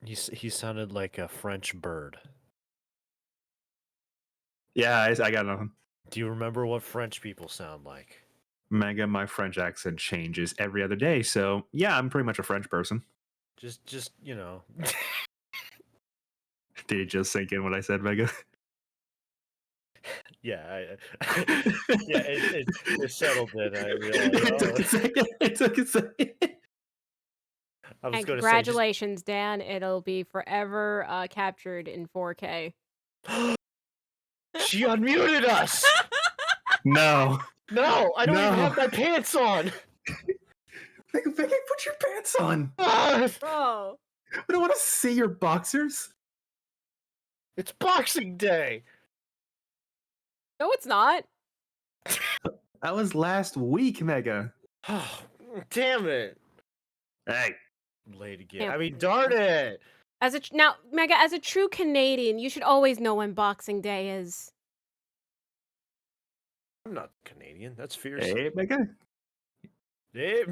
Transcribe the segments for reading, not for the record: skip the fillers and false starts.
He sounded like a French bird. Yeah, I got nothing. Do you remember what French people sound like? Mega, my French accent changes every other day, so yeah, I'm pretty much a French person. Just you know. Did it just sink in what I said, Mega? Yeah, yeah, it settled in. I realized. It took a second. It took a second. I was And going to say, congratulations, Dan. It'll be forever captured in 4K. she unmuted us. No. No, I don't even No. have my pants on. Mega, put your pants on. Bro. I don't want to see your boxers. It's Boxing Day. No, it's not. That was last week, Mega. Oh, damn it. Hey. Late again. Yeah. I mean, darn it. Now, Mega, as a true Canadian, you should always know when Boxing Day is. I'm not Canadian. That's fierce. Hey, Mega. Hey.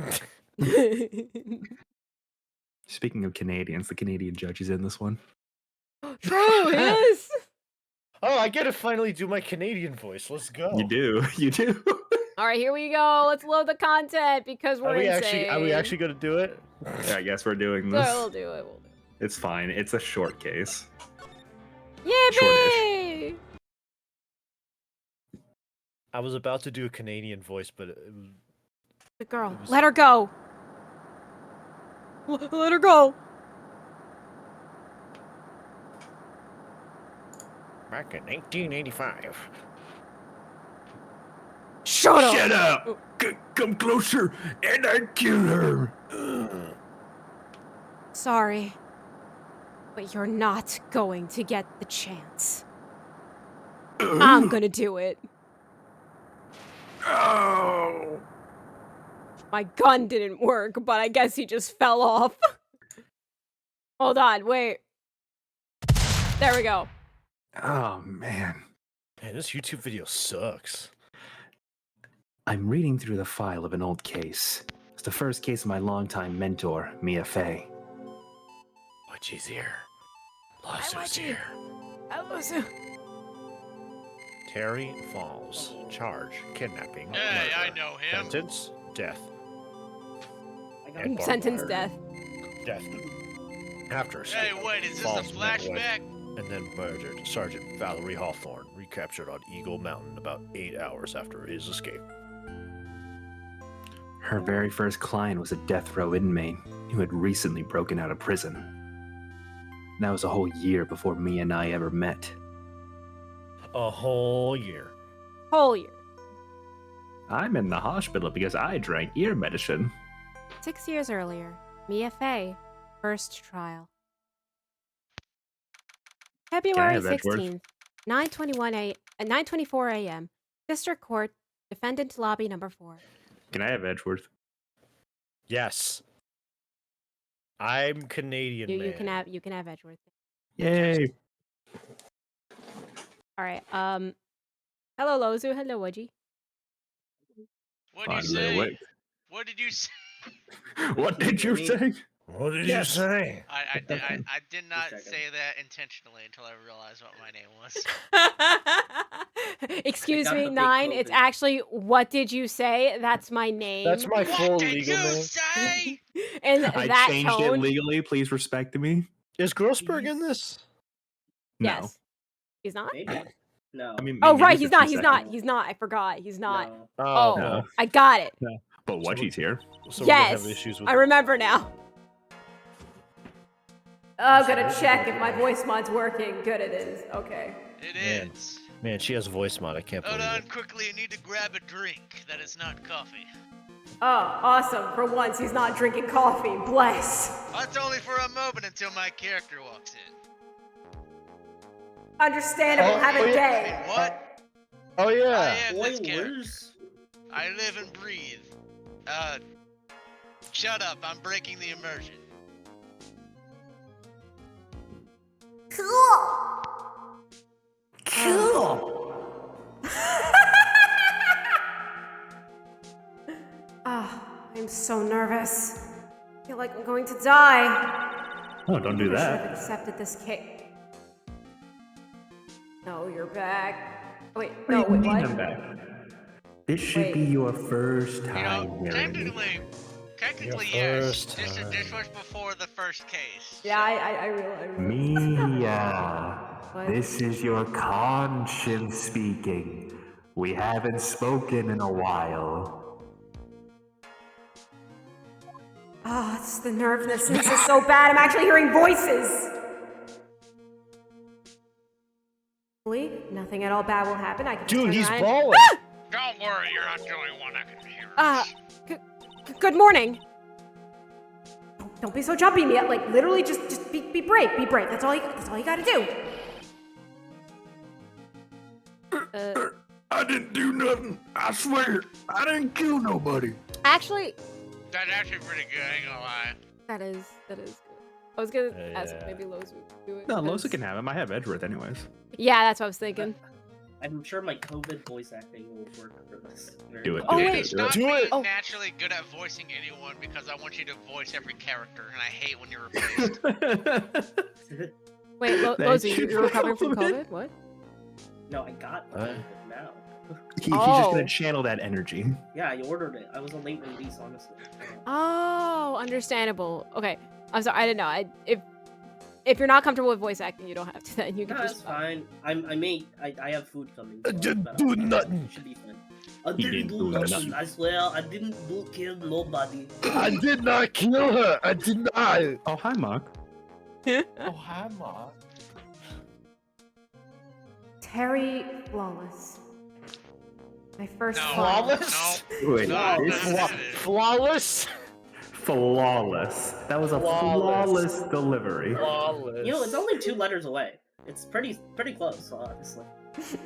Speaking of Canadians, the Canadian judge is in this one. True, yes. Oh, I get to finally do my Canadian voice. Let's go. You do. You do. All right, here we go. Let's load the content because we're insane. Are we actually going to do it? Yeah, I guess we're doing So this. we'll do it. We'll do it. It's fine. It's a short case. Yippee! I was about to do a Canadian voice, but it was... The girl. Let her go. Let her go. Back in 1985. Shut up. Shut up! Come closer, and I kill her. Sorry, but you're not going to get the chance. I'm gonna do it. Oh! My gun didn't work, but I guess he just fell off. Hold on, wait. There we go. Oh, man. Man, this YouTube video sucks. I'm reading through the file of an old case. It's the first case of my longtime mentor, Mia Fey. Lozzu's here. Lozzu's here. Lozzu. Terry Falls. Charge, kidnapping, Hey, murder. I know him. Sentence, death. Sentence Barbara. death. Death. After Hey, escape, wait, is this a Falls met with flashback? and then murdered Sergeant Valerie Hawthorne, recaptured on Eagle Mountain about 8 hours after his escape. Her very first client was a death row inmate who had recently broken out of prison. That was a whole year before Mia and I ever met. A whole year. Whole year. I'm in the hospital because I drank ear medicine. 6 years earlier, Mia Fey, first trial. February have Edgeworth? 16th, 9:24 a.m. District Court, Defendant Lobby Number 4. Can I have Edgeworth? Yes. I'm Canadian, man. You can have Edgeworth. Yay! All right. Hello Lozzu. Hello Wedgie. What did you say? Wait. What did you say? What did you say? What did you say? I did not say that intentionally until I realized what my name was. Excuse got me, the big 9. It's COVID. actually, what did you say? That's my name. That's my full What did legal you name. say? And I that changed tone. it legally. Please respect me. Is Grossberg in this? No. Yes. He's not? Maybe. No. I mean, Oh, maybe right. for He's not. 2 He's seconds. not. He's not. I forgot. He's not. No. Oh, No. I got it. But Wedgie's here. So we're gonna Yes. have issues with I remember now. Oh, I'm gonna check if my voice mod's working. Good, it is. Okay. It Man. is. Man, she has voice mod. I can't Hold believe on, it. quickly. I need to grab a drink. That is not coffee. Oh, awesome. For once, he's not drinking coffee. Bless. That's only for a moment until my character walks in. Understandable. Have a Wait, day. what? Oh I yeah. am this character. Spoilers. I live and breathe. Shut up. I'm breaking the immersion. Cool. Ah, I'm so nervous. I feel like I'm going to die. Oh, don't do I should have that. accepted this case. No, you're back. Wait, What no, do you wait, mean what? I'm back? This should Wait. be your first You know, time hearing me. technically Your yes. first This time. was before the first case. Yeah, I realize. Mia, What? this is your conscience speaking. We haven't spoken in a while. Ah, it's the nervousness. This is so bad. I'm actually hearing voices. Hopefully, nothing at all bad will happen. I can just Dude, turn he's around. balling. Don't worry, you're not the only one I can hear. Good morning. Don't be so jumpy, Mia. Like literally, just be brave. Be brave. That's all you gotta do. I didn't do nothing. I swear. I didn't kill nobody. Actually, That's actually pretty good, I ain't gonna lie. that is good. I was gonna ask Yeah. maybe Lozzu would do it. No, because- Lozzu can have him. I have Edgeworth anyways. Yeah, that's what I was thinking. I'm sure my COVID voice acting will work for this. Do it. Oh, do wait. it. Stop Do being it. Oh. naturally good at voicing anyone because I want you to voice every character, and I hate when you're replaced. Wait, Thank Lozzu, you you're recovering from for COVID? What? No, I got COVID now. He's just Oh. gonna channel that energy. Yeah, I ordered it. I was a late release, honestly. Oh, understandable. Okay, I'm sorry. I didn't know. If you're not comfortable with voice acting, you don't have to. Then you can No, just. it's fine. I have food coming. I so didn't but do I'm- nothing. Should be fine. I He didn't didn't do do nothing. nothing. I swear, I didn't kill nobody. I did not kill her. I did not. Oh, hi, Mark. Oh, hi, Ma. Terry Flawless. My first No. client. Flawless? Wait, No, this no, is no. Flawless? flawless. That was a Flawless. flawless delivery. Flawless. You know, it's only 2 letters away. It's pretty close, honestly.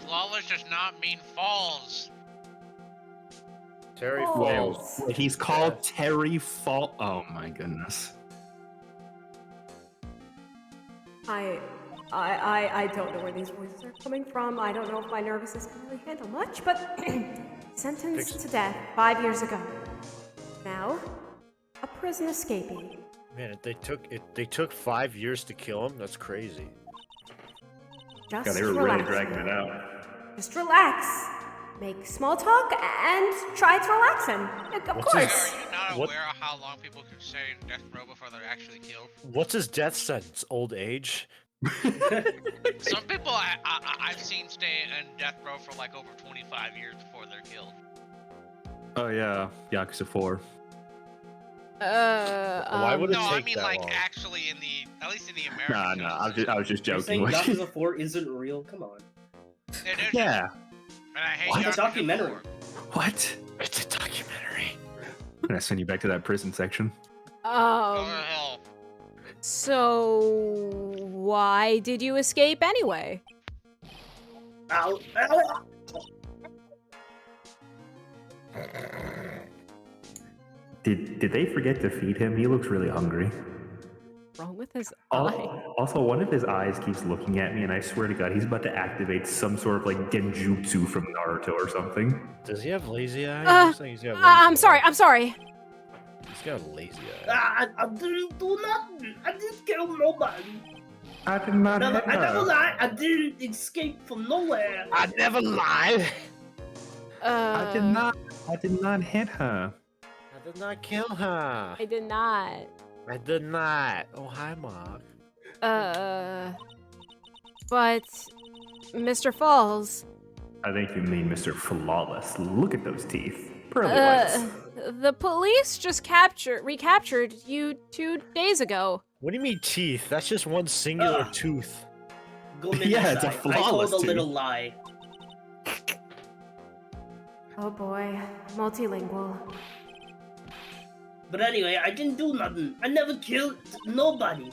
Flawless does not mean falls. Terry Falls. Falls. He's called Terry Fall. Oh my goodness. I don't know where these voices are coming from. I don't know if my nervousness can really handle much, but sentenced to death 5 years ago. Now, a prison escapee. Man, they took 5 years to kill him. That's crazy. Just God, they were really relax. dragging it out. Just relax. Make small talk and try to relax him. Of What's Are course. you not What- aware of how long people can stay in death row before they're actually killed? What's his death sentence? Old age? Some people I've seen stay in death row for like over 25 years before they're killed. Oh yeah, Yakuza 4. Why would it No, I take mean that like long? actually at least in the American. Nah, I was just You're saying joking. Yakuza 4 isn't real? Come on. It is, Yeah. and I hate What? Yakuza It's a documentary. 4. What? It's a documentary. I'm gonna send you back to that prison section. Go to hell. So why did you escape anyway? Ow, ow. Did they forget to feed him? He looks really hungry. Wrong with his Al- eye? Also, one of his eyes keeps looking at me, and I swear to God, he's about to activate some sort of like genjutsu from Naruto or something. Does he have lazy eye? Uh, He's got lazy I'm eye. sorry. I'm sorry. He's got a lazy eye. I didn't do nothing. I didn't kill nobody. I did not hit I never her. lied. I didn't escape from nowhere. I never lied. I did not hit her. I did not kill her. I did not. I did not. Oh, hi, Mark. But Mr. Falls, I think you mean Mr. Flawless. Look at those teeth. Pearly uh, whites. the police just recaptured you 2 days ago. What do you mean teeth? That's just one singular Ugh. tooth. Go Yeah, it's a I flawless told a too. little lie. Oh boy, multilingual. But anyway, I didn't do nothing. I never killed nobody.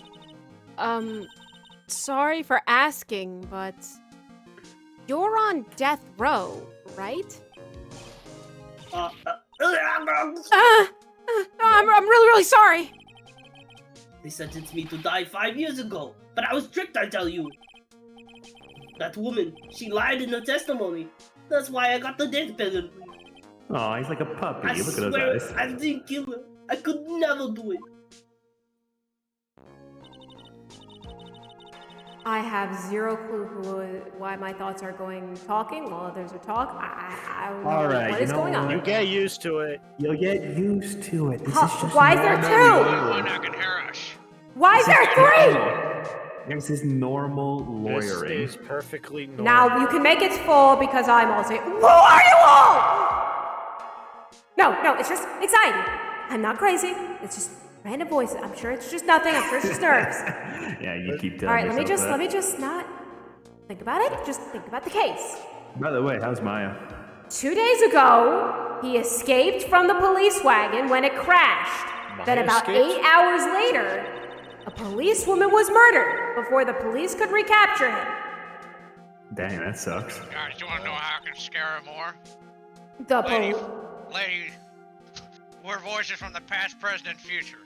Sorry for asking, but you're on death row, right? Uh, I'm really, really sorry. They sentenced me to die 5 years ago, but I was tricked, I tell you. That woman, she lied in her testimony. That's why I got the death penalty. Oh, he's like a puppy. I Look at swear, those eyes. I didn't kill her. I could never do it. I have zero clue why my thoughts are talking while others are talking. I don't know All right, what you is know going on. You get used to it. You'll get used to it. This Huh, is just why is there normal two? lawyering. Onoken, Harash. Why is there three? This is normal This lawyering. is perfectly normal. Now you can make it full because I'm all saying, who are you all? No, it's just anxiety. I'm not crazy. It's just random voices. I'm sure it's just nothing. I'm sure it's just nerves. Yeah, you keep telling All right, let yourself me that. just not think about it. Just think about the case. By the way, how's Maya? 2 days ago, he escaped from the police wagon when it crashed. Then Maya about escaped? 8 hours later, a policewoman was murdered before the police could recapture him. Dang, that sucks. Guys, you wanna know how I can scare her more? The Lady, we're voices from the past, present, and future.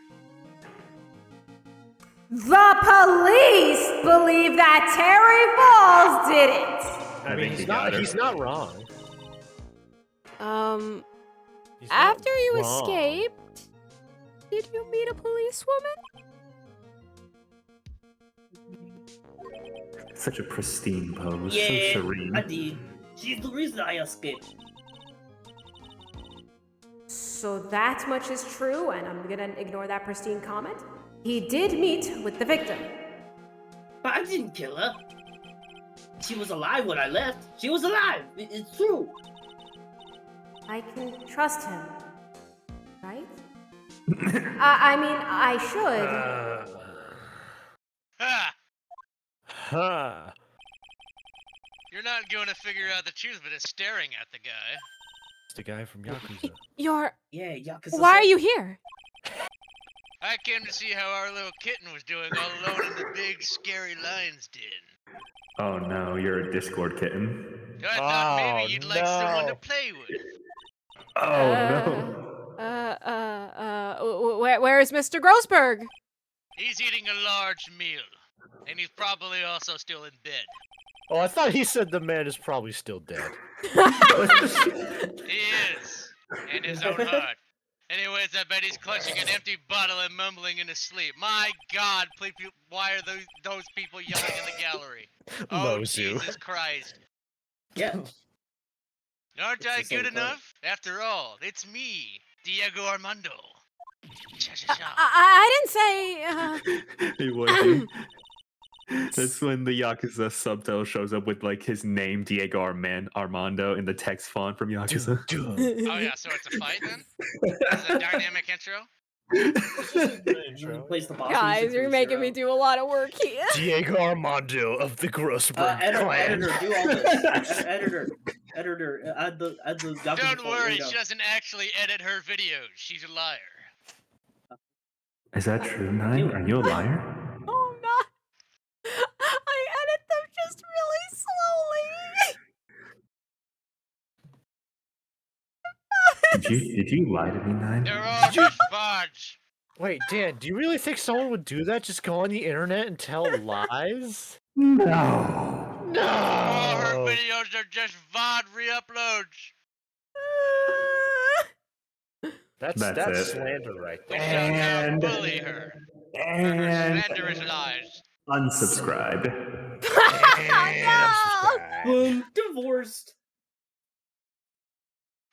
police believe that Terry Falls did it. I mean, think he got her. he's not wrong. He's not After you wrong. escaped, did you meet a policewoman? Such a pristine pose, Yeah, so serene. I did. She's the reason I escaped. So that much is true, and I'm gonna ignore that pristine comment. He did meet with the victim. But I didn't kill her. She was alive when I left. She was alive. It's true. I can trust him, right? I mean, I should. Ha! Ha! You're not going to figure out the truth, but it's staring at the guy. It's the guy from Yakuza. You're. Yeah, Yakuza. Why are you here? I came to see how our little kitten was doing all alone in the big, scary lion's den. Oh no, you're a Discord kitten. I thought maybe Oh, you'd like someone to no. play with. Oh no. Where's Mr. Grossberg? He's eating a large meal, and he's probably also still in bed. Oh, I thought he said the man is probably still dead. He is, in his own heart. Anyways, I bet he's clutching an empty bottle and mumbling in his sleep. My God, why are those people yelling in the gallery? Oh, Lozzu. Jesus Christ. Yeah. Aren't It's I the same good color. enough? After all, it's me, Diego Armando. Cha-cha-cha. I didn't say. He wasn't. That's when the Yakuza subtitle shows up with like his name, Diego Armando, in the text font from Yakuza. Oh yeah, so it's a fight then? This is a dynamic intro? Plays the boss Guys, music you're from making Zero. me do a lot of work here. Diego Armando of the Grossberg clan. Editor, do all this. Editor, add the Yakuza Don't font worry, window. she doesn't actually edit her videos. She's a liar. Is that true, Nine? Are you a liar? Oh, I'm not. I edit them just really slowly. Did you lie to me, Nine? They're all just VODs. Wait, Dan, do you really think someone would do that? Just go on the internet and tell lies? No. All her No. videos are just VOD re-uploads. That's That's it. slander right We there. shall now And- bully her. For her And slanderous lies. unsubscribe. And unsubscribe. Boom, divorced.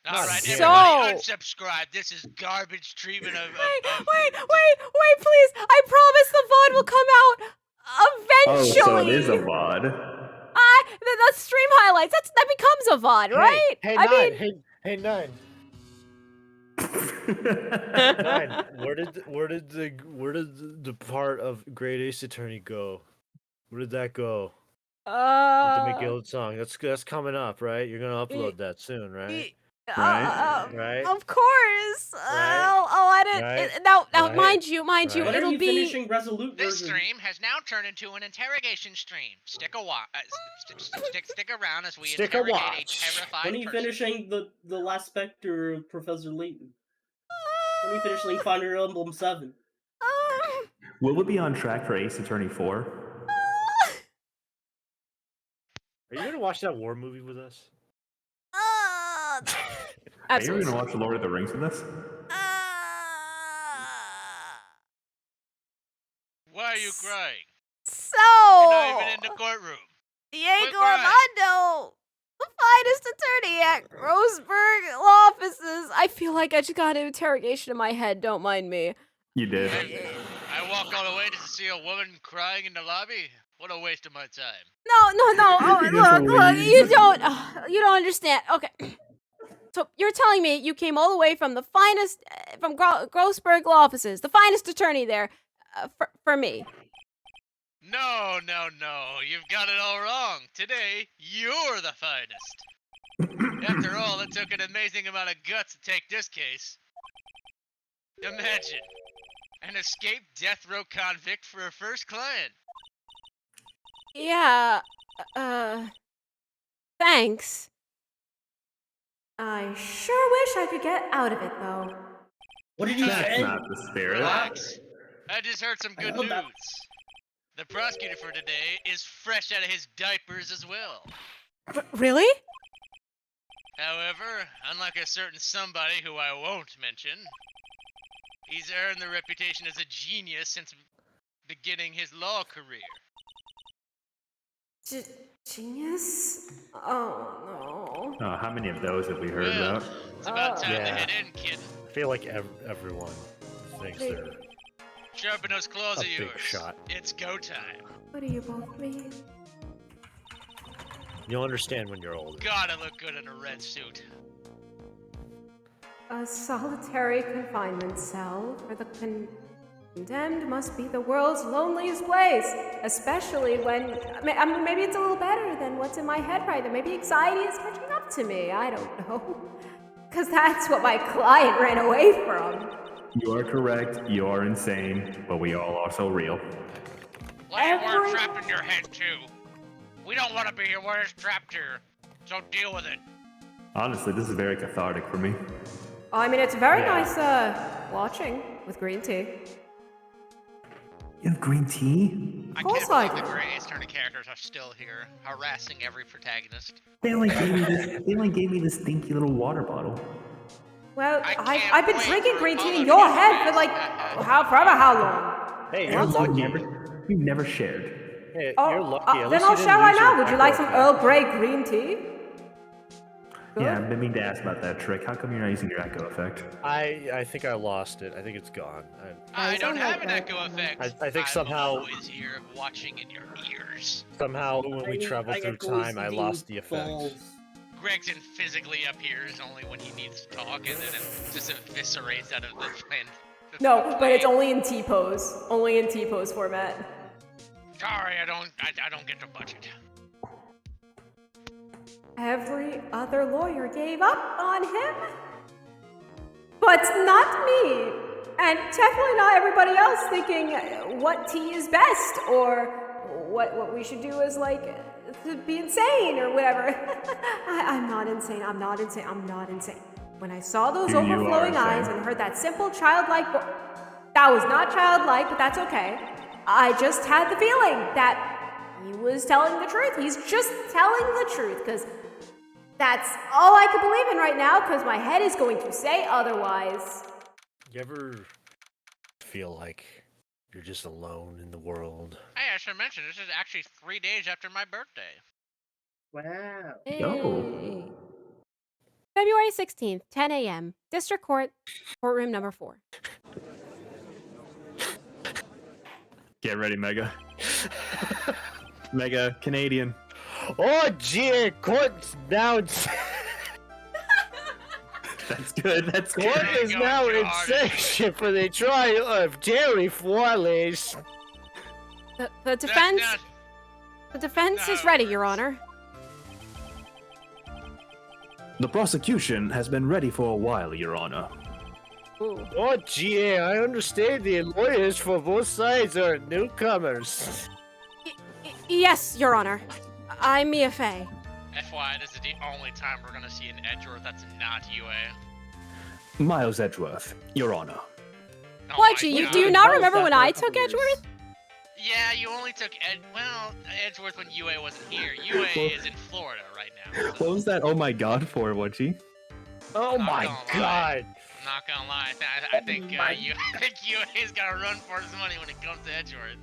Alright, So- everybody unsubscribe. This is garbage treatment of... Wait, please. I promise the VOD will come out Oh, eventually. so it is a VOD. The stream highlights. That becomes a VOD, right? Hey, I Nine. mean, Hey, Nine. Nine. Where did the part of Great Ace Attorney go? Where did that go? With the McGill song. That's coming up, right? You're gonna upload that soon, right? Right? Of course. Right? I'll edit. Right? Now, Right? mind you, Right. When are it'll you be. finishing Resolute This version? stream has now turned into an interrogation stream. Stick around as we Stick a interrogate watch. a terrified When are you person. finishing the last Spectre of Professor Layton? When are you finishing Fire Emblem 7? Will it be on track for Ace Attorney 4? Are you gonna watch that war movie with us? Are you Absolutely. going to watch Lord of the Rings with us? Why are you crying? So so. You're not even in the courtroom. Diego crying. Armando, the finest attorney at Roseburg Law Offices. I feel like I just got an interrogation in my head. Don't mind me. You did. I walk all the way just to see a woman crying in the lobby? What a waste of my time. No. Oh, You just look. leave. You don't understand. Okay. So you're telling me you came all the way from the finest, from Grossberg Law Offices, the finest attorney there, for me. No. You've got it all wrong. Today, you're the finest. After all, it took an amazing amount of guts to take this case. Imagine. An escaped death row convict for a first client. Yeah. Thanks. I sure wish I could get out of it, though. What did you That's say? not the spirit. Relax. I just heard some I good heard news. that. The prosecutor for today is fresh out of his diapers as well. Really? However, unlike a certain somebody who I won't mention, he's earned the reputation as a genius since beginning his law career. Genius? Oh, no. Oh, how many of those have we heard Well, about? it's about time to Yeah. head in, kid. I feel like everyone thinks they're Sharpen those claws a of big yours. shot. It's go time. What do you both mean? You'll understand when you're older. Gotta look good in a red suit. A solitary confinement cell for the condemned must be the world's loneliest place, especially when... I mean, maybe it's a little better than what's in my head right now. Maybe anxiety is catching up to me. I don't know. Because that's what my client ran away from. You are correct. You are insane, but we all are so real. Like we're trapped in your head too. We don't want to be here. We're just trapped here. So deal with it. Honestly, this is very cathartic for me. Oh, I mean, it's very nice watching with green tea. You have green tea? I course can't I believe do. the Grey Attorney characters are still here, harassing every protagonist. They only gave me this stinky little water bottle. Well, I can't I've been wait drinking for green tea Apollo in to your get head his for like, ass. forever how long? Hey, you're You've lucky. never shared. Hey, Oh, you're lucky. At then least I'll you didn't share right lose now. your Would you like some echo Earl effect. Grey green tea? Yeah, I've been meaning to ask about that trick. How come you're not using your echo effect? I think I lost it. I think it's gone. I don't sound have like an that. echo effect. I think I'm somehow- always here watching in your ears. Somehow, when we traveled through time, I lost the effect. Gregson physically appears only when he needs to talk, and then it just eviscerates out of the plan. No, but it's only in T-pose. Only in T-pose format. Sorry, I don't get the budget. Every other lawyer gave up on him. But not me. And definitely not everybody else thinking what tea is best or what we should do is like to be insane or whatever. I'm not insane. I'm not insane. I'm not insane. When I saw those You are overflowing eyes insane. and heard that simple childlike that was not childlike, but that's okay. I just had the feeling that he was telling the truth. He's just telling the truth because that's all I can believe in right now because my head is going to say otherwise. You ever feel like you're just alone in the world? Hey, I should mention, this is actually 3 days after my birthday. Wow. Yo. February 16th, 10 a.m. District Court, courtroom number 4. Get ready, Mega. Mega Canadian. Oh, gee, court's now. That's good. That's good. Court is Go, now in George. session for the trial of Jerry Forley's. The defense, That- the defense is No. ready, Your Honor. The prosecution has been ready for a while, Your Honor. Oh, gee, I understand the lawyers for both sides are newcomers. Yes, Your Honor. I'm Mia Fey. FYI, this is the only time we're gonna see an Edgeworth that's not UA. Miles Edgeworth, Your Honor. Oh What, my do you God. not remember when I took Edgeworth? Yeah, you only took Edgeworth when UA wasn't here. UA is in Florida right now. What was that? Oh my God, for Whatchy? Oh Not my gonna lie. god. I'm not gonna lie, I think UA's gotta run for his money when it comes to Edgeworth.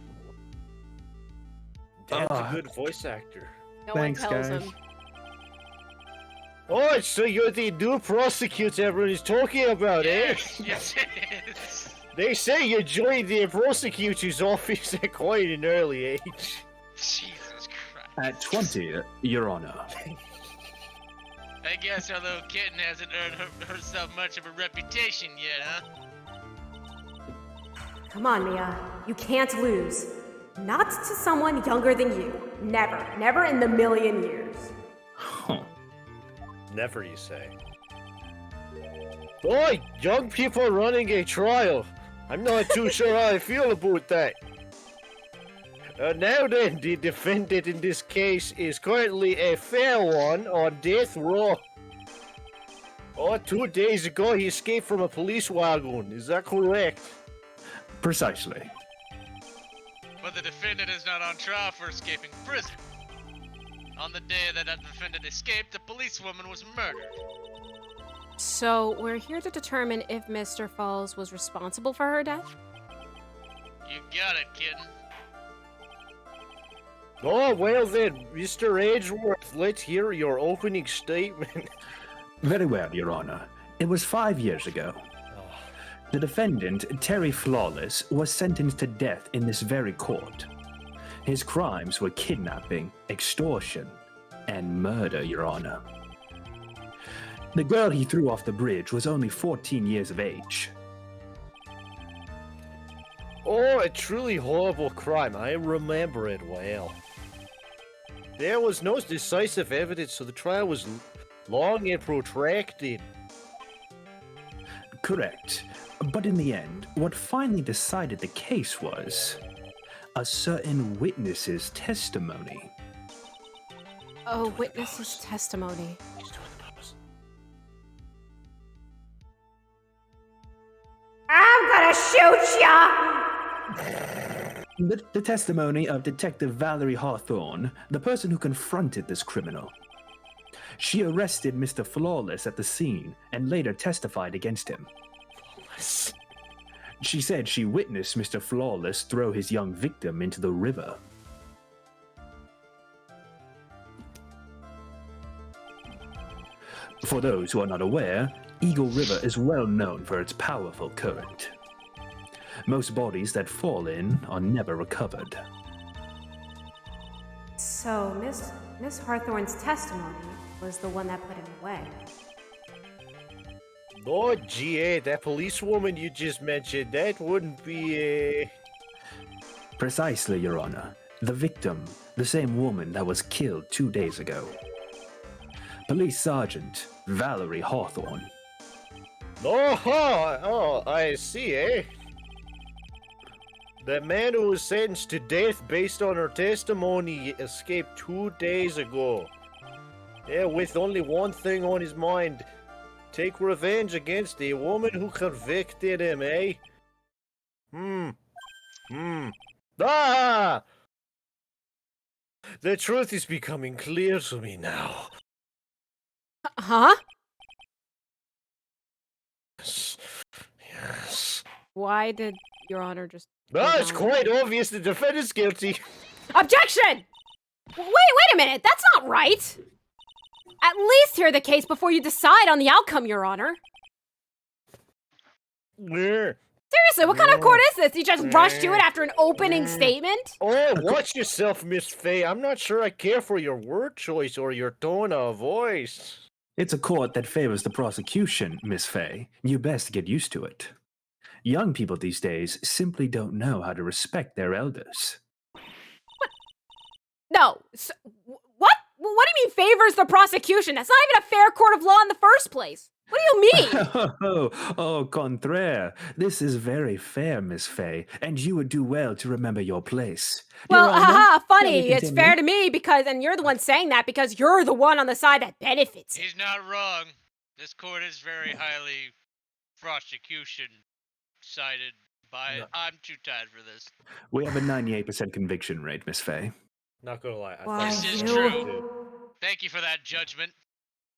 Dad's a good voice actor. No Thanks, one tells guys. him. Oh, so you're the new prosecutor everyone is talking about, eh? Yes, it is. They say you joined the prosecutor's office at quite an early age. Jesus Christ. At 20, Your Honor. I guess our little kitten hasn't earned herself much of a reputation yet, huh? Come on, Mia. You can't lose. Not to someone younger than you. Never. Never in the million years. Huh. Never, you say. Oh, young people running a trial. I'm not too sure how I feel about that. Now then, the defendant in this case is currently a fair one on death row. Oh, 2 days ago he escaped from a police wagon. Is that correct? Precisely. But the defendant is not on trial for escaping prison. On the day that the defendant escaped, the policewoman was murdered. So, we're here to determine if Mr. Falls was responsible for her death? You got it, kitten. Oh, well then, Mr. Edgeworth, let's hear your opening statement. Very well, Your Honor. It was 5 years ago. The defendant, Terry Flawless, was sentenced to death in this very court. His crimes were kidnapping, extortion, and murder, Your Honor. The girl he threw off the bridge was only 14 years of age. Oh, a truly horrible crime. I remember it well. There was no decisive evidence, so the trial was long and protracted. Correct. But in the end, what finally decided the case was a certain witness's testimony. A witness's testimony. I'm gonna shoot ya! The testimony of Detective Valerie Hawthorne, the person who confronted this criminal. She arrested Mr. Flawless at the scene and later testified against him. Flawless. She said she witnessed Mr. Flawless throw his young victim into the river. For those who are not aware, Eagle River is well known for its powerful current. Most bodies that fall in are never recovered. So, Miss Hawthorne's testimony was the one that put him away. Oh, GA, that policewoman you just mentioned, that wouldn't be a... Precisely, Your Honor. The victim, the same woman that was killed 2 days ago. Police Sergeant Valerie Hawthorne. Oh, I see, eh? The man who was sentenced to death based on her testimony escaped 2 days ago. Yeah, with only one thing on his mind. Take revenge against the woman who convicted him, eh? Ah! The truth is becoming clear to me now. Huh? Yes. Why did Your Honor just... Ah, it's quite obvious the defendant's guilty. Objection! Wait a minute, that's not right! At least hear the case before you decide on the outcome, Your Honor. Yeah. Seriously, what kind of court is this? You just rush to it after an opening statement? Oh, watch yourself, Miss Faye. I'm not sure I care for your word choice or your tone of voice. It's a court that favors the prosecution, Miss Faye. You best get used to it. Young people these days simply don't know how to respect their elders. No. So, what? What do you mean favors the prosecution? That's not even a fair court of law in the first place. What do you mean? Au contraire. This is very fair, Miss Faye, and you would do well to remember your place. Well, Your Honor, haha, shall funny. we It's continue? fair to me because, and you're the one saying that because you're the one on the side that benefits. He's not wrong. This court is very highly prosecution sided by it. I'm too tired for this. We have a 98% conviction rate, Miss Faye. Not gonna lie. I Why, thought This is it was you- true. Thank you for that judgment.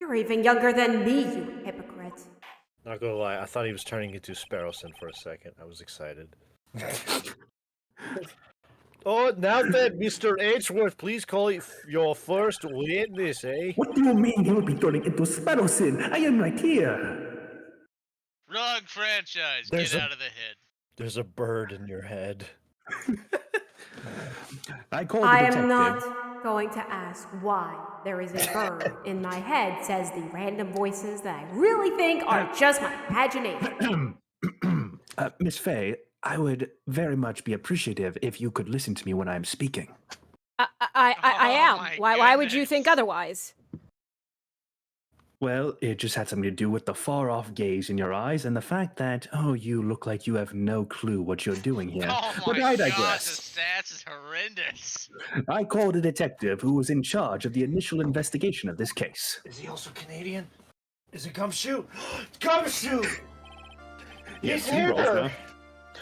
You're even younger than me, you hypocrite. Not gonna lie. I thought he was turning into Sparrowson for a second. I was excited. Oh, now then, Mr. Edgeworth, please call your first witness, eh? What do you mean you will be turning into Sparrowson? I am right here. Wrong franchise. Get out of the head. There's a bird in your head. I called the I detective. am not going to ask why there is a bird in my head, says the random voices that I really think are just my imagination. Miss Faye, I would very much be appreciative if you could listen to me when I'm speaking. I Oh am. my Why would you think goodness. otherwise? Well, it just had something to do with the far-off gaze in your eyes and the fact that, you look like you have no clue what you're doing here. Oh But my I god, digress. the stats is horrendous. I called a detective who was in charge of the initial investigation of this case. Is he also Canadian? Is it Gumshoe? Gumshoe! Yes, He's he rolls here! now.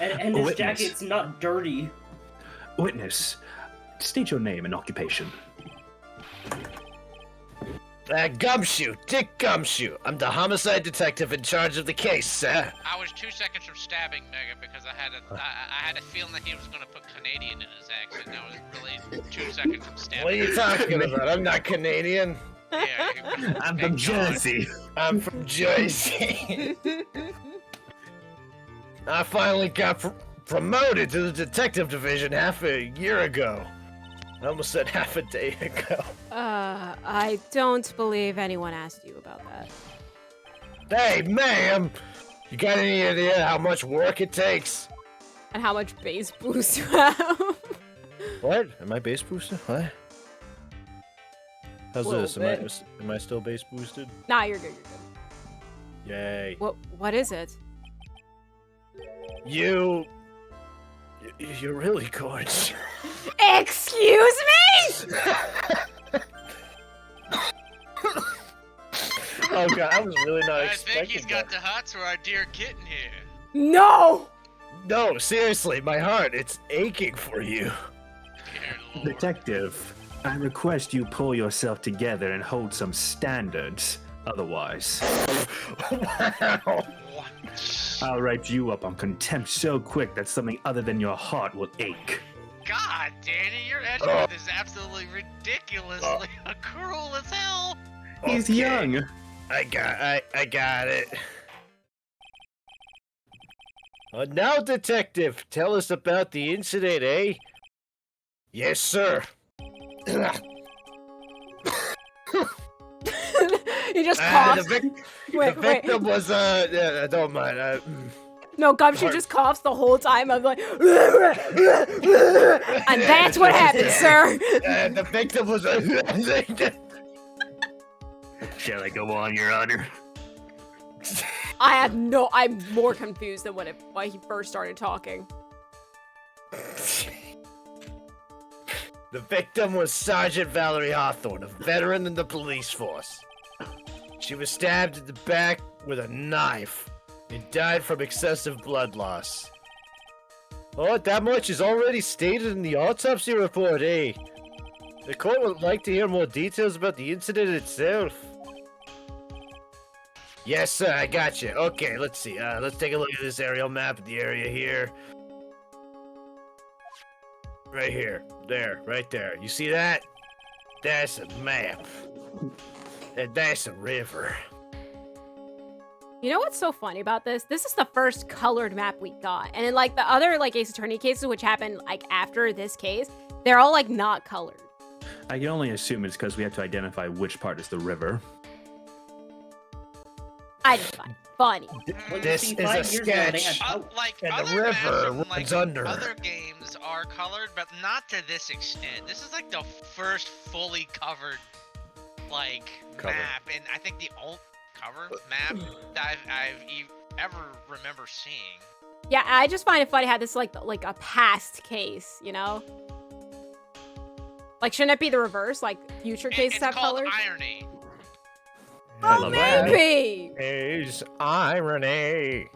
And his Witness. jacket's not dirty. Witness, state your name and occupation. Gumshoe, Dick Gumshoe. I'm the homicide detective in charge of the case, sir. I was 2 seconds from stabbing Mega because I had a feeling that he was gonna put Canadian in his accent. That was really 2 seconds from stabbing. What are you talking about? I'm not Canadian. Yeah, I'm thank from Jersey. I'm from Jersey. I finally got promoted to the detective division half a year ago. I almost said half a day ago. I don't believe anyone asked you about that. Hey, ma'am! You got any idea how much work it takes? And how much base boost you have? What? Am I base boosted? What? How's Little this? bit. Am I still base boosted? Nah, you're good, you're good. Yay. What is it? You're really gorgeous. Excuse me? Oh god, I was really not I expecting think he's got that. the hots for our dear kitten here. No! No, seriously, my heart, it's aching for you. Dear Lord. Detective, I request you pull yourself together and hold some standards. Otherwise, Wow. What? I'll write you up on contempt so quick that something other than your heart will ache. God, Danny, your Edgeworth is absolutely ridiculously cruel as hell. He's Okay, young. I got it. Now, detective, tell us about the incident, eh? Yes, sir. You just The, coughs. the victim was, don't mind. No, Gumshoe just coughs the whole time. I'm like, and that's what happened, sir. The victim was. Shall I go on, Your Honor? I'm more confused than why he first started talking. The victim was Sergeant Valerie Hawthorne, a veteran in the police force. She was stabbed in the back with a knife and died from excessive blood loss. Oh, that much is already stated in the autopsy report, eh? The court would like to hear more details about the incident itself. Yes, sir, I got you. Okay, let's see. Let's take a look at this aerial map of the area here. Right here. There, right there. You see that? That's a map. And that's a river. You know what's so funny about this? This is the first colored map we got. And in like the other like Ace Attorney cases, which happened like after this case, they're all like not colored. I can only assume it's because we have to identify which part is the river. I just find it funny. Well, you This see, is a 5 years ago, they had sketch. color. Like And the other maps river from, runs like, under. other games are colored, but not to this extent. This is like the first fully covered like Cover. map, and I think the old cover map that I've ever remember seeing. Yeah, I just find it funny how this is like a past case, you know? Like, shouldn't it be the reverse? Like, future cases It's have called colors? irony. I Oh, love that. maybe! Is irony.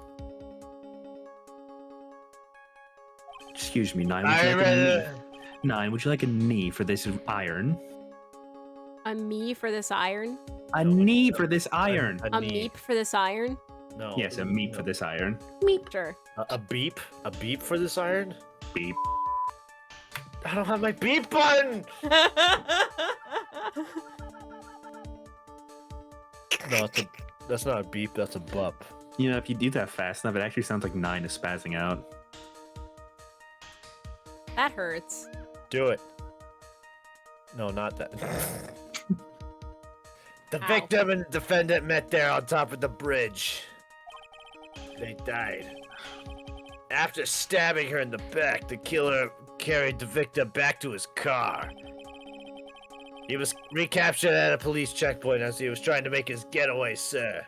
Excuse me, Nine. Would you like a knee? Nine, would you like a knee for this iron? A me for this iron? A knee for this iron. A meep for this iron? No. Yes, a meep for this iron. Meep, sure. A beep? A beep for this iron? Beep. I don't have my beep button! No, that's not a beep, that's a bump. You know, if you do that fast enough, it actually sounds like 9 is spazzing out. That hurts. Do it. No, not that. The Ow. victim and defendant met there on top of the bridge. They died. After stabbing her in the back, the killer carried the victim back to his car. He was recaptured at a police checkpoint as he was trying to make his getaway, sir.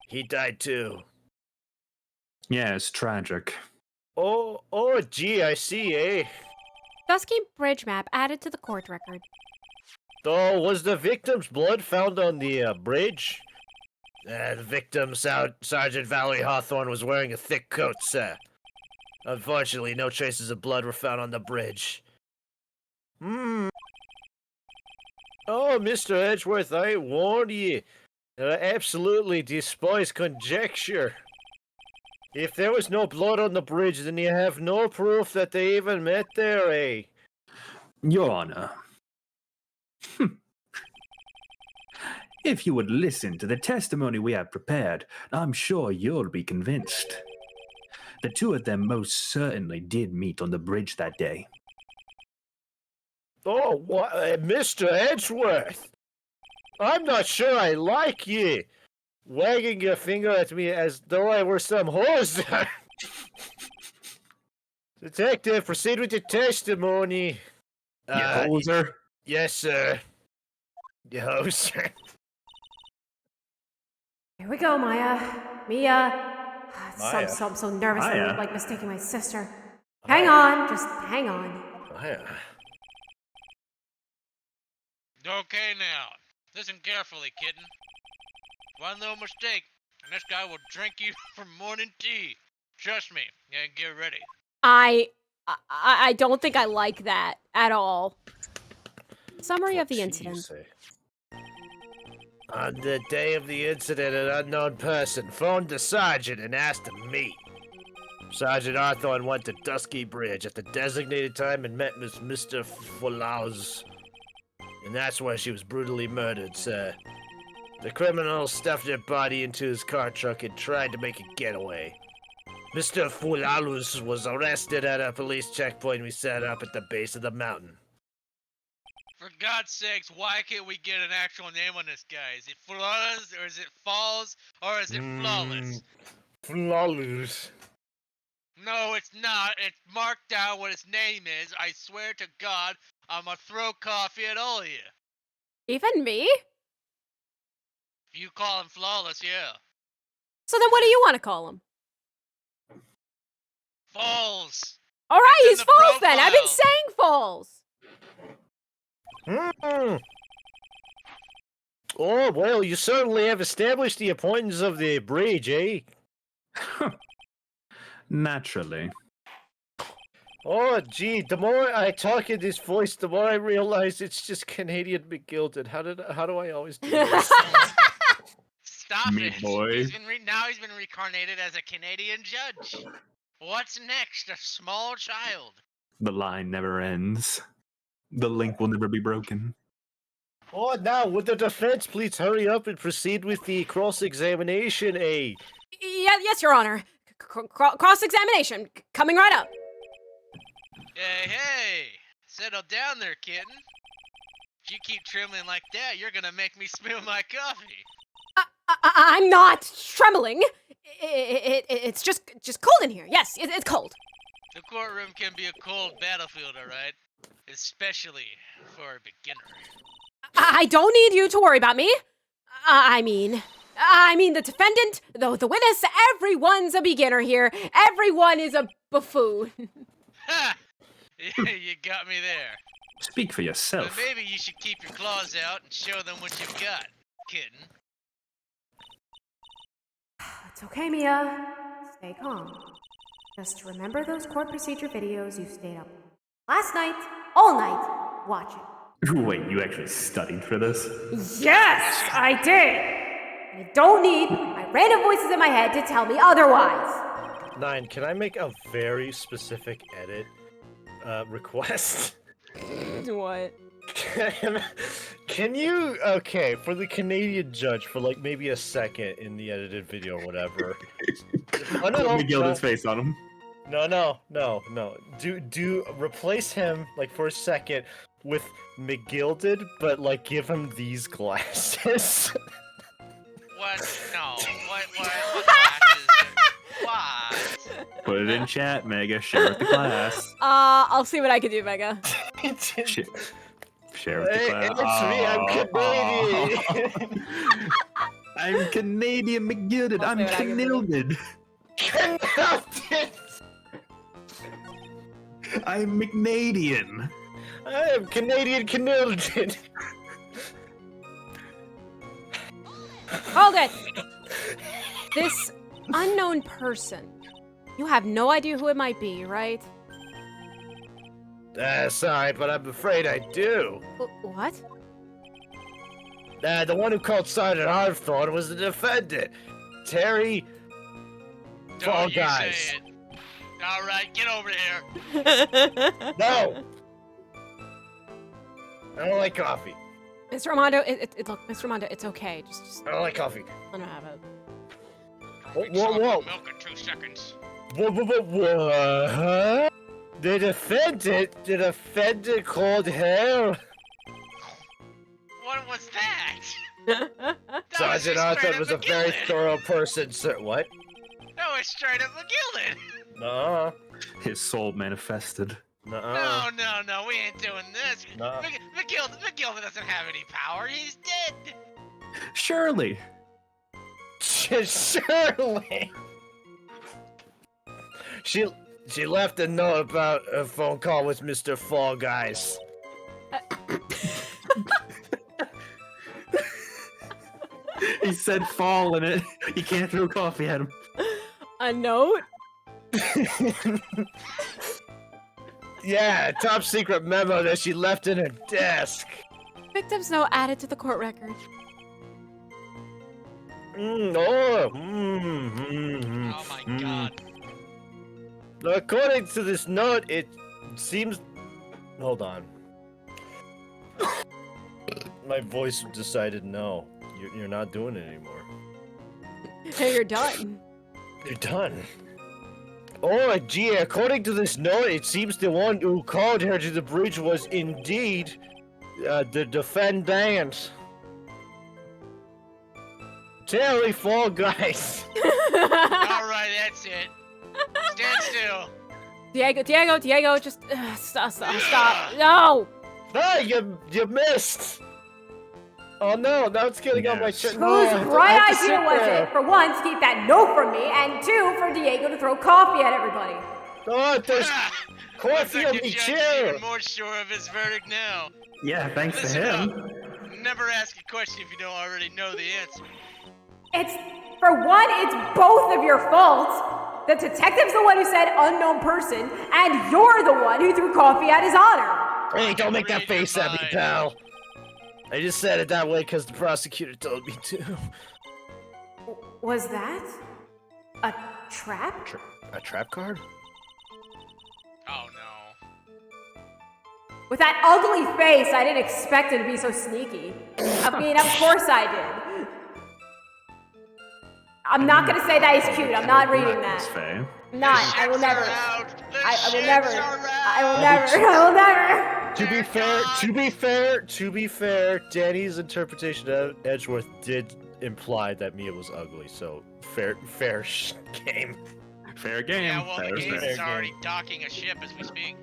He died too. Yeah, it's tragic. Oh, gee, I see, eh? Dusky bridge map added to the court record. So, was the victim's blood found on the bridge? The victim, Sergeant Valerie Hawthorne, was wearing a thick coat, sir. Unfortunately, no traces of blood were found on the bridge. Oh, Mr. Edgeworth, I warned you that I absolutely despise conjecture. If there was no blood on the bridge, then you have no proof that they even met there, eh? Your Honor. If you would listen to the testimony we have prepared, I'm sure you'll be convinced. The two of them most certainly did meet on the bridge that day. Oh, what, Mr. Edgeworth? I'm not sure I like you. Wagging your finger at me as though I were some horse. Detective, proceed with your testimony. You hoser? Yes, sir. You hoser. Here we go, Maya. Mia. Maya. I'm so nervous I Maya. look like mistaking my sister. Hang on, just hang on. Maya. Okay now. Listen carefully, kitten. One little mistake, and this guy will drink you for morning tea. Trust me, and get ready. I don't think I like that at all. Summary of the What'd incident. she say? On the day of the incident, an unknown person phoned the sergeant and asked to meet. Sergeant Hawthorne went to Dusky Bridge at the designated time and met Mr. Folaus. And that's where she was brutally murdered, sir. The criminal stuffed her body into his car truck and tried to make a getaway. Mr. Folaus was arrested at a police checkpoint we set up at the base of the mountain. For God's sakes, why can't we get an actual name on this guy? Is it Flawless, or is it Falls, or is it Flawless? Folaus. No, it's not. It's marked down what his name is. I swear to God, I'm gonna throw coffee at all of you. Even me? If you call him Flawless, yeah. So then what do you want to call him? Falls. Alright, It's in he's the Falls then. I've been profile. saying Falls. Oh, well, you certainly have established the importance of the bridge, eh? Naturally. Oh, gee, the more I talk in this voice, the more I realize it's just Canadian McGilded. How do I always do this? Stop Meat it. boy. Now he's been reincarnated as a Canadian judge. What's next? A small child. The line never ends. The link will never be broken. Oh, now, would the defense please hurry up and proceed with the cross-examination, eh? Yes, Your Honor. Cross-examination. Coming right up. Hey, settle down there, kitten. If you keep trembling like that, you're gonna make me spill my coffee. I'm not trembling. It's just cold in here. Yes, it's cold. The courtroom can be a cold battlefield, alright? Especially for a beginner. I don't need you to worry about me. I mean the defendant, the witness, everyone's a beginner here. Everyone is a buffoon. Ha! You got me there. Speak for But yourself. maybe you should keep your claws out and show them what you've got, kitten. It's okay, Mia. Stay calm. Just remember those court procedure videos you stayed up last night, all night, watching. Wait, you actually studied for this? Yes, I did! And I don't need my random voices in my head to tell me otherwise. 9, can I make a very specific edit? request. What? Can you, okay, for the Canadian judge, for like maybe a second in the edited video or whatever. Put McGilden's face on him. No. Do replace him like for a second with McGilded, but like give him these glasses. What? No. What glasses? What? Put it in chat, Mega. Share with the class. I'll see what I can do, Mega. Share with the class. It's me, I'm Canadian. I'm Canadian McGilded. I'm Canilded. I'm McNadian. I am Canadian Canilded. Hold it! This unknown person. You have no idea who it might be, right? Sorry, but I'm afraid I do. What? The one who called Sergeant Hawthorne was the defendant. Terry... Fall Don't you Guys. say it. All right, get over here. No! I don't like coffee. Mr. Armando, look, Mr. Armando, it's okay. Just I don't like coffee. let him have it. Whoa. Milk in 2 seconds. What? The defendant called hell. What was that? Sergeant Hawthorne was a very thorough person, sir. What? That was straight up McGilden. Nuh-uh. His soul manifested. Nuh-uh. No, we ain't doing this. Nuh-uh. McGilden doesn't have any power. He's dead. Surely. Surely. She left a note about a phone call with Mr. Fall Guys. He said fall in it. You can't throw coffee at him. A note? Yeah, top secret memo that she left in her desk. Victim's note added to the court record. Oh my god. According to this note, it seems... Hold on. My voice decided no. You're not doing it anymore. Hey, you're done. You're done. Oh, gee, according to this note, it seems the one who called her to the bridge was indeed the defendant. Terry Fall Guys. Alright, that's it. Stand still. Diego, just stop. No! No, you missed. Oh no, now it's getting on my shirt. Whose bright idea was it, for one, to keep that note from me, and two, for Diego to throw coffee at everybody? Oh, there's Looks coffee like on the the judge is chair. even more sure of his verdict now. Yeah, thanks to Listen him. up. Never ask a question if you don't already know the answer. It's, for one, it's both of your faults. The detective's the one who said unknown person, and you're the one who threw coffee at his honor. Hey, don't make that Read your face at me, mind. pal. I just said it that way because the prosecutor told me to. Was that a trap? A trap card? Oh no. With that ugly face, I didn't expect him to be so sneaky. I mean, of course I did. I'm not gonna say that he's cute. I'm not reading That's that. fair. I'm not. I will never. I will never. I will never. To be fair, Danny's interpretation of Edgeworth did imply that Mia was ugly, so fair game. Fair game. Yeah, well, the Fair case game. is already docking a ship as we speak.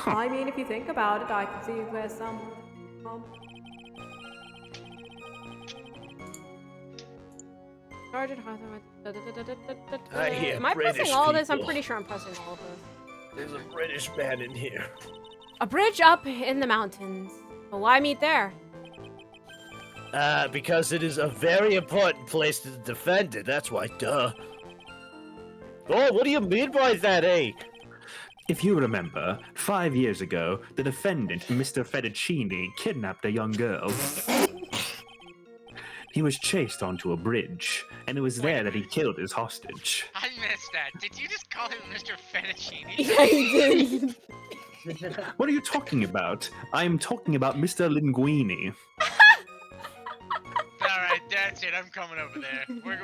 I mean, if you think about it, I can see where some. Sergeant Hawthorne. I hear Am I British pressing all this? I'm people. pretty sure I'm pressing all of this. There's a British man in here. A bridge up in the mountains. But why meet there? Because it is a very important place to defend it. That's why, duh. Oh, what do you mean by that, eh? If you remember, 5 years ago, the defendant, Mr. Fettuccini, kidnapped a young girl. He was chased onto a bridge, and it was there that he killed his hostage. I missed that. Did you just call him Mr. Fettuccine? Yeah, you did. What are you talking about? I'm talking about Mr. Linguini. Alright, that's it. I'm coming over there. We're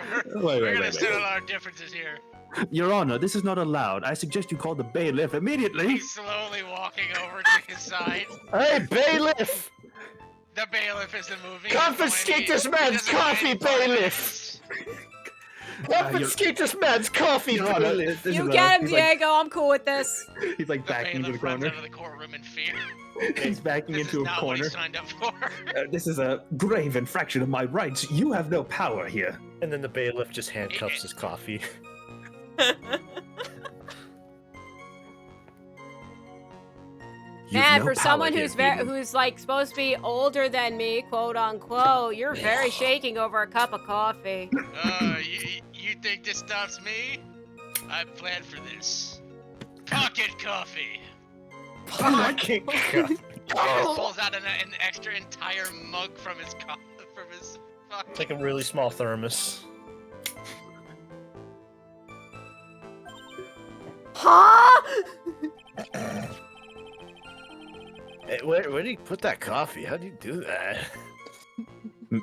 Wait, gonna settle our differences here. Your Honor, this is not allowed. I suggest you call the bailiff immediately. He's slowly walking over to his side. Hey, bailiff! The bailiff isn't moving. Confiscate this man's coffee, bailiff! Confiscate this man's coffee, Your Honor, bailiff! this You is get him, he's like- Diego. I'm cool with this. He's like The backing into the bailiff runs corner. out of the courtroom in fear. He's backing This into is a not what he corner. signed up for. This is a grave infraction of my rights. You have no power here. And then the bailiff just handcuffs his coffee. You've Man, no for power someone here, Eden. who's like supposed to be older than me, quote unquote, you're very shaking over a cup of coffee. You think this stops me? I planned for this. Pocket coffee. Pocket coffee. He just pulls out an extra entire mug from his It's like a really small thermos. Huh? Hey, where do you put that coffee? How do you do that?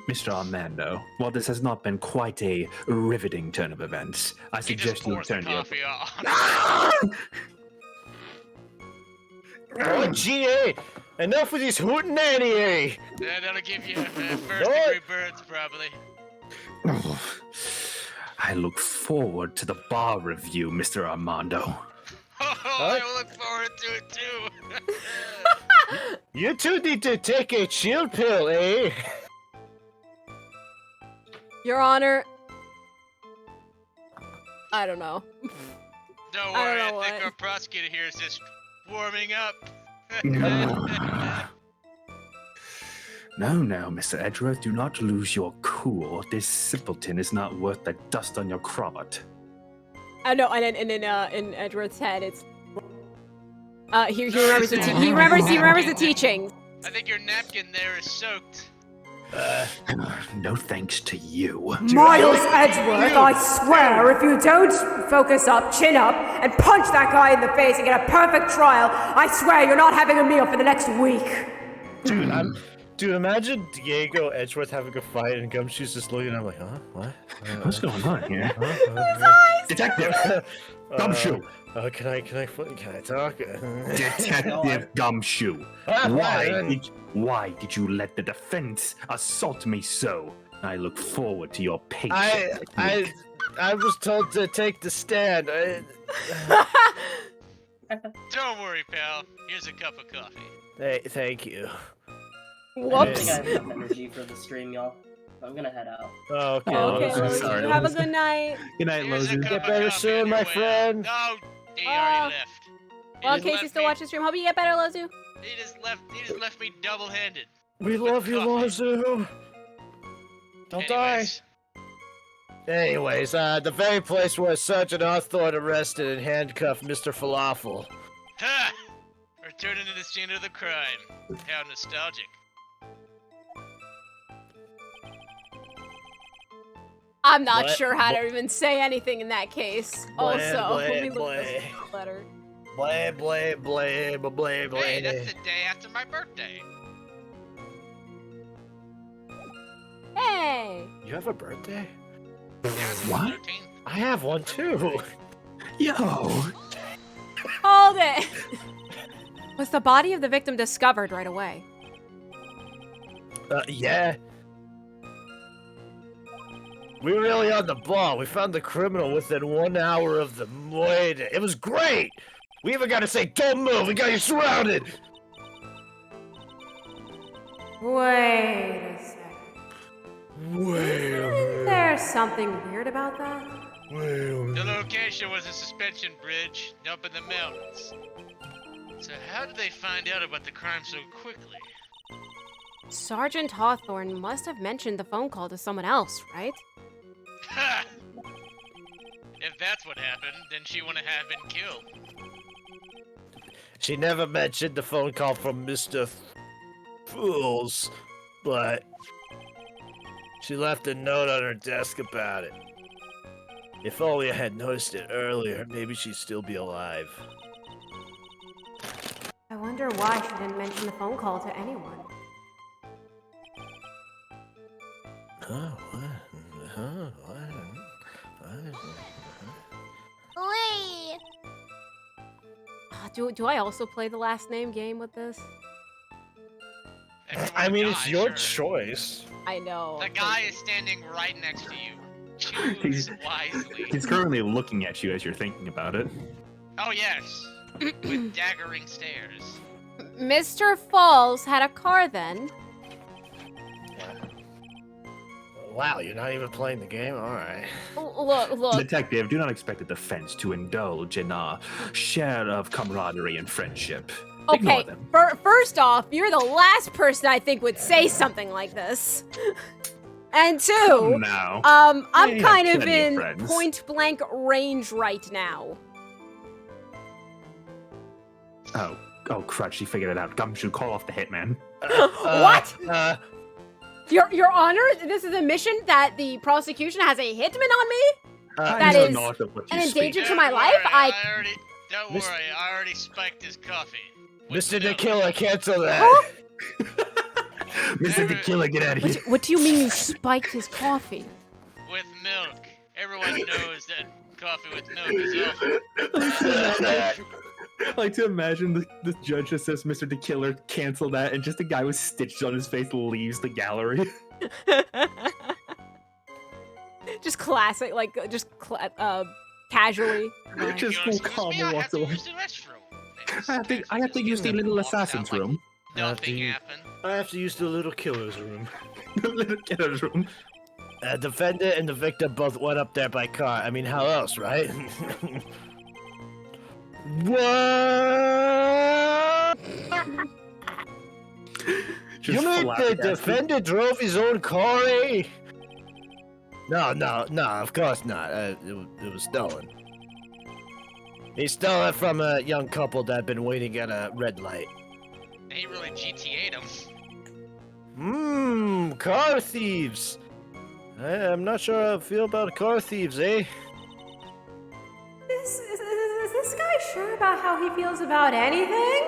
Mr. Armando, while this has not been quite a riveting turn of events, I He just suggest you pours the turn your... coffee on. Oh, GA! Enough with these hootenanny! Yeah, that'll give you first-degree burns, probably. Oh, I look forward to the bar review, Mr. Armando. I look forward to it too. You two need to take a chill pill, eh? Your Honor. I don't know. Don't I don't worry, I, know think what. our prosecutor here is just warming up. No, Mr. Edgeworth, do not lose your cool. This simpleton is not worth the dust on your cravat. I know, and in Edward's head, it's. He remembers the he remembers the teachings. I think your napkin there is soaked. No thanks to you. Miles Edgeworth, I swear, if you don't focus up, chin up, and punch that guy in the face and get a perfect trial, I swear you're not having a meal for the next week. Dude, imagine Diego Edgeworth having a fight and Gumshoe's just looking at him like, huh? What? What's going on here? Detective! Gumshoe! Can I talk? Detective Gumshoe! Why did you let the defense assault me so? I look forward to your patience. I was told to take the stand. Don't worry, pal. Here's a cup of coffee. Hey, thank you. I Whoops. think I have enough energy for the stream, y'all. I'm gonna head out. Okay, Okay, I'm Lozzu, sorry, have a Lozzu. good night. Good night, Here's a Lozzu. cup Get of better coffee soon, on my your way friend. out. No, he already left. Well, just Casey left still me- watches the stream. Hope you get better, Lozzu. He just left me double-handed. We love you, coffee. Lozzu. Don't die. Anyways, Anyways, the very place where Sergeant Hawthorne arrested and handcuffed Mr. Falafel. ha! Returning to the scene of the crime. How nostalgic. I'm not What? sure how to even say anything in that case. Also, let me look blah. this letter. Blah, blah, blah, blah, blah, blah. Hey, that's the day after my birthday. Hey. You have a birthday? Yeah, it's the What? 13th. I have one too. Yo! Hold it. Was the body of the victim discovered right away? Yeah. We were really on the ball. We found the criminal within 1 hour of the wait. It was great. We even got to say, "Don't move. We got you surrounded." Wait a second. Wait a minute. There's something weird about that. Wait a minute. The location was a suspension bridge up in the mountains. So how did they find out about the crime so quickly? Sergeant Hawthorne must have mentioned the phone call to someone else, right? Ha! If that's what happened, then she wouldn't have been killed. She never mentioned the phone call from Mr. Fools, but she left a note on her desk about it. If only I had noticed it earlier, maybe she'd still be alive. I wonder why she didn't mention the phone call to anyone. Lee! Do I also play the last name game with this? I mean, it's your sure. choice. I know. The guy is standing right next to you. Choose wisely. He's currently looking at you as you're thinking about it. Oh yes, with daggering stares. Mr. Falls had a car then. Wow, you're not even playing the game? Alright. Look. Detective, do not expect the defense to indulge in a share of camaraderie and friendship. Ignore Okay, them. first off, you're the last person I think would say something like this. And two, Now. I'm have kind of plenty of in friends. point blank range right now. Oh, crud, she figured it out. Gumshoe, call off the hitman. What? Your Honor, this is a mission that the prosecution has a hitman on me? That is an endanger to my life? Don't worry, I already spiked his coffee. Mr. the Killer, cancel that. Huh? Mr. the Killer, get out of here. What do you mean you spiked his coffee? With milk. Everyone knows that coffee with milk is awful. I like to imagine the judge just says, Mr. the Killer, cancel that, and just a guy with stitches on his face leaves the gallery. Just classic, like, casually. Just cool, calm, and walks away. I have to use the little assassin's room. Nothing happened. I have to use the little killer's room. The little killer's room. Defendant and the victim both went up there by car. I mean, how else, right? What? You mean the defendant drove his own car, eh? No, of course not. It was stolen. He stole it from a young couple that had been waiting at a red light. They really GTA'd him. Car thieves. I'm not sure how I feel about car thieves, eh? Is this guy sure about how he feels about anything?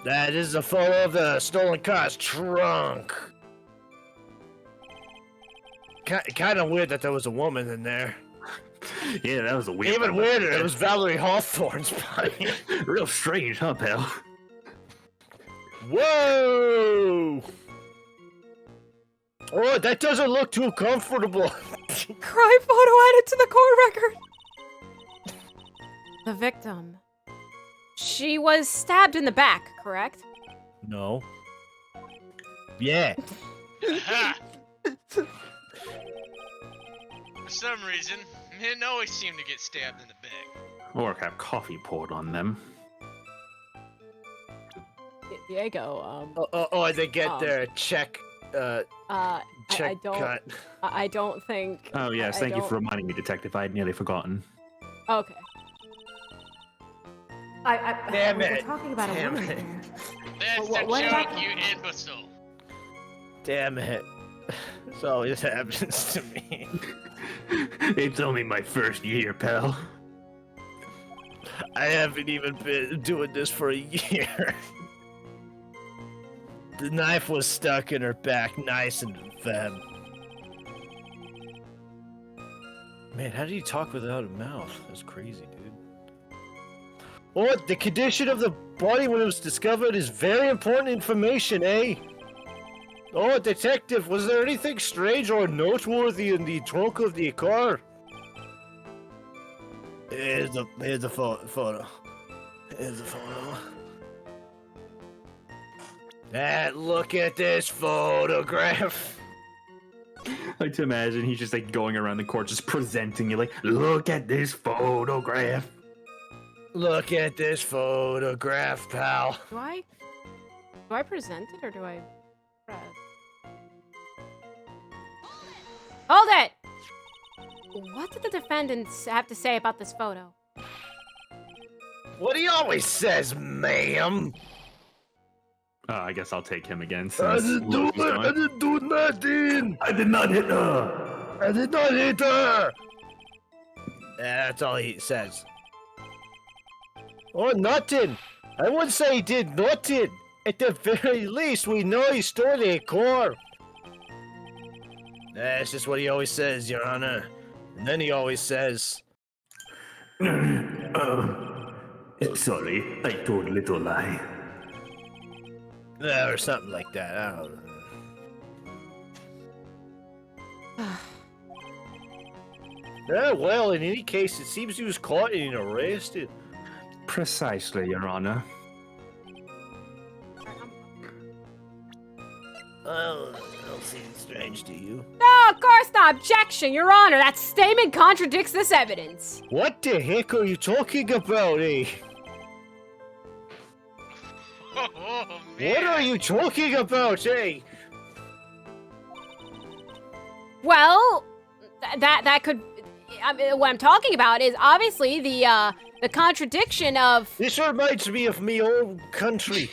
That is a photo of the stolen car's trunk. Kind of weird that there was a woman in there. Yeah, that was a weird Even one. weirder, it was Valerie Hawthorne's body. Real strange, huh, pal? Whoa! Oh, that doesn't look too comfortable. Crime photo added to the court record. The victim. She was stabbed in the back, correct? No. Yeah. Aha! For some reason, men always seem to get stabbed in the back. Or have coffee poured on them. Diego, They get their check, check cut. I don't think... Oh, yes, thank you for reminding me, Detective. I had nearly forgotten. Okay. Damn we it. were talking about a woman there. That's What the joke, happened? you imbecile. Damn it. This always happens to me. It's only my first year, pal. I haven't even been doing this for a year. The knife was stuck in her back, nice and femme. Man, how do you talk without a mouth? That's crazy, dude. Oh, the condition of the body when it was discovered is very important information, eh? Oh, detective, was there anything strange or noteworthy in the trunk of the car? Here's the photo. Here's the photo. Look at this photograph. I like to imagine he's just like going around the court just presenting you like, look at this photograph. Look at this photograph, pal. Do I present it or do I press? Hold it! What did the defendants have to say about this photo? What he always says, ma'am. I guess I'll take him again. I Since didn't do Louis is it. I gone. didn't do nothing. I did not hit her. I did not hit her. Yeah, that's all he says. Oh, nothing. I wouldn't say he did nothing. At the very least, we know he stole the core. That's just what he always says, Your Honor. And then he always says... Sorry, I told little lie. Or something like that. I don't know. Well, in any case, it seems he was caught and arrested. Precisely, Your Honor. Oh, that don't seem strange to you. No, of course not. Objection, Your Honor. That statement contradicts this evidence. What the heck are you talking about, eh? Oh, man. What are you talking about, eh? Well, that could. I mean, what I'm talking about is obviously the contradiction of. This reminds me of me old country.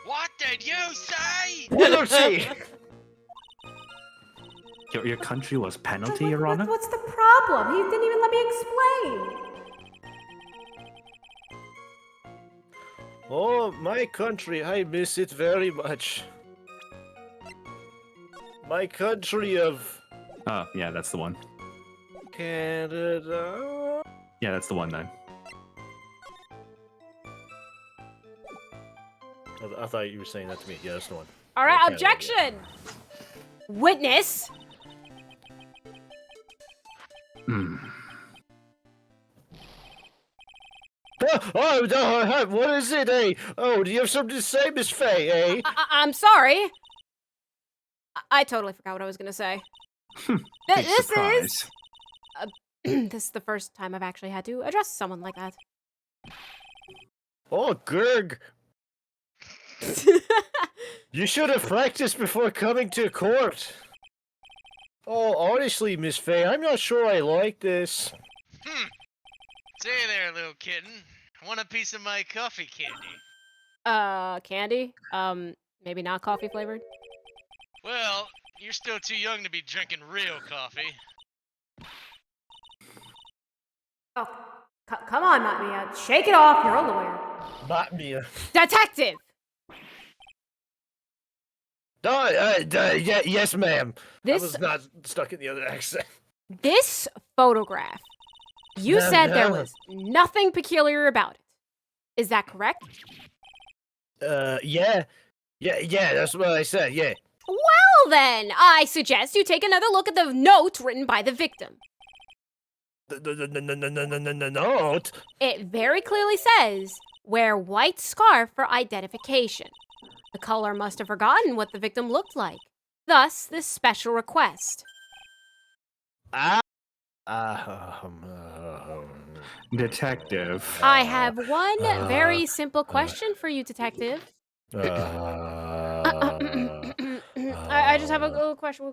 What did you say? Penalty! Your country was penalty, Your Honor? What's the problem? He didn't even let me explain. Oh, my country, I miss it very much. My country of Oh, yeah, that's the one. Canada. Yeah, that's the one then. I thought you were saying that to me. Yeah, that's the one. All right, Okay, objection. Witness. Oh, no, what is it, eh? Oh, do you have something to say, Miss Faye, eh? I'm sorry. I totally forgot what I was gonna say. Big This surprise. is this is the first time I've actually had to address someone like that. Oh, Gerg. You should have practiced before coming to court. Oh, honestly, Miss Faye, I'm not sure I like this. Say there, little kitten. Want a piece of my coffee candy? Candy? Maybe not coffee flavored? Well, you're still too young to be drinking real coffee. Oh, come on, Matmia. Shake it off. You're a lawyer. Not me. Detective! No, yeah, yes, ma'am. This- I was not stuck in the other accent. This photograph. You No, said there no. was nothing peculiar about it. Is that correct? Yeah, that's what I said, yeah. Well then, I suggest you take another look at the note written by the victim. The note? It very clearly says, wear white scarf for identification. The caller must have forgotten what the victim looked like. Thus, this special request. Detective. I have one very simple question for you, detective. I just have a little question.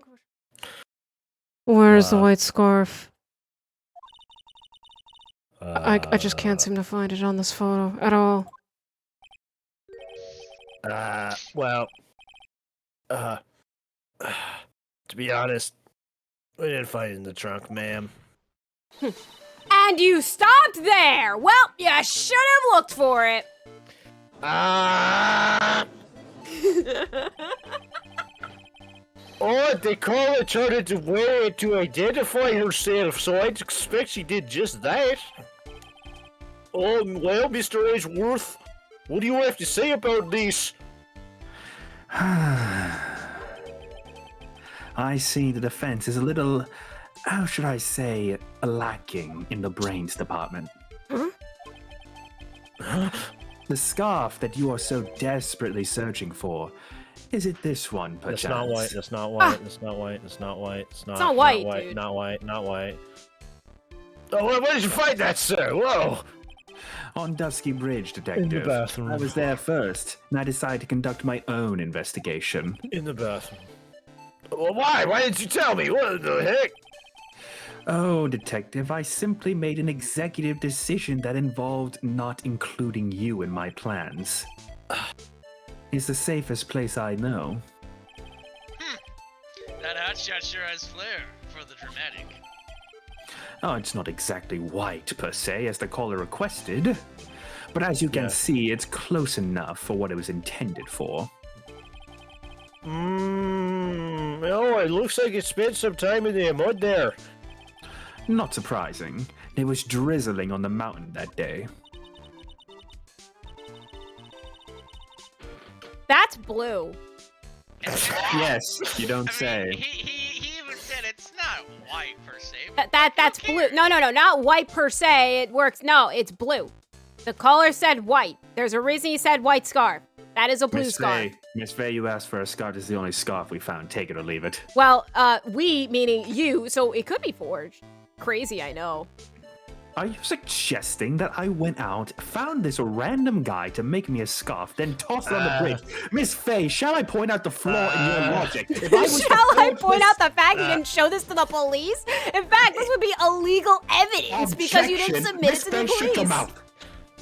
Where's the white scarf? I just can't seem to find it on this photo at all. Well, to be honest, we didn't find it in the trunk, ma'am. And you stopped there! Well, you should have looked for it. Oh, the caller tried to wear it to identify herself, so I'd expect she did just that. Oh, well, Mr. Edgeworth, what do you have to say about this? I see the defense is a little, how should I say, lacking in the brains department. The scarf that you are so desperately searching for, is it this one, perchance? That's not white, that's not white, that's not white, that's not white, it's not, not white, not white, dude. not white, not white. Oh, where did you find that, sir? Whoa! On Dusky Bridge, Detective. In the bathroom. I was there first, and I decided to conduct my own investigation. In the bathroom. Well, why? Why didn't you tell me? What the heck? Oh, Detective, I simply made an executive decision that involved not including you in my plans. It's the safest place I know. That hotshot sure has flair for the dramatic. Oh, it's not exactly white, per se, as the caller requested. But as you can see, it's close enough for what it was intended for. Oh, it looks like it spent some time in the mud there. Not surprising. It was drizzling on the mountain that day. That's blue. Yes, you don't say. Mean, he even said it's not white per se. That's blue. No, not white per se. It works. No, it's blue. The caller said white. There's a reason he said white scarf. That is a blue scarf. Miss Faye, you asked for a scarf. This is the only scarf we found. Take it or leave it. Well, we, meaning you, so it could be forged. Crazy, I know. Are you suggesting that I went out, found this random guy to make me a scarf, then tossed it on the bridge? Miss Faye, shall I point out the flaw in your logic? Shall I point out the fact you didn't show this to the police? In fact, this would be illegal evidence because you didn't submit it to the police. Shut your mouth.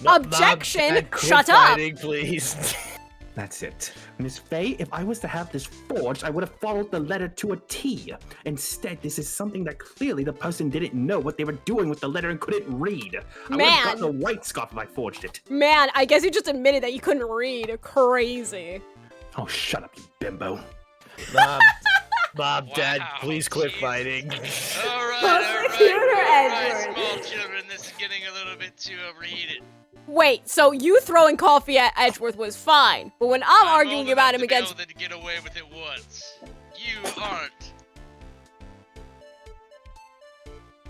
Objection! Shut up! Please. That's it. Miss Faye, if I was to have this forged, I would have followed the letter to a T. Instead, this is something that clearly the person didn't know what they were doing with the letter and couldn't read. I would have gotten a white scarf if I forged it. Man, I guess you just admitted that you couldn't read. Crazy. Oh, shut up, you bimbo. Mom, Dad, please quit fighting. All right, small children, this is getting a little bit too overheated. Wait, so you throwing coffee at Edgeworth was fine, but when I'm arguing about him against— to get away with it once. You aren't.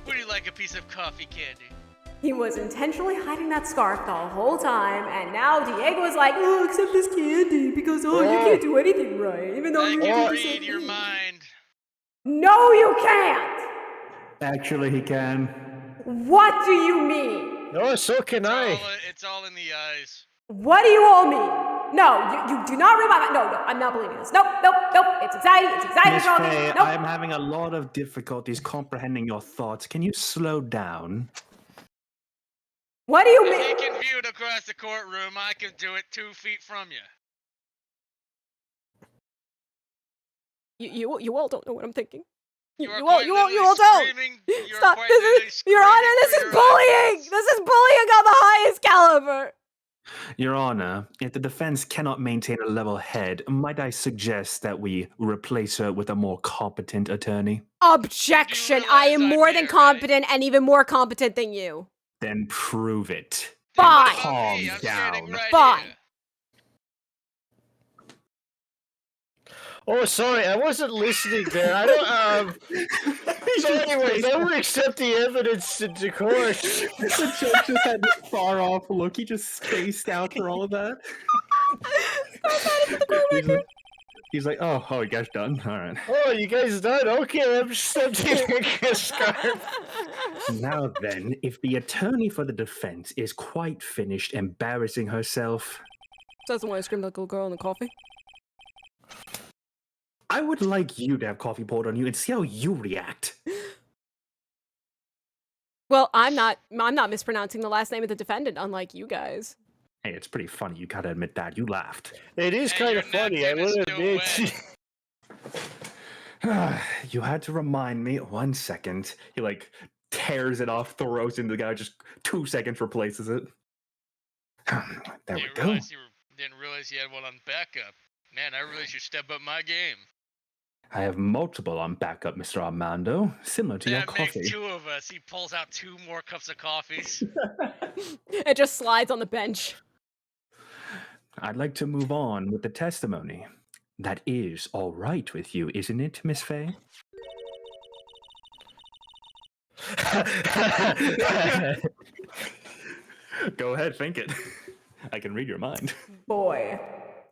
Would you like a piece of coffee candy? He was intentionally hiding that scarf the whole time, and now Diego is like, oh, accept this candy, because, you can't do anything right, even though you can read your mind. No, you can't! Actually, he can. What do you mean? No, so can I. It's all in the eyes. What do you all mean? No, you do not read my mind. No, I'm not believing this. Nope. It's anxiety. Miss Faye, I am having a lot of difficulties comprehending your thoughts. Can you slow down? What do you mean? If he can view it across the courtroom, I can do it 2 feet from you. You all don't know what I'm thinking. You all don't. Stop. Your Honor, this is bullying. This is bullying on the highest caliber. Your Honor, if the defense cannot maintain a level head, might I suggest that we replace her with a more competent attorney? Objection. I am more than competent and even more competent than you. Then prove it. Fine. Calm down. Fine. Oh, sorry, I wasn't listening there. I don't, So anyway, they would accept the evidence into court. The judge just had this far-off look. He just spaced out for all of that. He's like, oh, you guys done? All right. Oh, you guys done? Okay, I'm just taking a scarf. Now then, if the attorney for the defense is quite finished embarrassing herself... Doesn't want to scream like a little girl in the coffee? I would like you to have coffee poured on you and see how you react. Well, I'm not mispronouncing the last name of the defendant, unlike you guys. Hey, it's pretty funny. You gotta admit that. You laughed. It is kind of funny, I will admit. You had to remind me. 1 second. He, tears it off, throws it into the guy, just 2 seconds, replaces it. There we go. Didn't realize you had one on backup. Man, I really should step up my game. I have multiple on backup, Mr. Armando, similar to your coffee. That makes 2 of us. He pulls out 2 more cups of coffees. It just slides on the bench. I'd like to move on with the testimony. That is all right with you, isn't it, Miss Faye? Go ahead, think it. I can read your mind. Boy.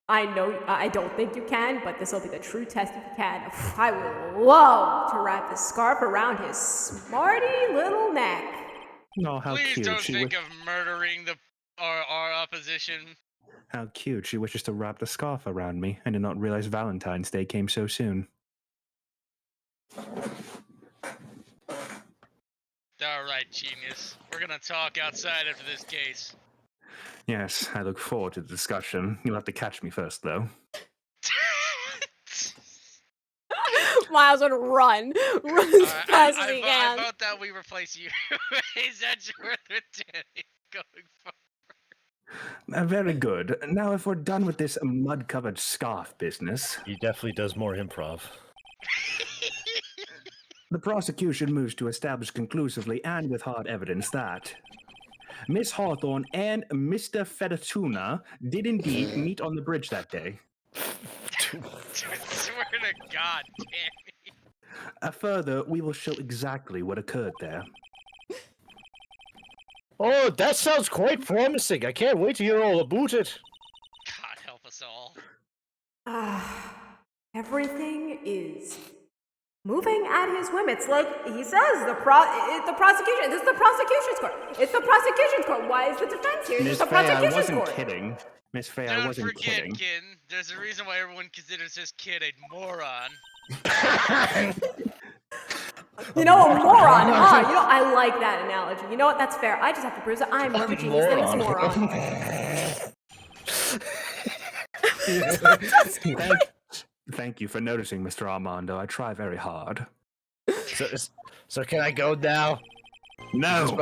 I know, I don't think you can, but this will be the true test if you can. I would love to wrap this scarf around his smarty little neck. Oh, how Please cute. don't think of murdering our opposition. How cute. She wishes to wrap the scarf around me and did not realize Valentine's Day came so soon. All right, genius. We're gonna talk outside after this case. Yes, I look forward to the discussion. You'll have to catch me first, though. Miles would run as fast as he can. I vote that we replace you. Is that worth it, Danny? Going forward. Very good. Now, if we're done with this mud-covered scarf business, He definitely does more improv. the prosecution moves to establish conclusively and with hard evidence that Miss Hawthorne and Mr. Fettatuna did indeed meet on the bridge that day. Swear to God, Tammy. Further, we will show exactly what occurred there. Oh, that sounds quite promising. I can't wait to hear all about it. God help us all. Everything is moving at his whim. It's like he says, the prosecution. This is the prosecution's court. It's the prosecution's court. Why is the defense here? This is Miss the Faye, I prosecution's wasn't court. kidding. Miss Faye, I Don't wasn't forget, kidding. kid. There's a reason why everyone considers this kid a moron. You know, a moron, huh? You know, I like that analogy. You know what? That's fair. I just have to prove that I'm more of a genius than this moron. Thank you for noticing, Mr. Armando. I try very hard. So can I go now? No.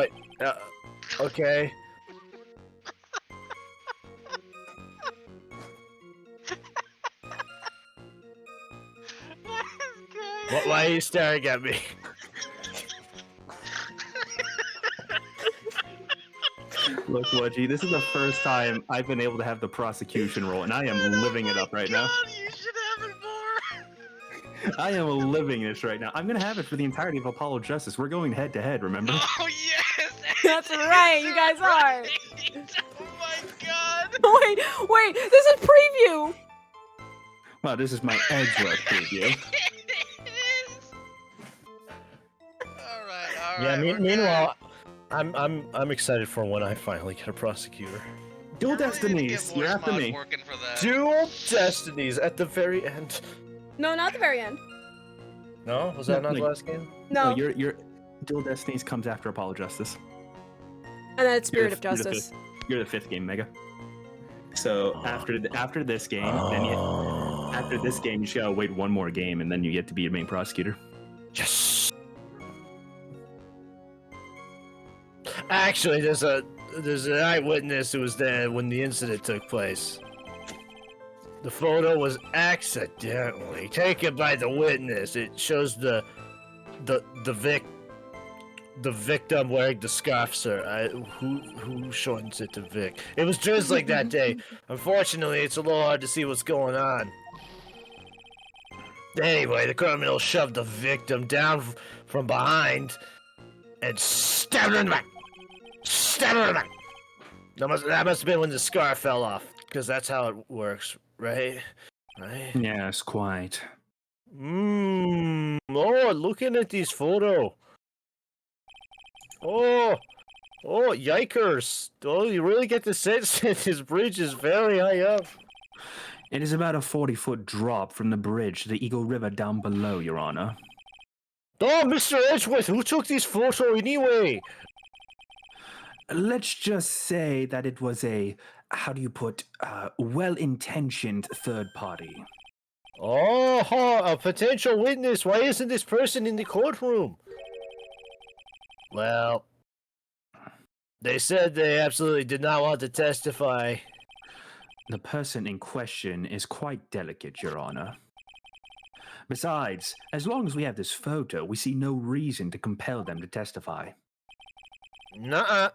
Okay. Why are you staring at me? Look, Wudgie, this is the first time I've been able to have the prosecution role, and I am living it up right now. You should have it more. I am living this right now. I'm going to have it for the entirety of Apollo Justice. We're going head to head, remember? Oh yes. That's right, you guys are. Oh my God. Wait, this is preview. Well, this is my Edgeworth preview. It is. All right. Yeah. we're Meanwhile, I'm excited for when I finally get a prosecutor. Dual good. We're really gonna Destinies. get You're voice after mod me. working for that. Dual Destinies at the very end. No, not the very end. No, was that not the Like- last game? No. Your Dual Destinies comes after Apollo Justice. And then it's Spirit You're of the- you're the Justice. You're the fifth game, Mega. So after this game, then after this game, you just gotta wait one more game, and then you get to be a main prosecutor. Yes. Actually, there's an eyewitness who was there when the incident took place. The photo was accidentally taken by the witness. It shows the victim wearing the scarf, sir. Who shortens it to Vic? It was just like that day. Unfortunately, it's a little hard to see what's going on. Anyway, the criminal shoved the victim down from behind and stabbed her in the back. Stabbed her in the back. That must have been when the scarf fell off, because that's how it works, right? Right? Yes, quite. Oh, looking at these photos. Oh, yikers. Oh, you really get the sense that this bridge is very high up. It is about a 40-foot drop from the bridge to the Eagle River down below, Your Honor. Oh, Mr. Edgeworth, who took these photos anyway? Let's just say that it was a, how do you put, well-intentioned third party. Oh, a potential witness. Why isn't this person in the courtroom? Well, they said they absolutely did not want to testify. The person in question is quite delicate, Your Honor. Besides, as long as we have this photo, we see no reason to compel them to testify. Nuh-uh.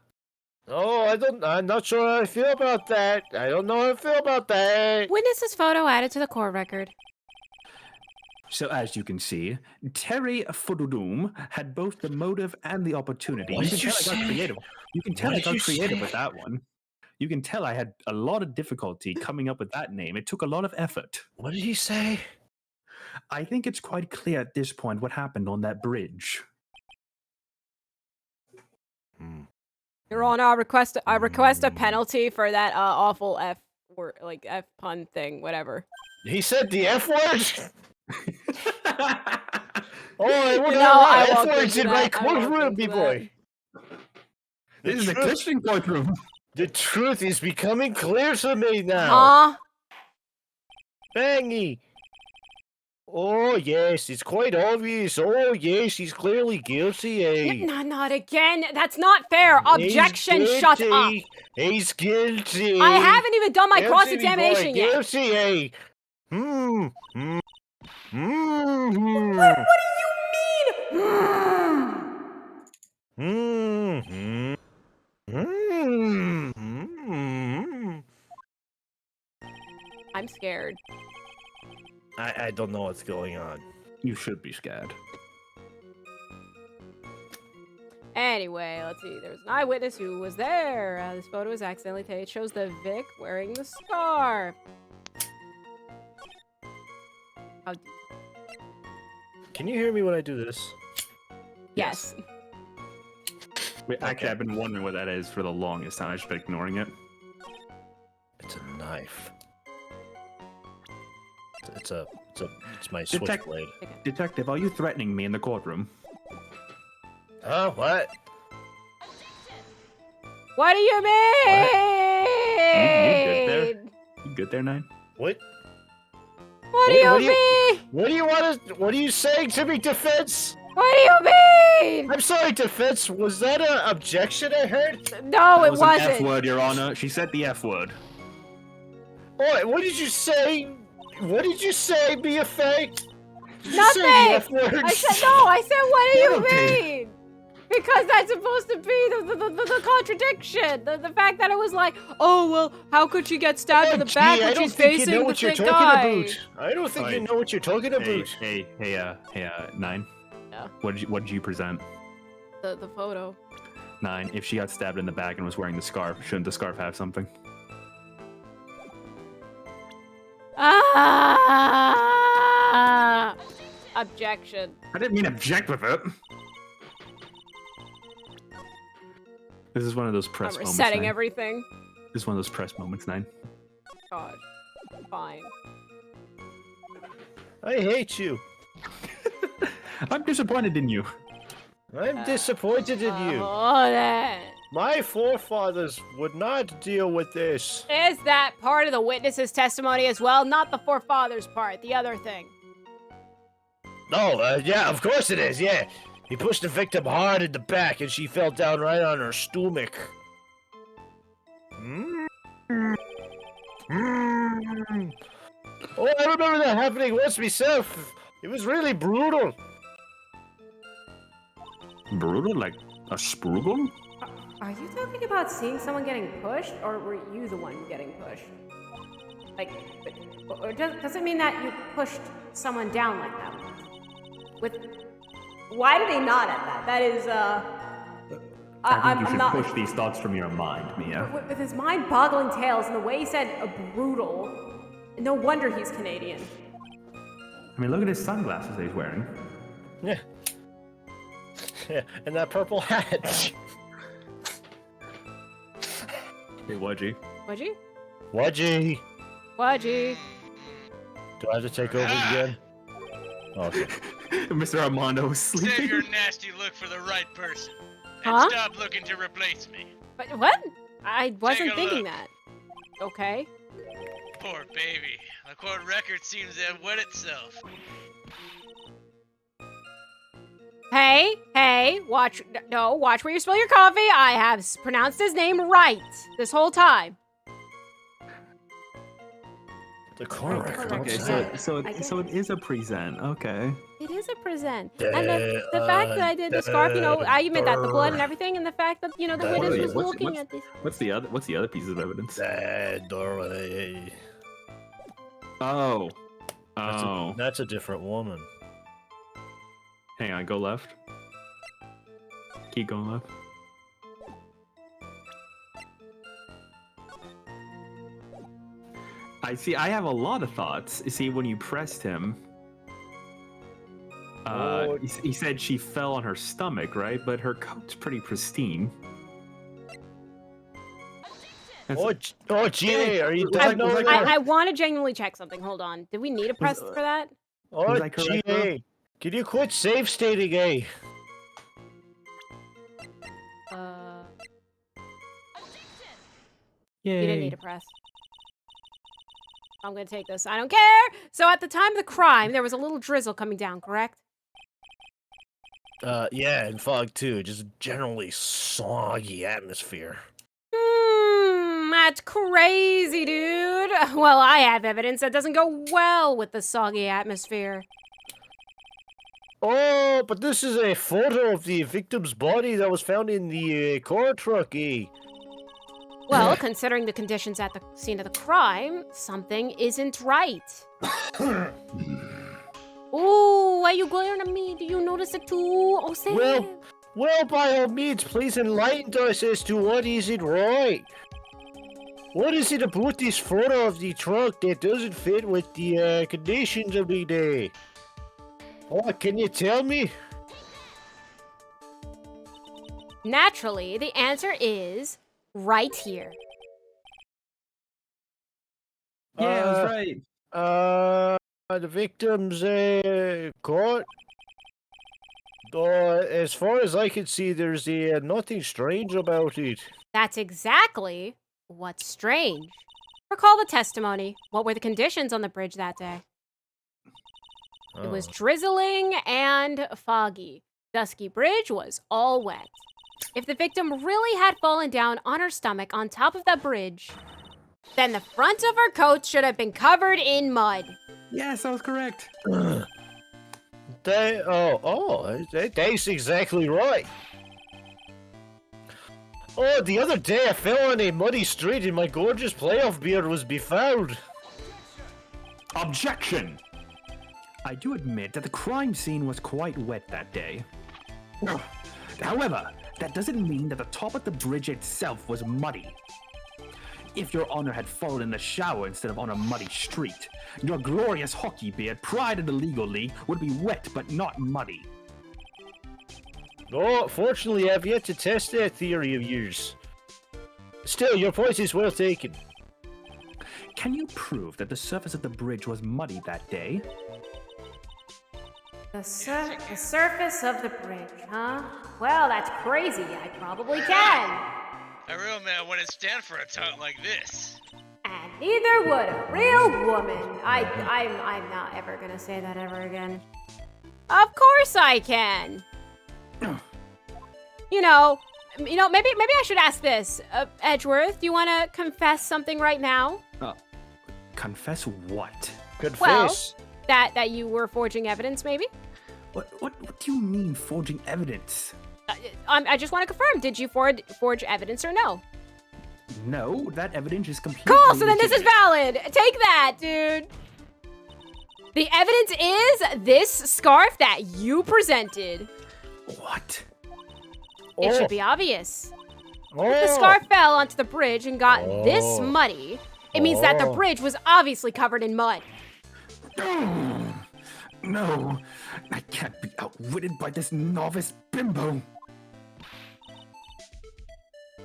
Oh, I'm not sure how I feel about that. I don't know how I feel about that. Witness's photo added to the court record. So as you can see, Terry Fududum had both the motive and the opportunity. What You did can you tell I got say? creative. You can tell What I did got you creative say? with that one. You can tell I had a lot of difficulty coming up with that name. It took a lot of effort. What did he say? I think it's quite clear at this point what happened on that bridge. Your Honor, I request a penalty for that awful F word, like F pun thing, whatever. He said the F word? Oh, I You wouldn't know, I F won't words get in to my that. I won't courtroom, get to B-boy. This is a Christian courtroom. The truth is becoming clear to me now. Huh? Bangy. Oh, yes, it's quite obvious. Oh, yes, he's clearly guilty, eh? Not again. That's not fair. Objection. Shut up. He's guilty. I haven't even done my Guilty, cross-examination yet. Guilty, eh? Hmm. What do you mean? I'm scared. I don't know what's going on. You should be scared. Anyway, let's see. There was an eyewitness who was there. This photo was accidentally taken. It shows the Vic wearing the scarf. Oh, Can you hear me when I do this? yes. Wait, actually, I've been wondering what that is for the longest time. I've just been ignoring it. It's a knife. It's my Detect- switchblade. Detective, are you threatening me in the courtroom? Oh, what? What do you mean? You good there? You good there, Nine? What? What do you mean? What do you want to? What are you saying to me, defense? What do you mean? I'm sorry, defense. Was that an objection I heard? No, That it was an wasn't. F word, Your Honor. She said the F word. What did you say? What did you say, Mia Faye? Did you Nothing. say the F word? I said no. I said, what do you Okay. mean? Because that's supposed to be the contradiction. The fact that it was like, oh well, how could she get stabbed in the back when she's facing the thick guy? I don't think you Alright. know what you're talking about. Hey, Nine. Yeah. What did you present? The photo. Nine. If she got stabbed in the back and was wearing the scarf, shouldn't the scarf have something? Ah! Objection. I didn't mean object with it. This is one of those press I'm moments. resetting Nine. everything. This is one of those press moments, Nine. God. Fine. I hate you. I'm disappointed in you. I'm disappointed in you. Oh, that. My forefathers would not deal with this. Is that part of the witness's testimony as well? Not the forefathers part, the other thing. No, yeah, of course it is, yeah. He pushed the victim hard in the back and she fell down right on her stomach. Oh, I remember that happening once myself. It was really brutal. Brutal? Like a sprugel? Are you talking about seeing someone getting pushed, or were you the one getting pushed? Like, or does it mean that you pushed someone down like that? Why did he nod at that? That is, I think you I'm should not. push these thoughts from your mind, Mia. With his mind-boggling tales and the way he said brutal, no wonder he's Canadian. I mean, look at his sunglasses that he's wearing. Yeah. Yeah, and that purple hat. Hey, Wudgy. Wudgy? Wudgy. Wudgy. Do I have to take over again? Okay. Mr. Armando was Save sleeping. your nasty look for the right person. And Huh? stop looking to replace me. But what? I wasn't a thinking look. that. Okay. Poor baby. The court record seems to have wet itself. Hey, watch where you spill your coffee. I have pronounced his name right this whole time. The court record. Okay, so it is a present. Okay. It is a present. And the fact that I did the scarf, I admit that, the blood and everything, and the fact that, the witness was looking at this. What's the other piece of evidence? That doorway. Oh. That's a different woman. Hang on, go left. Keep going left. I have a lot of thoughts. You see, when you pressed him, he said she fell on her stomach, right? But her coat's pretty pristine. GA, are you I- done over? I want to genuinely check something. Hold on. Did we need a press for that? Was I correct, bro? GA, can you quit safe stating A? You didn't need a press. I'm gonna take this. I don't care. So at the time of the crime, there was a little drizzle coming down, correct? Yeah, and fog too. Just generally soggy atmosphere. That's crazy, dude. Well, I have evidence that doesn't go well with the soggy atmosphere. Oh, but this is a photo of the victim's body that was found in the car truck, eh? Well, considering the conditions at the scene of the crime, something isn't right. Ooh, why are you glaring at me? Do you notice it too? Oh, say it. Well, by all means, please enlighten us as to what isn't right. What is it about this photo of the truck that doesn't fit with the conditions of the day? Oh, can you tell me? Naturally, the answer is right here. Yeah, that's right. The victim's court. As far as I can see, there's nothing strange about it. That's exactly what's strange. Recall the testimony. What were the conditions on the bridge that day? It was drizzling and foggy. Dusky Bridge was all wet. If the victim really had fallen down on her stomach on top of that bridge, then the front of her coat should have been covered in mud. Yes, that was correct. That's exactly right. Oh, the other day I fell on a muddy street and my gorgeous playoff beard was befouled. Objection! I do admit that the crime scene was quite wet that day. However, that doesn't mean that the top of the bridge itself was muddy. If your honor had fallen in the shower instead of on a muddy street, your glorious hockey beard, pride of the legal league, would be wet but not muddy. Oh, fortunately, I've yet to test that theory of yours. Still, your point is well taken. Can you prove that the surface of the bridge was muddy that day? The surface of the bridge, huh? Well, that's crazy. I probably can. A real man wouldn't stand for a tongue like this. And neither would a real woman. I'm not ever gonna say that ever again. Of course I can. Maybe I should ask this. Edgeworth, do you want to confess something right now? Confess what? Confess. Well, that you were forging evidence, maybe? What do you mean, forging evidence? I just want to confirm. Did you forge evidence or no? No, that evidence is completely... Cool, so then this is valid. Take that, dude. The evidence is this scarf that you presented. What? It should be obvious. If the scarf fell onto the bridge and got this muddy, it means that the bridge was obviously covered in mud. No, I can't be outwitted by this novice bimbo.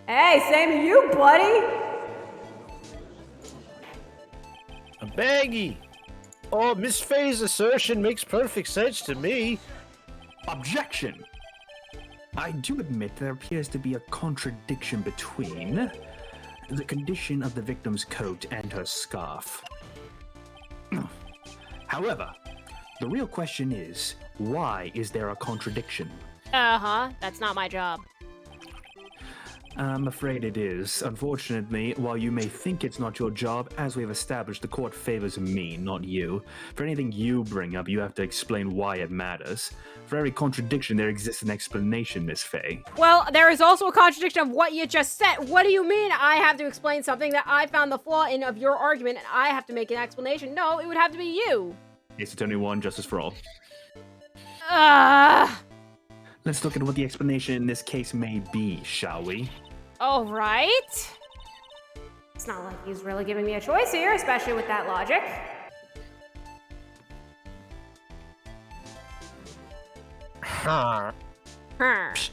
Hey, same to you, buddy. A baggie. Oh, Miss Faye's assertion makes perfect sense to me. Objection! I do admit there appears to be a contradiction between the condition of the victim's coat and her scarf. However, the real question is, why is there a contradiction? That's not my job. I'm afraid it is. Unfortunately, while you may think it's not your job, as we have established, the court favors me, not you. For anything you bring up, you have to explain why it matters. For every contradiction, there exists an explanation, Miss Faye. Well, there is also a contradiction of what you just said. What do you mean I have to explain something that I found the flaw in of your argument and I have to make an explanation? No, it would have to be you. Case Attorney 1, justice for all. Let's look at what the explanation in this case may be, shall we? All right. It's not like he's really giving me a choice here, especially with that logic. Huh. Watch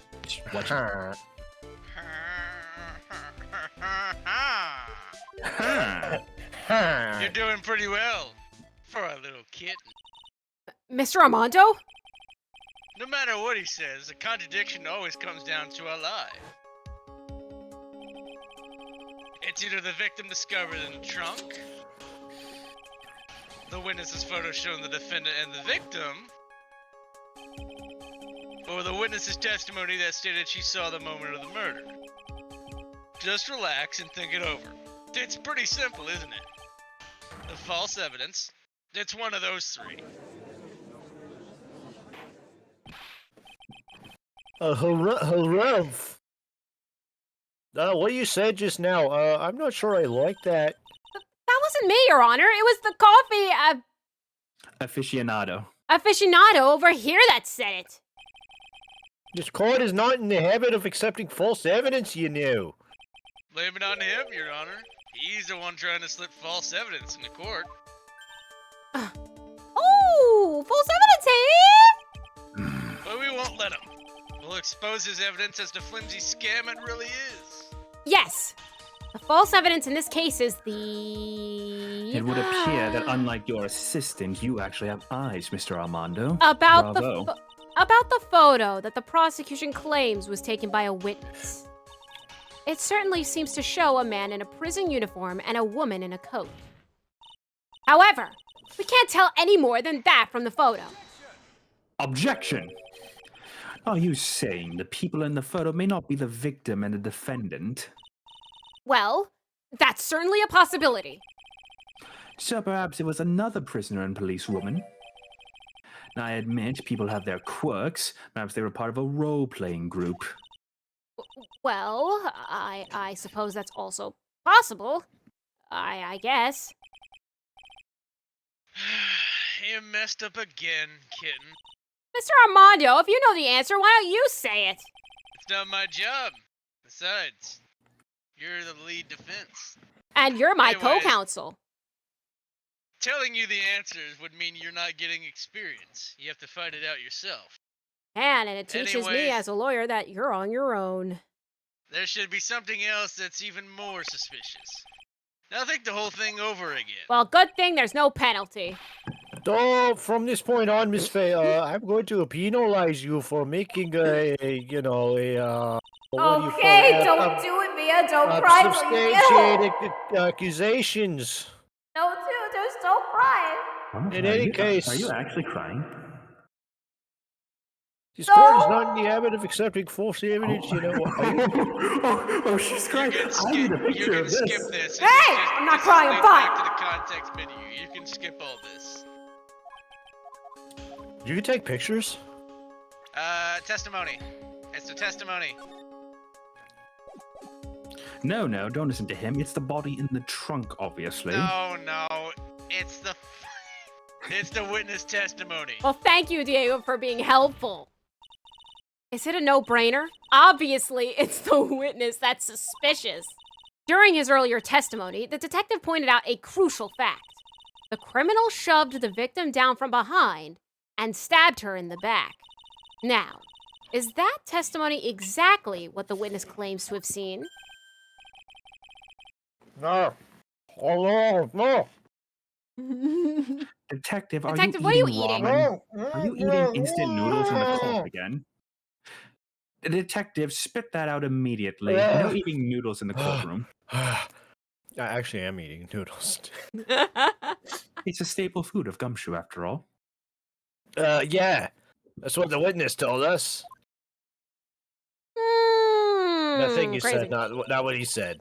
Huh. You're doing pretty well for a little kitten. Mr. Armando? No matter what he says, a contradiction always comes down to a lie. It's either the victim discovered in the trunk, the witness's photo showing the defendant and the victim, or the witness's testimony that stated she saw the moment of the murder. Just relax and think it over. It's pretty simple, isn't it? The false evidence. It's one of those three. Hello. What you said just now, I'm not sure I like that. That wasn't me, Your Honor. It was the coffee Aficionado. aficionado over here that said it. This court is not in the habit of accepting false evidence, you know. Blame it on him, Your Honor. He's the one trying to slip false evidence in the court. Oh, false evidence, hey? But we won't let him. We'll expose his evidence as the flimsy scam it really is. Yes. The false evidence in this case is the... It would appear that unlike your assistant, you actually have eyes, Mr. Armando. About Bravo. the photo that the prosecution claims was taken by a witness. It certainly seems to show a man in a prison uniform and a woman in a coat. However, we can't tell any more than that from the photo. Objection! Are you saying the people in the photo may not be the victim and the defendant? Well, that's certainly a possibility. So perhaps it was another prisoner and policewoman? Now, I admit people have their quirks. Perhaps they were part of a role-playing group. Well, I suppose that's also possible. I guess. You messed up again, kitten. Mr. Armando, if you know the answer, why don't you say it? It's not my job. Besides, you're the lead defense. And you're my Anyways. co-counsel. Telling you the answers would mean you're not getting experience. You have to fight it out yourself. And it teaches me Anyways. as a lawyer that you're on your own. There should be something else that's even more suspicious. Now think the whole thing over again. Well, good thing there's no penalty. Oh, from this point on, Miss Faye, I'm going to penalize you for making what do you call Okay, it? don't do it, Mia. Don't cry. Substantiated accusations. Don't do it. Just don't cry. In any case- Are you actually crying? This court is not in the habit of accepting false evidence, you know. Oh, she's crying. I need a You picture can of this. skip this. Hey, I'm not This is crying, linked fine. back to the context menu. You can skip all this. You can take pictures. Testimony. It's the testimony. No, don't listen to him. It's the body in the trunk, obviously. No. It's the witness testimony. Well, thank you, Diego, for being helpful. Is it a no-brainer? Obviously, it's the witness that's suspicious. During his earlier testimony, the detective pointed out a crucial fact. The criminal shoved the victim down from behind and stabbed her in the back. Now, is that testimony exactly what the witness claims to have seen? No. Oh, no. Detective, Detective, what are you eating? ramen? Are you eating instant noodles in the court again? Detective, spit that out immediately. No eating noodles in the courtroom. I actually am eating noodles. It's a staple food of Gumshoe, after all. Yeah. That's what the witness told us. The thing you Crazy. said, not what he said.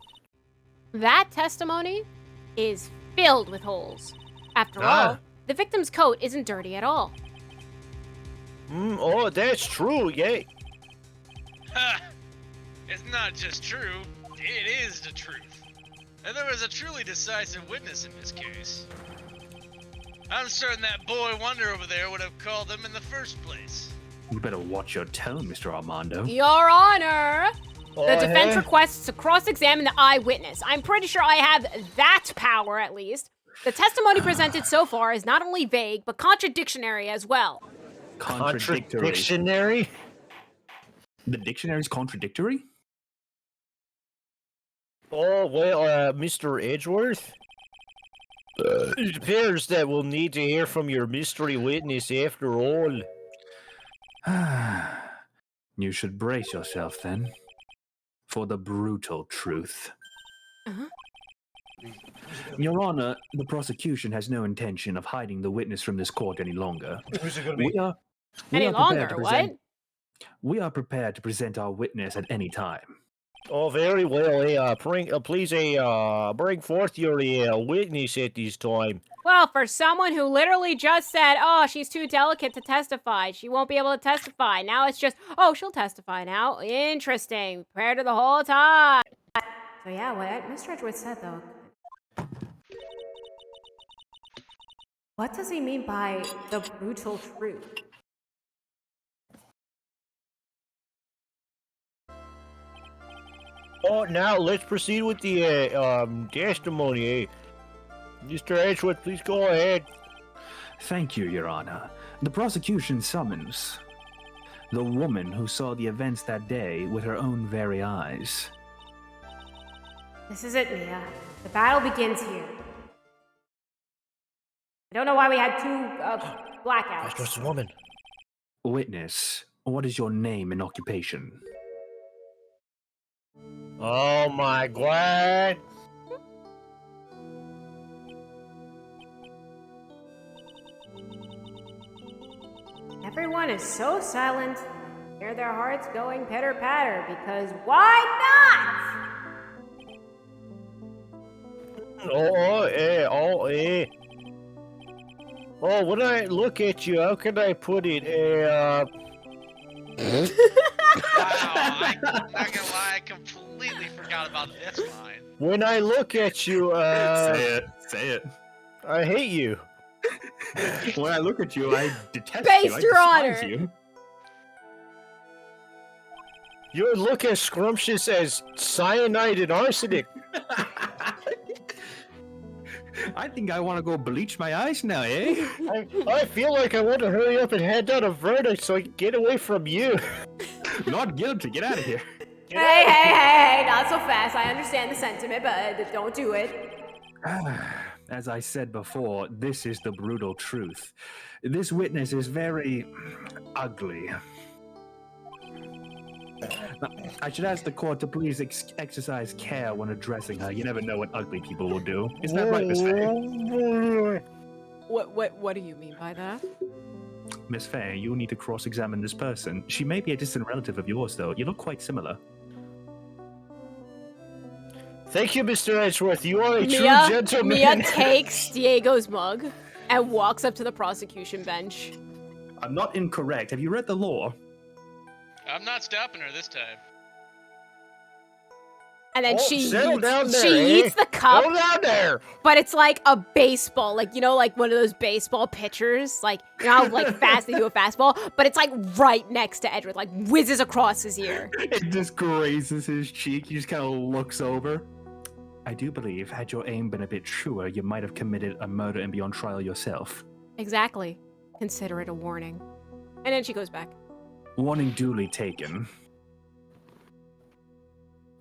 That testimony is filled with holes. After Ah. all, the victim's coat isn't dirty at all. Oh, that's true, yeah. Ha! It's not just true, it is the truth. And there was a truly decisive witness in this case. I'm certain that boy Wonder over there would have called them in the first place. You better watch your tone, Mr. Armando. Your Honor! The defense huh? requests to cross-examine the eyewitness. I'm pretty sure I have that power, at least. The testimony presented so far is not only vague, but contradictory as well. Contradictory. Dictionary? The dictionary's contradictory? Oh, well, Mr. Edgeworth? It appears that we'll need to hear from your mystery witness after all. You should brace yourself, then, for the brutal truth. Your Honor, the prosecution has no intention of hiding the witness from this court any longer. Who's it gonna be? Any longer? What? We are prepared to present our witness at any time. Oh, very well. Please, bring forth your witness at this time. Well, for someone who literally just said, oh, she's too delicate to testify, she won't be able to testify. Now it's just, oh, she'll testify now. Interesting. Prepared her the whole time. So yeah, what Mr. Edgeworth said, though. What does he mean by the brutal truth? Oh, now let's proceed with the testimony. Mr. Edgeworth, please go ahead. Thank you, Your Honor. The prosecution summons the woman who saw the events that day with her own very eyes. This is it, Mia. The battle begins here. I don't know why we had two blackouts. That's just a woman. Witness, what is your name and occupation? Oh my God. Everyone is so silent. Hear their hearts going pitter-patter because why not? Oh, when I look at you, how can I put it? Wow, I'm not gonna lie, I completely forgot about this line. When I look at you, Say it. I hate you. When I look at you, I detest Based, you. Your I Honor. despise you. You look as scrumptious as cyanide and arsenic. I think I want to go bleach my eyes now, eh? I feel like I want to hurry up and hand down a verdict so I can get away from you. Not guilty. Get out of here. Hey, not so fast. I understand the sentiment, but don't do it. As I said before, this is the brutal truth. This witness is very ugly. I should ask the court to please exercise care when addressing her. You never know what ugly people will do. Is that right, Miss Faye? What do you mean by that? Miss Faye, you need to cross-examine this person. She may be a distant relative of yours, though. You look quite similar. Thank you, Mr. Edgeworth. You are a true Mia gentleman. takes Diego's mug and walks up to the prosecution bench. I'm not incorrect. Have you read the law? I'm not stopping her this time. And then she settle down there, eats the cup, Go down there. but it's like a baseball, like, you know, like one of those baseball pitchers, like, you know how like fast they do a fastball, but it's like right next to Edward, like whizzes across his ear. It just grazes his cheek. He just kind of looks over. I do believe, had your aim been a bit truer, you might have committed a murder and be on trial yourself. Exactly. Consider it a warning. And then she goes back. Warning duly taken.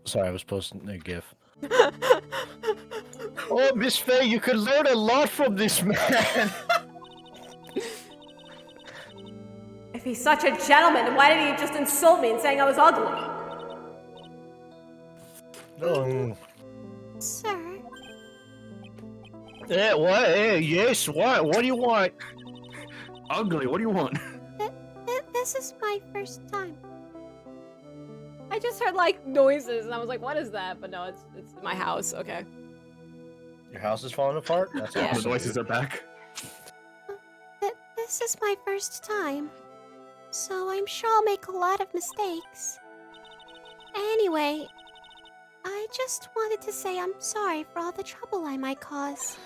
Sorry, I was posting a GIF. Oh, Miss Faye, you could learn a lot from this man. If he's such a gentleman, then why did he just insult me and saying I was ugly? Sir. Yeah, what? Yes, what? What do you want? Ugly, what do you want? This is my first time. I just heard like noises and I was like, what is that? But no, it's my house. Okay. Your house is falling apart? That's Yeah. awesome. The noises are back. This is my first time, so I'm sure I'll make a lot of mistakes. Anyway, I just wanted to say I'm sorry for all the trouble I might cause.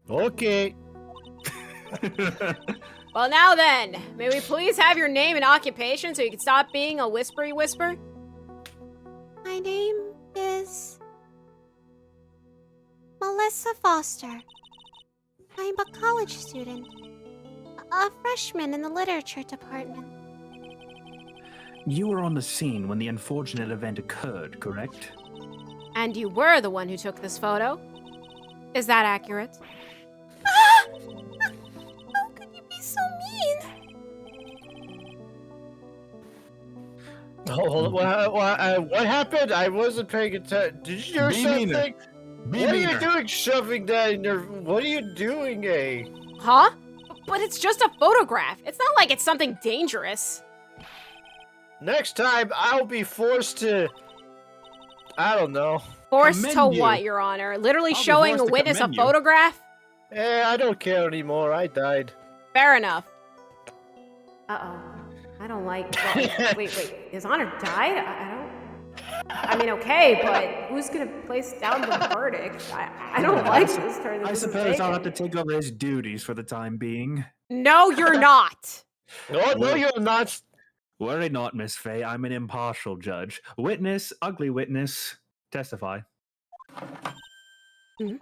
Okay. Well, now then, may we please have your name and occupation so you can stop being a whispery whisper? My name is Melissa Foster. I'm a college student, a freshman in the literature department. You were on the scene when the unfortunate event occurred, correct? And you were the one who took this photo? Is that accurate? How could you be so mean? What happened? I wasn't paying attention. Did you hear something? What are you doing shoving that in your... What are you doing, eh? Huh? But it's just a photograph. It's not like it's something dangerous. Next time, I'll be forced to... I don't know. Forced to what, Your Honor? Literally showing a witness a photograph? I don't care anymore. I died. Fair enough. Uh-oh. I don't like... wait. His Honor died? I don't... I mean, okay, but who's gonna place down the verdict? I don't like this turn. I suppose I'll have to take over his duties for the time being. No, you're not. No, you're not. Worry not, Miss Faye. I'm an impartial judge. Witness, ugly witness, testify. Hmm?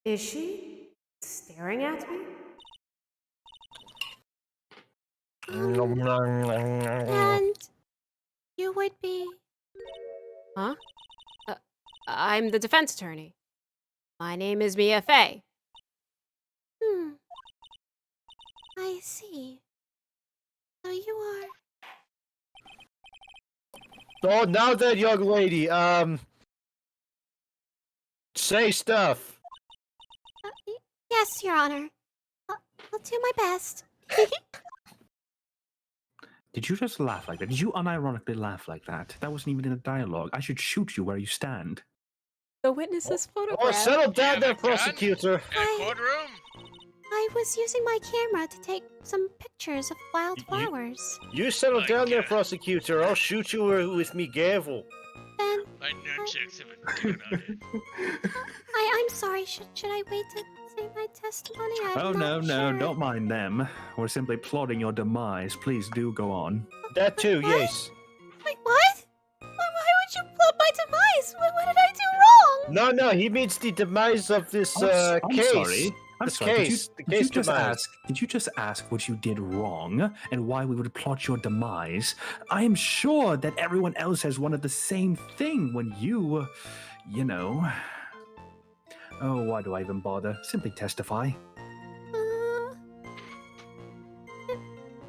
Is she staring at me? And you would be... Huh? I'm the defense attorney. My name is Mia Faye. I see. So you are... Oh, now that young lady, say stuff. Yes, Your Honor. I'll do my best. Did you just laugh like that? Did you unironically laugh like that? That wasn't even in a dialogue. I should shoot you where you stand. The witness's photograph. Oh, settle down there, prosecutor. Courtroom. I was using my camera to take some pictures of wild flowers. You settle down there, prosecutor. I'll shoot you with me gavel. Then... My nunchucks have been on it. I'm sorry. Should I wait to say my testimony? Oh, no, don't mind them. We're simply plotting your demise. Please do go on. That too, yes. Wait, what? Why would you plot my demise? What did I do wrong? No, he means the demise of this I'm case. sorry. Did you just ask what you did wrong and why we would plot your demise? I am sure that everyone else has wanted the same thing when you know. Oh, why do I even bother? Simply testify.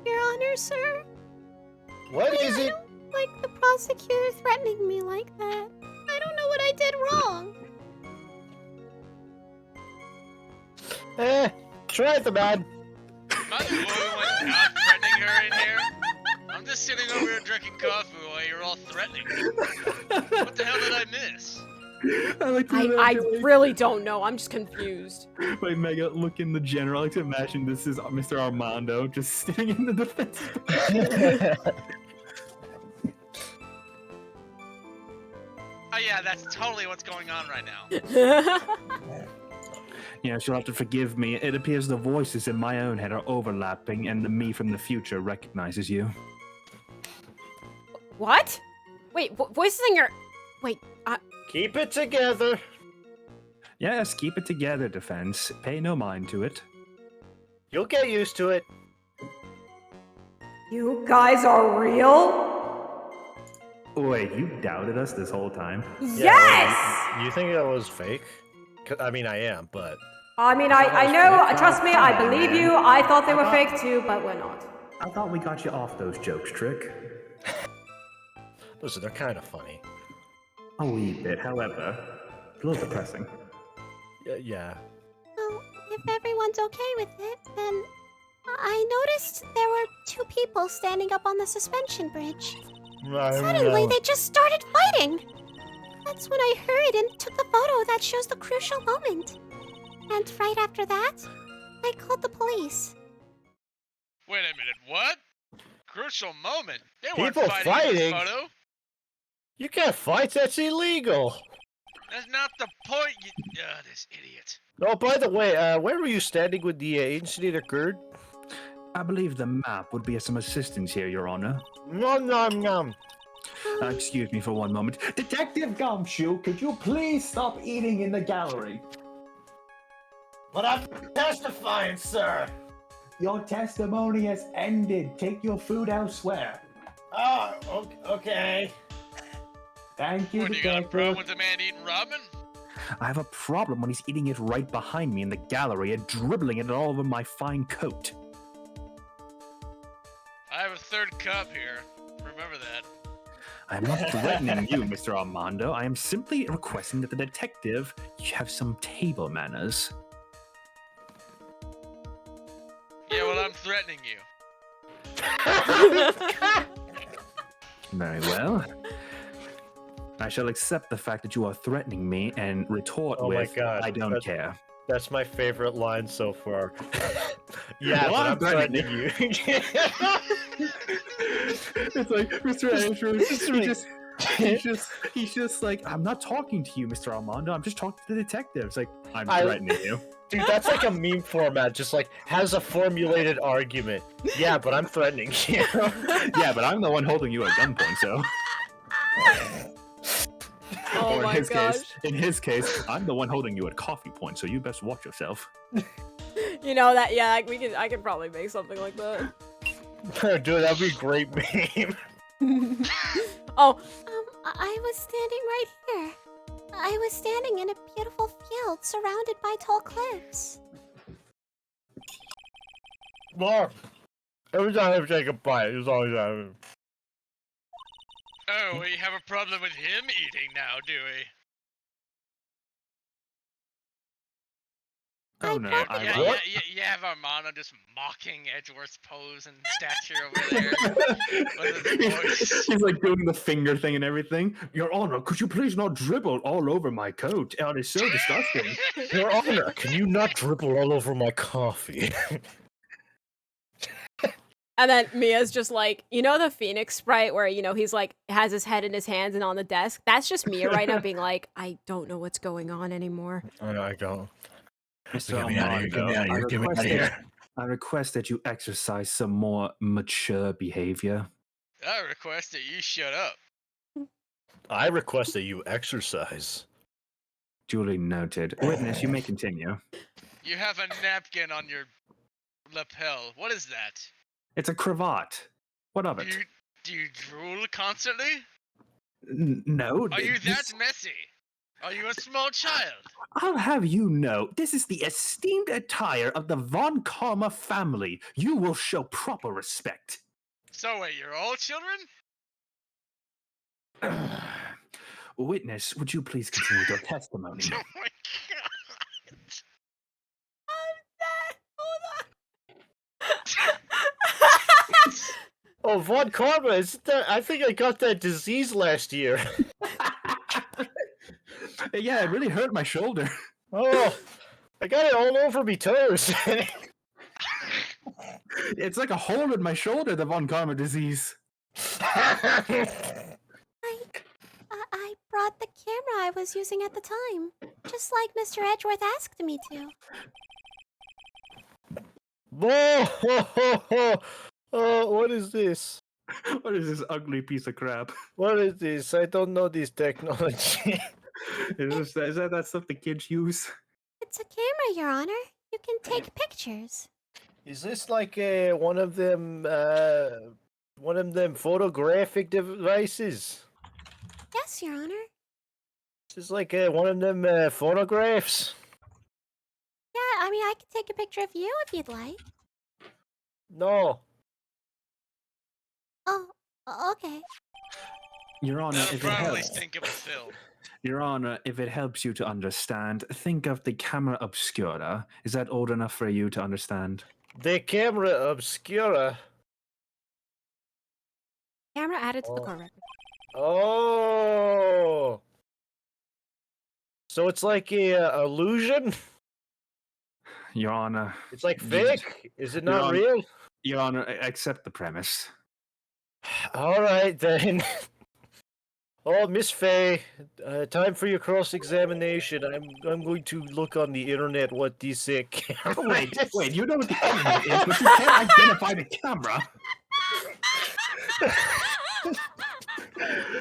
Your Honor, sir. What is it? I don't like the prosecutor threatening me like that. I don't know what I did wrong. Try the man. Am I the only one not threatening her in here? I'm just sitting over here drinking coffee while you're all threatening me. What the hell did I miss? I really don't know. I'm just confused. Like, Mega, look in the general. I like to imagine this is Mr. Armando just sitting in the defense. Oh yeah, that's totally what's going on right now. Yes, you'll have to forgive me. It appears the voices in my own head are overlapping, and the me from the future recognizes you. What? Wait, voices in your... Wait, Keep it together. Yes, keep it together, Defense. Pay no mind to it. You'll get used to it. You guys are real? Wait, you doubted us this whole time? Yes! You think that was fake? I mean, I am, but... I mean, I know, trust me, I believe you. I thought they were fake too, but we're not. I thought we got you off those jokes, Trick. Listen, they're kind of funny. A wee bit, however. A little depressing. Yeah. Well, if everyone's okay with it, then... I noticed there were two people standing up on the suspension bridge. Suddenly, they just started fighting. That's when I hurried and took the photo that shows the crucial moment. And right after that, I called the police. Wait a minute, what? Crucial moment? They weren't People fighting in this photo. You can't fight, that's illegal. That's not the point, this idiot. Oh, by the way, where were you standing when the incident occurred? I believe the map would be of some assistance here, Your Honor. Nom. Excuse me for one moment. Detective Gumshoe, could you please stop eating in the gallery? But I'm testifying, sir. Your testimony has ended. Take your food elsewhere. Oh, okay. Thank you, What, you got a Detective. problem with the man eating ramen? I have a problem when he's eating it right behind me in the gallery and dribbling it all over my fine coat. I have a 30 third cup here. Remember that. I'm not threatening you, Mr. Armando. I am simply requesting that the detective have some table manners. Yeah, well, I'm threatening you. Very well. I shall accept the fact that you are threatening me and retort Oh my with, God, I don't that's- care. That's my favorite line so far. Yeah, Well, but I'm I'm threatening threatening you. It's like, Mr. Andrews, Just- he's just like, I'm not talking to you, Mr. Armando. I'm just talking to the detective. It's like, I'm I- threatening you. Dude, that's like a meme format, just like has a formulated argument. Yeah, but I'm threatening you. Yeah, but I'm the one holding you at gunpoint, so. Oh Or my gosh. in his case, I'm the one holding you at coffee point, so you best watch yourself. You know that? Yeah, I could probably make something like that. Dude, that'd be a great meme. Oh, I was standing right here. I was standing in a beautiful field surrounded by tall cliffs. Mark, every time I take a bite, it's always happening. Oh, we have a problem with him eating now, do we? Oh no, brought I the- Yeah, what? you have Armando just mocking Edgeworth's pose and stature over there. With his voice. He's like doing the finger thing and everything. Your Honor, could you please not dribble all over my coat? Oh, it's so disgusting. Your Honor, can you not dribble all over my coffee? and then Mia's just like, you know the Phoenix sprite where, you know, he's like, has his head in his hands and on the desk? That's just Mia right now being like, I don't know what's going on anymore. I don't. Mr. Get me out of here, get me out of here, get me out of here. I request that you exercise some more mature behavior. I request that you shut up. I request that you exercise. Duly noted. Witness, you may continue. You have a napkin on your lapel. What is that? It's a cravat. What of Do it? you drool constantly? No. Are you that messy? Are you a small child? I'll have you know, this is the esteemed attire of the Von Karma family. You will show proper respect. So wait, you're all children? Witness, would you please continue with your testimony? Oh my Oh, Von Karma, is that? I think I got that disease last year. Yeah, it really hurt my shoulder. Oh, I got it all over me toes. It's like a hole in my shoulder, the Von Karma disease. I brought the camera I was using at the time, just like Mr. Edgeworth asked me to. Oh, what is this? What is this ugly piece of crap? What is this? I don't know this technology. Is that stuff the kids use? It's a camera, Your Honor. You can take pictures. Is this like one of them photographic devices? Yes, Your Honor. Is this like one of them photographs? Yeah, I mean, I could take a picture of you if you'd like. No. Oh, okay. Your Honor, That'll if it probably helps. think of a film. Your Honor, if it helps you to understand, think of the camera obscura. Is that old enough for you to understand? The camera obscura. Camera added to the Oh. car record. Oh. So it's like a illusion? Your Honor, It's like You- fake? Is it Your not Honor- real? Your Honor, accept the premise. All right then. Oh, Miss Faye, time for your cross-examination. I'm going to look on the internet what this camera Wait, is. wait, you know what the internet is, but you can't identify the camera.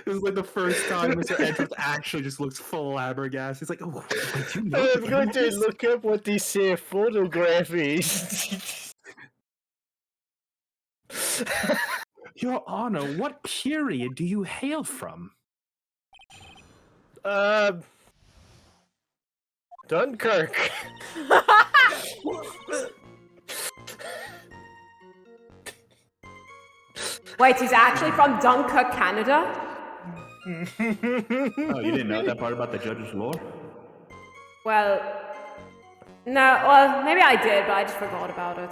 This is like the first time Mr. Edgeworth actually just looks flabbergasted. He's like, oh, wait, you know what I'm the going to internet is? look up what this photograph is. Your Honor, what period do you hail from? Dunkirk. Wait, he's actually from Dunkirk, Canada? Oh, you didn't know that part about the judge's lore? Well, no, well, maybe I did, but I just forgot about it.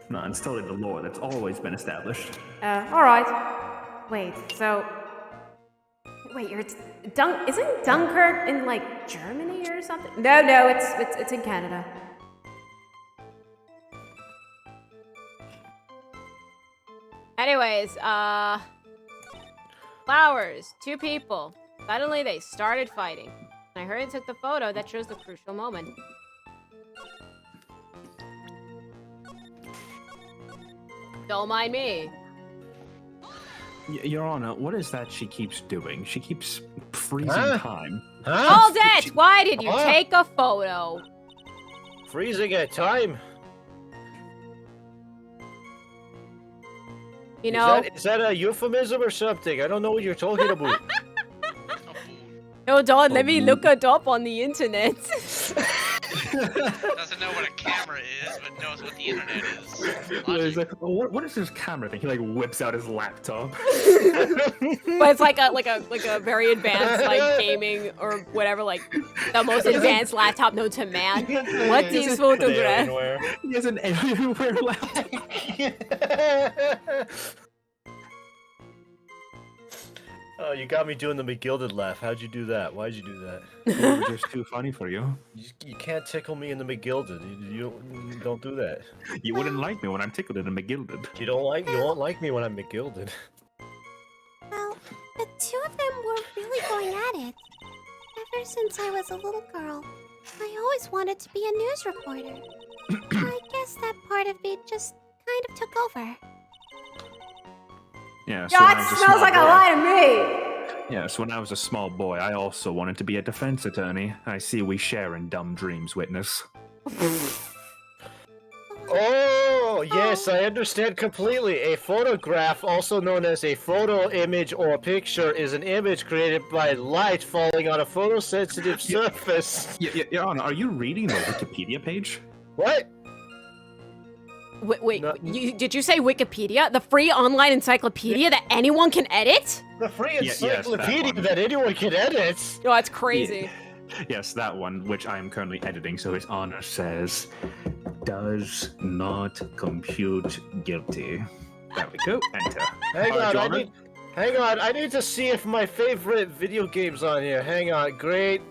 No, it's totally the lore that's always been established. Alright. Wait, so... Wait, isn't Dunkirk in, like, Germany or something? No, it's in Canada. Anyways, flowers, 2 people. Suddenly they started fighting. I hurried and took the photo that shows the crucial moment. Don't mind me. Your Honor, what is that she keeps doing? She keeps freezing time. Hold it! Why did you take a photo? Freezing at time? You know... Is that a euphemism or something? I don't know what you're talking about. Hold on, let me look it up on the internet. Doesn't know what a camera is, but knows what the internet is. Yeah, he's like, what is this camera thing? He like whips out his laptop. But it's like a very advanced like gaming or whatever, like the most advanced laptop known to man. What is photograph? He has an Alienware laptop. Oh, you got me doing the McGilded laugh. How'd you do that? Why'd you do that? It was just too funny for you. You can't tickle me in the McGilded. You don't do that. You wouldn't like me when I'm tickled in a McGilded. You won't like me when I'm McGilded. Well, the 2 of them were really going at it. Ever since I was a little girl, I always wanted to be a news reporter. I guess that part of me just kind of took over. Yeah, That smells like a lie to me! Yes, when I was a small boy, I also wanted to be a defense attorney. I see we share in dumb dreams, witness. Oh, yes, I understand completely. A photograph, also known as a photo image or picture, is an image created by light falling on a photosensitive surface. Your Honor, are you reading the Wikipedia page? What? Wait, did you say Wikipedia? The free online encyclopedia that anyone can edit? The free encyclopedia yes, that anyone can edit? Oh, that's crazy. Yes, that one, which I am currently editing, so His Honor says, does not compute guilty. There we go, enter. Hang on, I need to see if my favorite video game's on here. Hang on, Great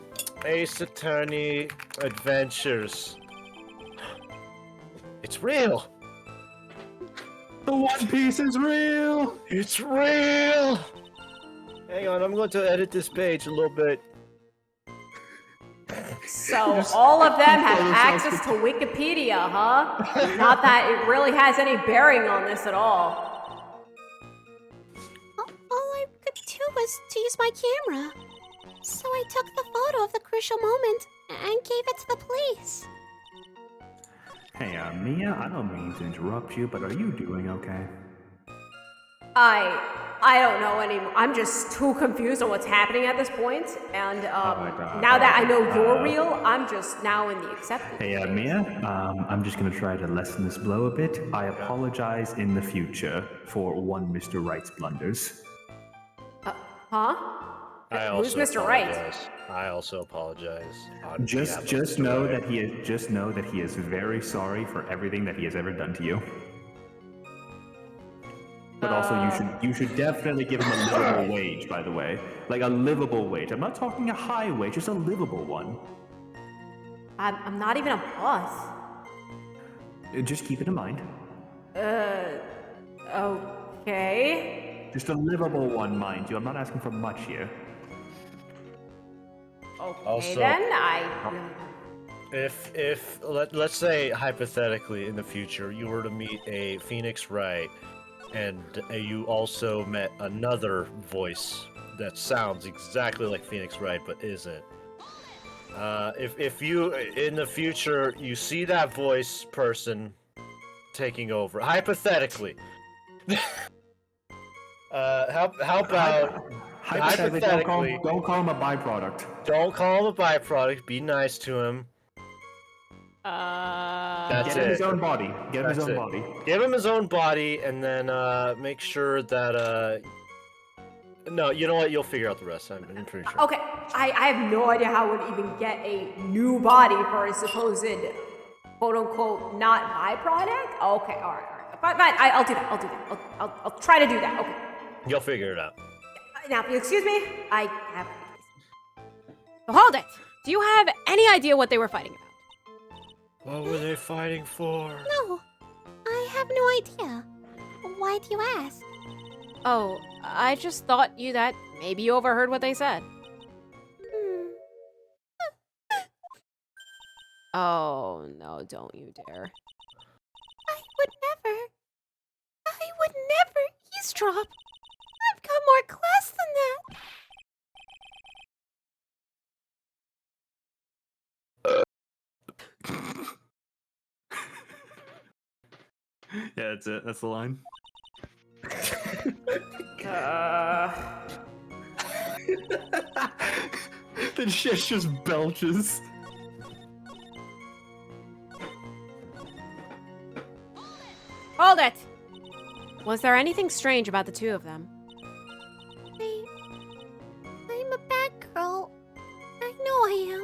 Ace Attorney Adventures. It's real! The One Piece is real! It's real! Hang on, I'm going to edit this page a little bit. So all of them have access to Wikipedia, huh? Not that it really has any bearing on this at all. All I could do was to use my camera. So I took the photo of the crucial moment and gave it to the police. Hey, Mia, I don't mean to interrupt you, but are you doing okay? I don't know anymore. I'm just too confused on what's happening at this point. And now that I know you're real, I'm just now in the acceptance. Hey, Mia, I'm just gonna try to lessen this blow a bit. I apologize in the future for one Mr. Wright's blunders. Huh? Who's Mr. Wright? I also apologize. Just know that he is very sorry for everything that he has ever done to you. But also, you should definitely give him a livable wage, by the way. Like a livable wage. I'm not talking a high wage, just a livable one. I'm not even a boss. Just keep it in mind. Okay. Just a livable one, mind you. I'm not asking for much here. Okay, Also, then let's say hypothetically in the future you were to meet a Phoenix Wright, and you also met another voice that sounds exactly like Phoenix Wright but isn't. If you in the future you see that voice person taking over, hypothetically, how about hypothetically, don't call him a byproduct. Don't call him a byproduct. Be nice to him. That's Get him it. his own body. Get him his That's own it. body. Give him his own body, and then make sure that no, you know what? You'll figure out the rest. I'm pretty sure. Okay, I have no idea how I would even get a new body for a supposed quote-unquote not byproduct. Okay, all right. Fine, I'll do that. I'll try to do that. Okay. You'll figure it out. Now, if you excuse me, I have. So hold it. Do you have any idea what they were fighting about? What were they fighting for? No, I have no idea. Why do you ask? Oh, I just thought that maybe you overheard what they said. Oh, no, don't you dare. I would never eavesdrop. I've got more class than that. Yeah, that's it. That's the line. The shit just belches. Hold it! Was there anything strange about the two of them? I'm a bad girl. I know I am.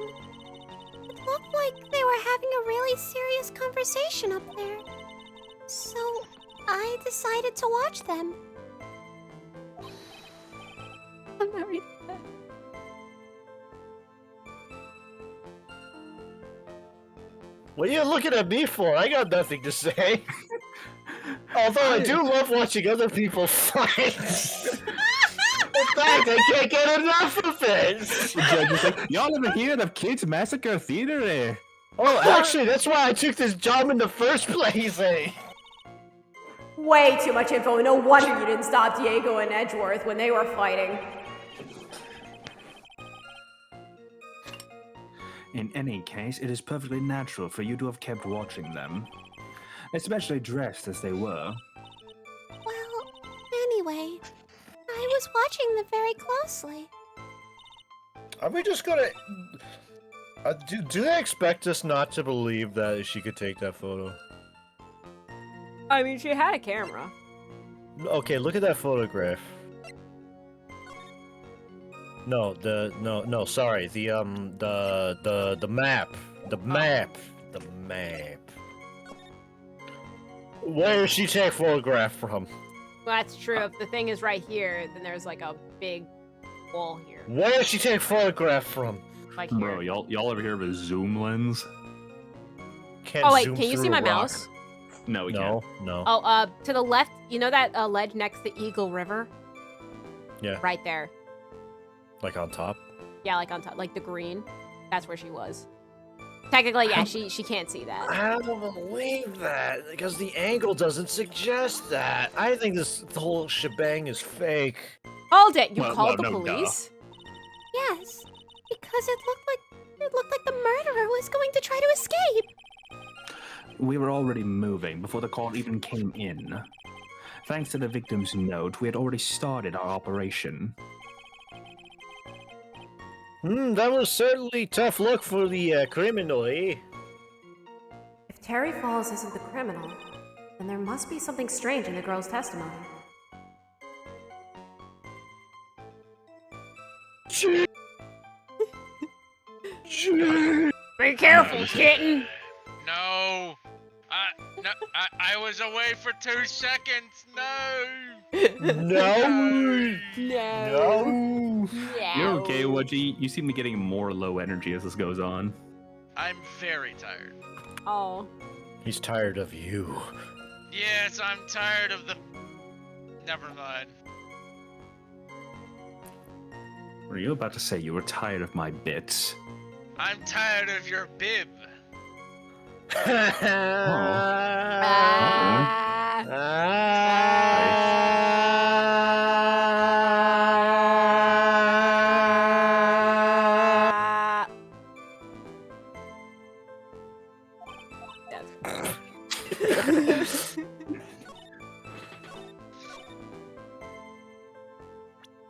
It looked like they were having a really serious conversation up there. So, I decided to watch them. I'm not reading that. What are you looking at me for? I got nothing to say. Although I do love watching other people fight. In fact, I can't get enough of it. The judge is like, y'all ever hear of Kids Massacre Theater? Eh? Oh, actually, that's why I took this job in the first place, eh? Way too much info. No wonder you didn't stop Diego and Edgeworth when they were fighting. In any case, it is perfectly natural for you to have kept watching them, especially dressed as they were. Well, anyway, I was watching them very closely. Are we just gonna... do they expect us not to believe that she could take that photo? I mean, she had a camera. Okay, look at that photograph. No, sorry, the map. The map. Where did she take photograph from? Well, that's true. If the thing is right here, then there's like a big wall here. Where did she take photograph from? Like here. Bro, y'all ever hear of a zoom lens? Can't Oh wait, zoom can you through see a my rock. mouse? No, we No, can't. no. Oh, to the left, you know that ledge next to Eagle River? Yeah. Right there. Like on top? Yeah, like on top, like the green. That's where she was. Technically, yeah, she can't see that. I don't believe that, because the angle doesn't suggest that. I think the whole shebang is fake. Hold it! You Well, called no, the no, police? Yes, because it looked like the murderer was going to try to escape. We were already moving before the call even came in. Thanks to the victim's note, we had already started our operation. That was certainly tough luck for the criminal, eh? If Terry Falls isn't the criminal, then there must be something strange in the girl's testimony. Be careful, kitten! No. I was away for 2 seconds. No. No! No. You're okay, Wedgie? You seem to be getting more low energy as this goes on. I'm very tired. Oh. He's tired of you. Yes, I'm tired of the... Never mind. Were you about to say you were tired of my bits? I'm tired of your bib.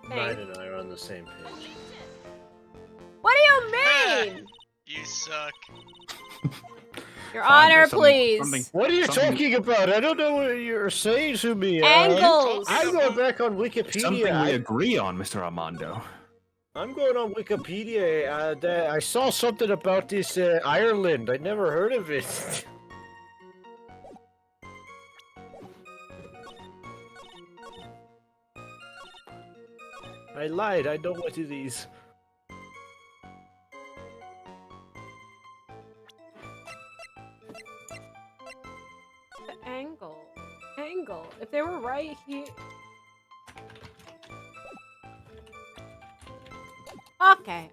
Mine and I are on the same page. What do you mean? You suck. Your Fine, Honor, there's something- please. something- What are you Something- talking about? I don't know what you're saying to me. Angles. I'm going back on Wikipedia. Something we agree on, Mr. Armando. I'm going on Wikipedia. I saw something about this Ireland. I never heard of it. I lied. I know what it is. The angle. Angle. If they were right here. Okay.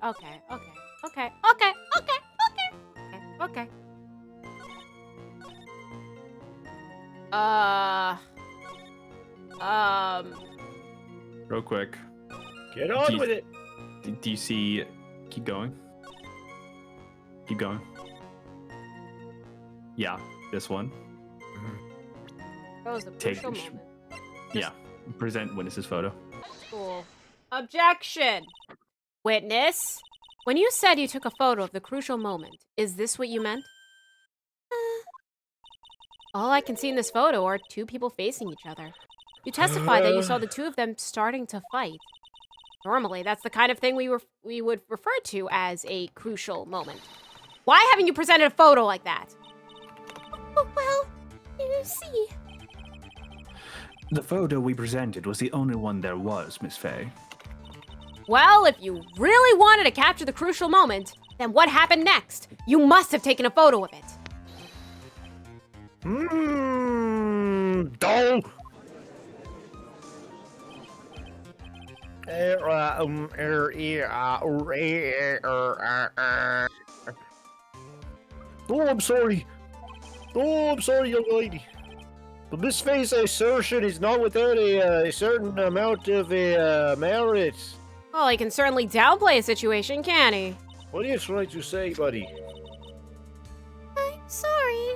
Real quick. Get on with it. Do you see... Keep going. Keep going. Yeah, this one. That was a Take- crucial moment. Yeah. Present witness's photo. Cool. Objection! Witness, when you said you took a photo of the crucial moment, is this what you meant? All I can see in this photo are two people facing each other. You testified that you saw the two of them starting to fight. Normally, that's the kind of thing we would refer to as a crucial moment. Why haven't you presented a photo like that? Well, you see. The photo we presented was the only one there was, Miss Faye. Well, if you really wanted to capture the crucial moment, then what happened next? You must have taken a photo of it. Doll. Oh, I'm sorry. Oh, I'm sorry, young lady. But Miss Faye's assertion is not without a certain amount of merit. Well, he can certainly downplay a situation, can he? What are you trying to say, buddy? I'm sorry.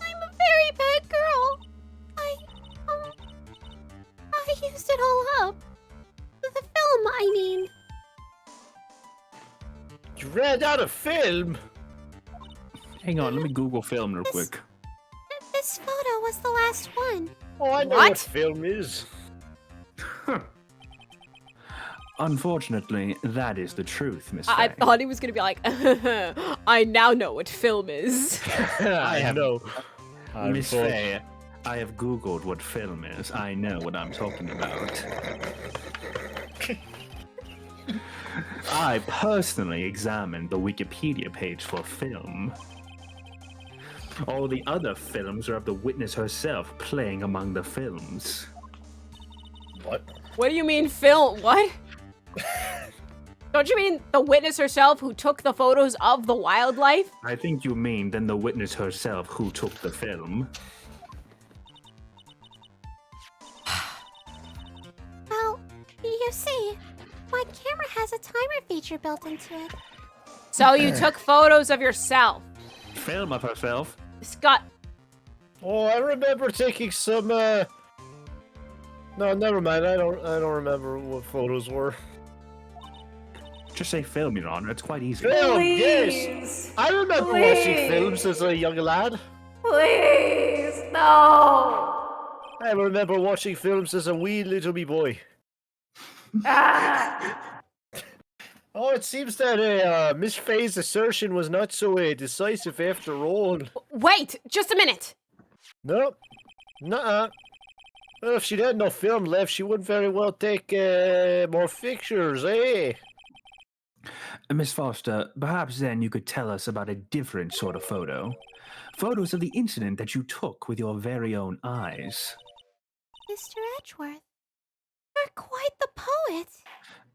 I'm a very bad girl. I used it all up. The film, I mean. You ran out of film? Hang on, let me Google film real quick. This photo was the last one. Oh, I know What? what film is. Unfortunately, that is the truth, Miss Faye. I thought he was gonna be like, I now know what film is. I know. Miss Faye, I have Googled what film is. I know what I'm talking about. I personally examined the Wikipedia page for film. All the other films are of the witness herself playing among the films. What? What do you mean film? What? Don't you mean the witness herself who took the photos of the wildlife? I think you mean then the witness herself who took the film. Well, you see, my camera has a timer feature built into it. So you took photos of yourself. Film of herself? Scott. Oh, I remember taking some. No, never mind. I don't remember what photos were. Just say film, Your Honor. It's quite easy. Film, yes. Please. I remember watching films as a young lad. Please, no. I remember watching films as a wee little wee boy. Ah. Oh, it seems that Miss Faye's assertion was not so decisive after all. Wait, just a minute. Nope. Nuh-uh. Well, if she'd had no film left, she would very well take more pictures, eh? Miss Foster, perhaps then you could tell us about a different sort of photo. Photos of the incident that you took with your very own eyes. Mr. Edgeworth, you're quite the poet.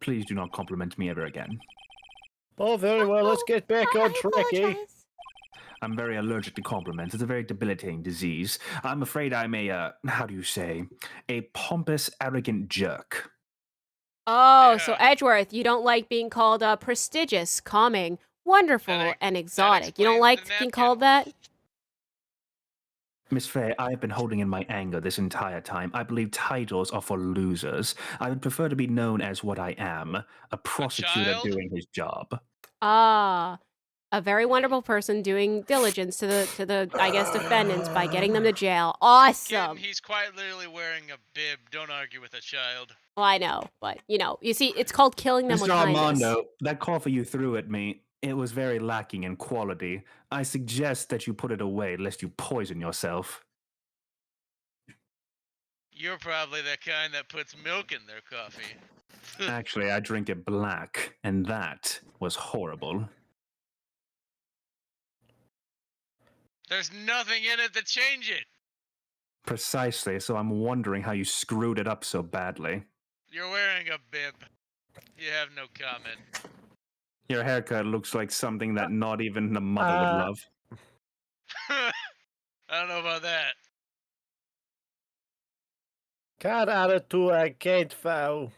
Please do not compliment me ever again. Oh, very well. Let's get back I on track, eh? apologize. I'm very allergic to compliments. It's a very debilitating disease. I'm afraid I'm a, how do you say, a pompous, arrogant jerk. Oh, so Yeah. Edgeworth, you don't like being called prestigious, calming, wonderful, That and exotic. You don't explains like the being napkin. called that? Miss Faye, I have been holding in my anger this entire time. I believe titles are for losers. I would prefer to be known as what I am, a prosecutor child? doing his job. Ah, A very wonderful person doing diligence to the I guess defendants by getting them to jail. Awesome. Kid, he's quite literally wearing a bib. Don't argue with a child. Well, I know, but you see, it's called killing them with Mr. kindness. Armando, that coffee you threw at me, it was very lacking in quality. I suggest that you put it away lest you poison yourself. You're probably the kind that puts milk in their coffee. Actually, I drink it black, and that was horrible. There's nothing in it to change it. Precisely, so I'm wondering how you screwed it up so badly. You're wearing a bib. You have no comment. Your haircut looks like something that not even the mother would love. I don't know about that. Cat attitude I can't foul.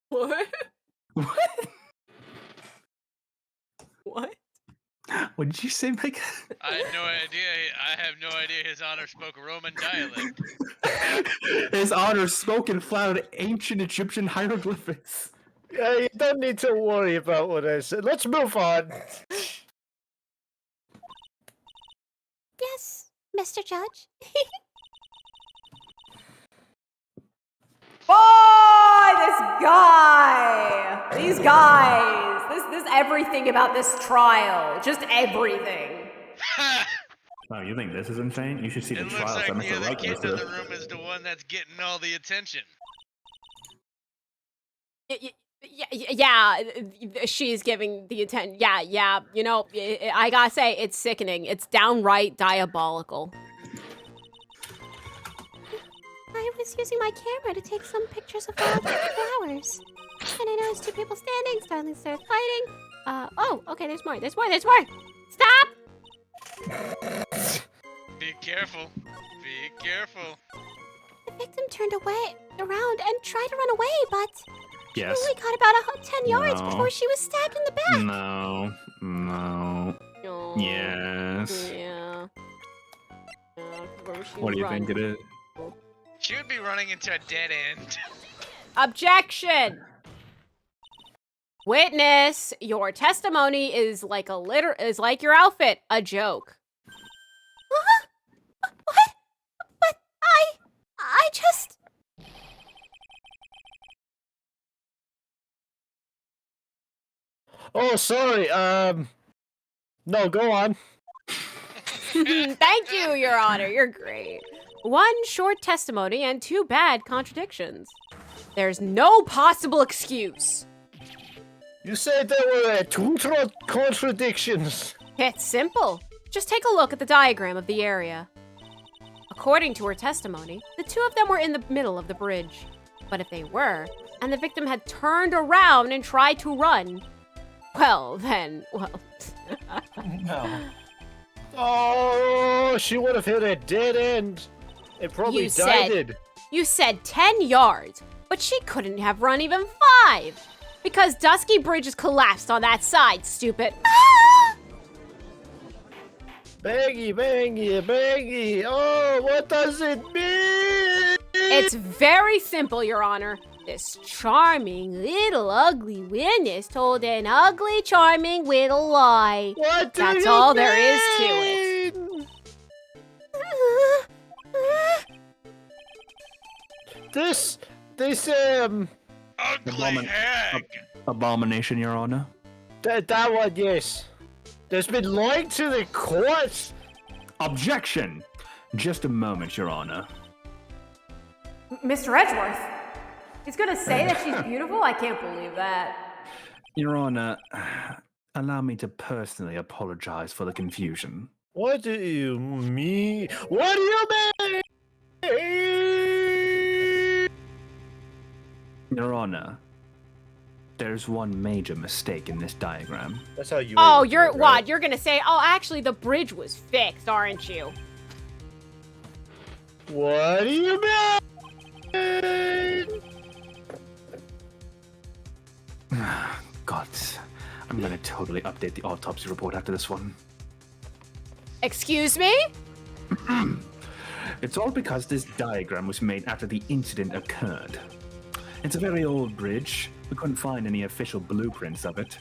What? What? What? What did you say, Megan? I had no idea. I have no idea His Honor spoke Roman dialect. His Honor spoke in flat ancient Egyptian hieroglyphics. Yeah, you don't need to worry about what I said. Let's move on. Yes, Mr. Judge. Boy, this guy! These guys! This everything about this trial. Just everything. Oh, you think this is insane? You should see the It looks trials like that the Mr. other Wright kid goes in through. the room is the one that's getting all the attention. Yeah, she's giving the attention. Yeah. You know, I gotta say, it's sickening. It's downright diabolical. I was using my camera to take some pictures of the flowers. And I noticed two people standing, suddenly started fighting. Oh, okay, there's more. Stop! Be careful. Be careful. The victim turned around and tried to run away, but Yes. only got about 10 yards No. before she was stabbed in the back. No. Oh, Yes. Yeah. What do you think it is? She would be running into a dead end. Objection! Witness, your testimony is like your outfit, a joke. What? But I just... Oh, sorry. No, go on. Thank you, Your Honor. You're great. One short testimony and two bad contradictions. There's no possible excuse. You said there were two contradictions. It's simple. Just take a look at the diagram of the area. According to her testimony, the two of them were in the middle of the bridge. But if they were, and the victim had turned around and tried to run, well. No. Oh, she would have hit a dead end. It probably You died. You said 10 yards, but she couldn't have run even 5. Because Dusky Bridge is collapsed on that side, stupid. Bangy. Oh, what does it mean? It's very simple, Your Honor. This charming little ugly witness told an ugly, charming little lie. What do That's you all mean? there is to it. This Ugly Abomin- hag. Abomination, Your Honor. that one, yes. There's been lying to the courts. Objection! Just a moment, Your Honor. Mr. Edgeworth, he's gonna say that she's beautiful? I can't believe that. Your Honor, allow me to personally apologize for the confusion. What do you mean? What do you mean? Your Honor, there's one major mistake in this diagram. That's how you. Oh, were, you're right? what? You're gonna say, oh, actually, the bridge was fixed, aren't you? What do you mean? God, I'm gonna totally update the autopsy report after this one. Excuse me? It's all because this diagram was made after the incident occurred. It's a very old bridge. We couldn't find any official blueprints of it.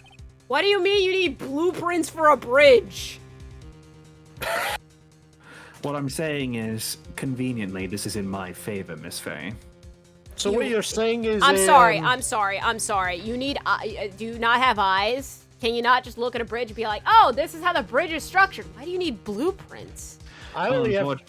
What do you mean you need blueprints for a bridge? What I'm saying is, conveniently, this is in my favor, Miss Faye. So what you're saying is... I'm sorry. You need... do you not have eyes? Can you not just look at a bridge and be like, oh, this is how the bridge is structured? Why do you need blueprints? I only have...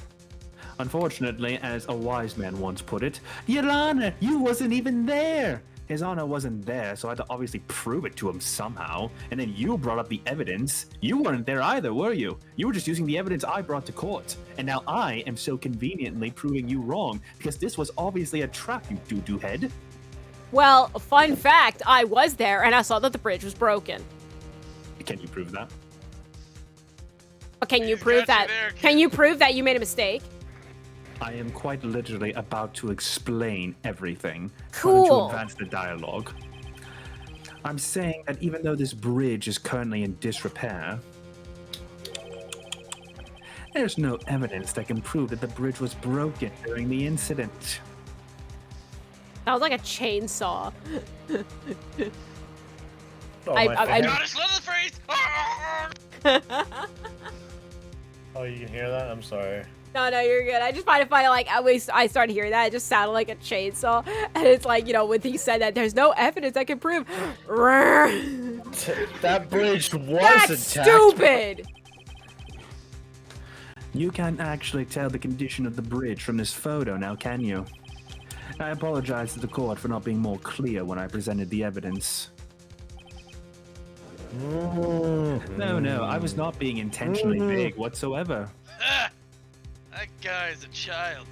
Unfortunately, as a wise man once put it, Your Honor, you wasn't even there! His Honor wasn't there, so I had to obviously prove it to him somehow. And then you brought up the evidence. You weren't there either, were you? You were just using the evidence I brought to court. And now I am so conveniently proving you wrong, because this was obviously a trap, you doo-doo head. Well, fun fact, I was there and I saw that the bridge was broken. Can you prove that? But can you prove that? Can you prove that you made a mistake? I am quite literally about to explain everything. Cool. To advance the dialogue. I'm saying that even though this bridge is currently in disrepair, there's no evidence that can prove that the bridge was broken during the incident. That was like a chainsaw. I just love the phrase. Oh, you can hear that? I'm sorry. No, you're good. I just find it funny, like, I started hearing that, it just sounded like a chainsaw. And it's like, you know, when he said that, there's no evidence I can prove. That bridge was That's attacked. stupid! You can't actually tell the condition of the bridge from this photo now, can you? I apologize to the court for not being more clear when I presented the evidence. No, I was not being intentionally vague whatsoever. That guy is a child.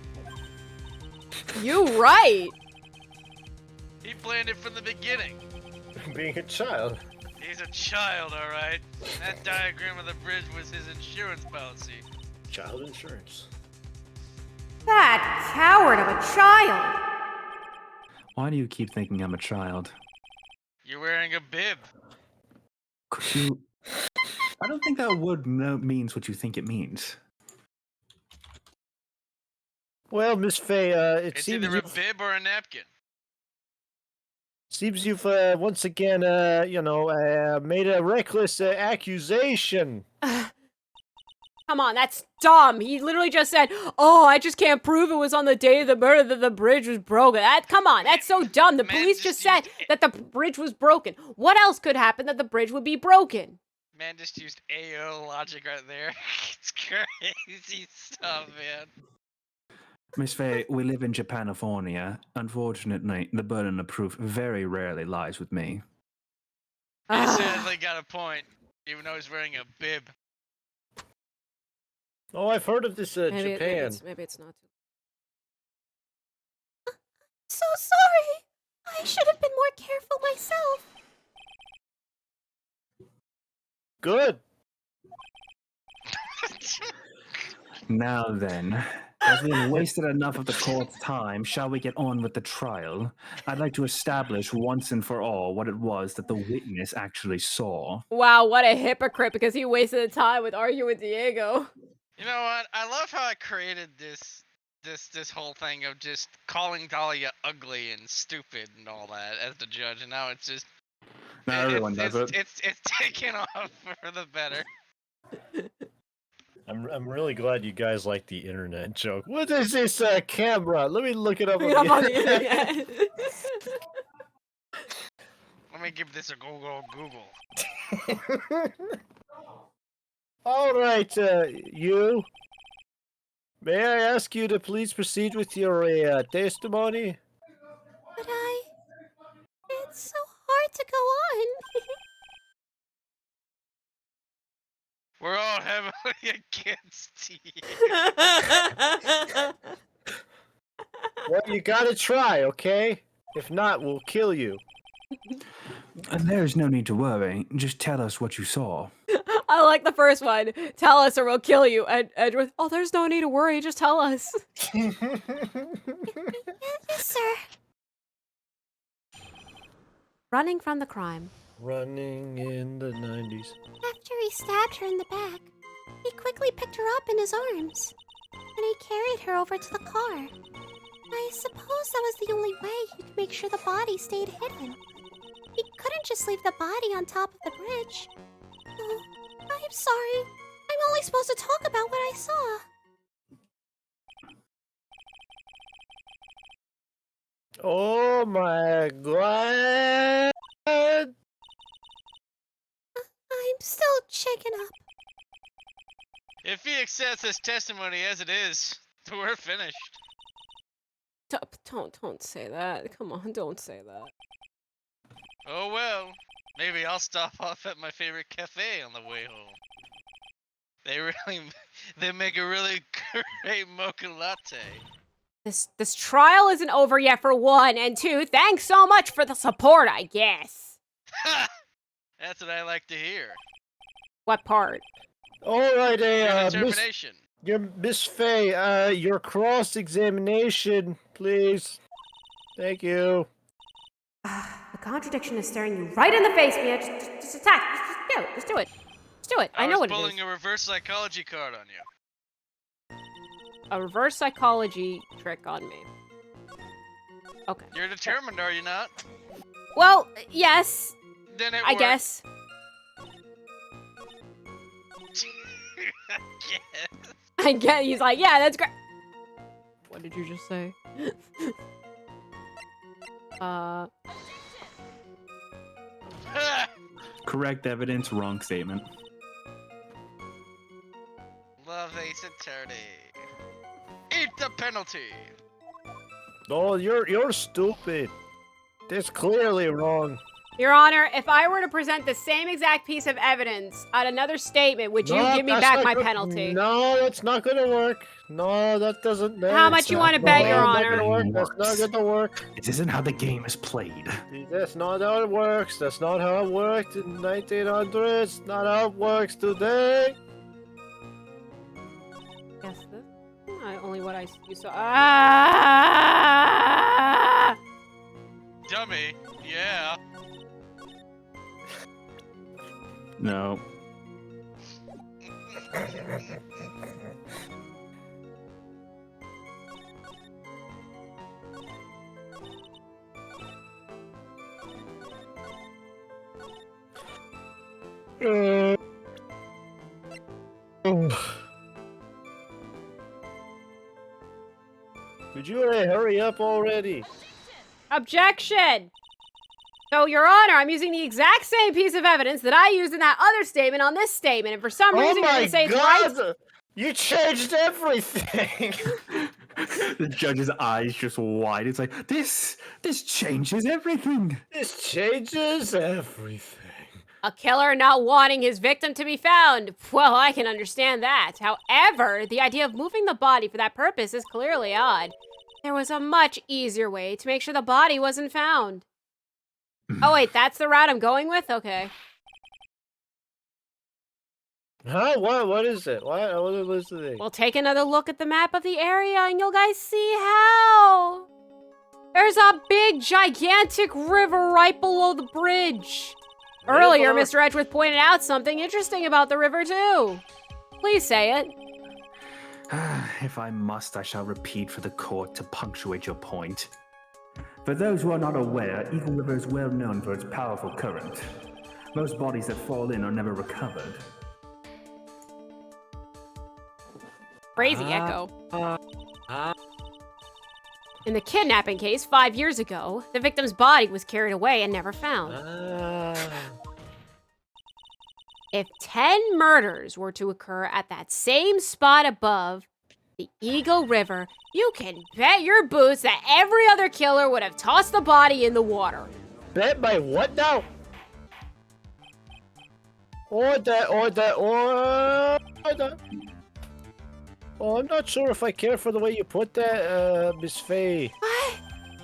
You right! He planned it from the beginning. Being a child. He's a child, alright? That diagram of the bridge was his insurance policy. Child insurance. That coward of a child! Why do you keep thinking I'm a child? You're wearing a bib. Could you... I don't think that word means what you think it means. Well, Miss Faye, it It's seems either a bib or a napkin. Seems you've once again, made a reckless accusation. Come on, that's dumb. He literally just said, oh, I just can't prove it was on the day of the murder that the bridge was broken. Come on, that's so dumb. The police just said that the bridge was broken. What else could happen that the bridge would be broken? Man just used AO logic right there. It's crazy stuff, man. Miss Faye, we live in Japanifornia. Unfortunately, the burden of proof very rarely lies with me. He sadly got a point, even though he's wearing a bib. Oh, I've heard of this Japan. Maybe it's not. So sorry. I should have been more careful myself. Good. Now then, as we have wasted enough of the court's time, shall we get on with the trial? I'd like to establish once and for all what it was that the witness actually saw. Wow, what a hypocrite, because he wasted the time with arguing with Diego. You know what? I love how I created this whole thing of just calling Dahlia ugly and stupid and all that as the judge, and now it's just Now everyone does it. It's taken off for the better. I'm really glad you guys like the internet joke. What is this camera? Let me look it up. On the internet. Let me give this a Google. All right, you. May I ask you to please proceed with your testimony? But it's so hard to go on. We're all heavily against you. Well, you gotta try, okay? If not, we'll kill you. And there's no need to worry. Just tell us what you saw. I like the first one. Tell us or we'll kill you. And Edward, oh, there's no need to worry. Just tell us. Yes, sir. Running from the crime. Running in the 90s. After he stabbed her in the back, he quickly picked her up in his arms, and he carried her over to the car. I suppose that was the only way he could make sure the body stayed hidden. He couldn't just leave the body on top of the bridge. Oh, I'm sorry. I'm only supposed to talk about what I saw. Oh my god! I'm still shaken up. If he accepts his testimony as it is, we're finished. Don't say that. Come on, don't say that. Oh well, maybe I'll stop off at my favorite cafe on the way home. They make a really great mocha latte. This trial isn't over yet, for one, and two, thanks so much for the support, I guess. Ha! That's what I like to hear. What part? All right, Your determination. Miss Faye, your cross-examination, please. Thank you. The contradiction is staring you right in the face, Mia. Just attack. Just do it. Just do it. Just do it. I know what it is. I was pulling a reverse psychology card on you. A reverse psychology trick on me. Okay. You're determined, are you not? Well, yes. Then it I worked. guess. I get. He's like, yeah, that's great. What did you just say? Correct evidence, wrong statement. Love Ace Attorney. Eat the penalty. Oh, you're stupid. That's clearly wrong. Your Honor, if I were to present the same exact piece of evidence on another statement, would you give me back my penalty? No, that's not gonna work. No, that doesn't. How much you want to bet, Your Honor? That's not gonna work. This isn't how the game is played. That's not how it works. That's not how it worked in 1900s. Not how it works today. Yes, this. Only what you saw. Ah! Dummy. Yeah. No. Could you hurry up already? Objection! So, Your Honor, I'm using the exact same piece of evidence that I used in that other statement on this statement, and for some reason you're gonna say it's right. You changed everything! The judge's eyes just wide. It's like, this changes everything. This changes everything. A killer not wanting his victim to be found. Well, I can understand that. However, the idea of moving the body for that purpose is clearly odd. There was a much easier way to make sure the body wasn't found. Oh wait, that's the route I'm going with? Okay. Huh? What is it? What is the thing? Well, take another look at the map of the area and you'll guys see how. There's a big, gigantic river right below the bridge. Earlier, Mr. Edgeworth pointed out something interesting about the river, too. Please say it. If I must, I shall repeat for the court to punctuate your point. For those who are not aware, Eagle River is well known for its powerful current. Most bodies that fall in are never recovered. Crazy echo. In the kidnapping case 5 years ago, the victim's body was carried away and never found. If 10 murders were to occur at that same spot above the Eagle River, you can bet your boots that every other killer would have tossed the body in the water. Bet my what now? Or that. Oh, I'm not sure if I care for the way you put that, Miss Faye.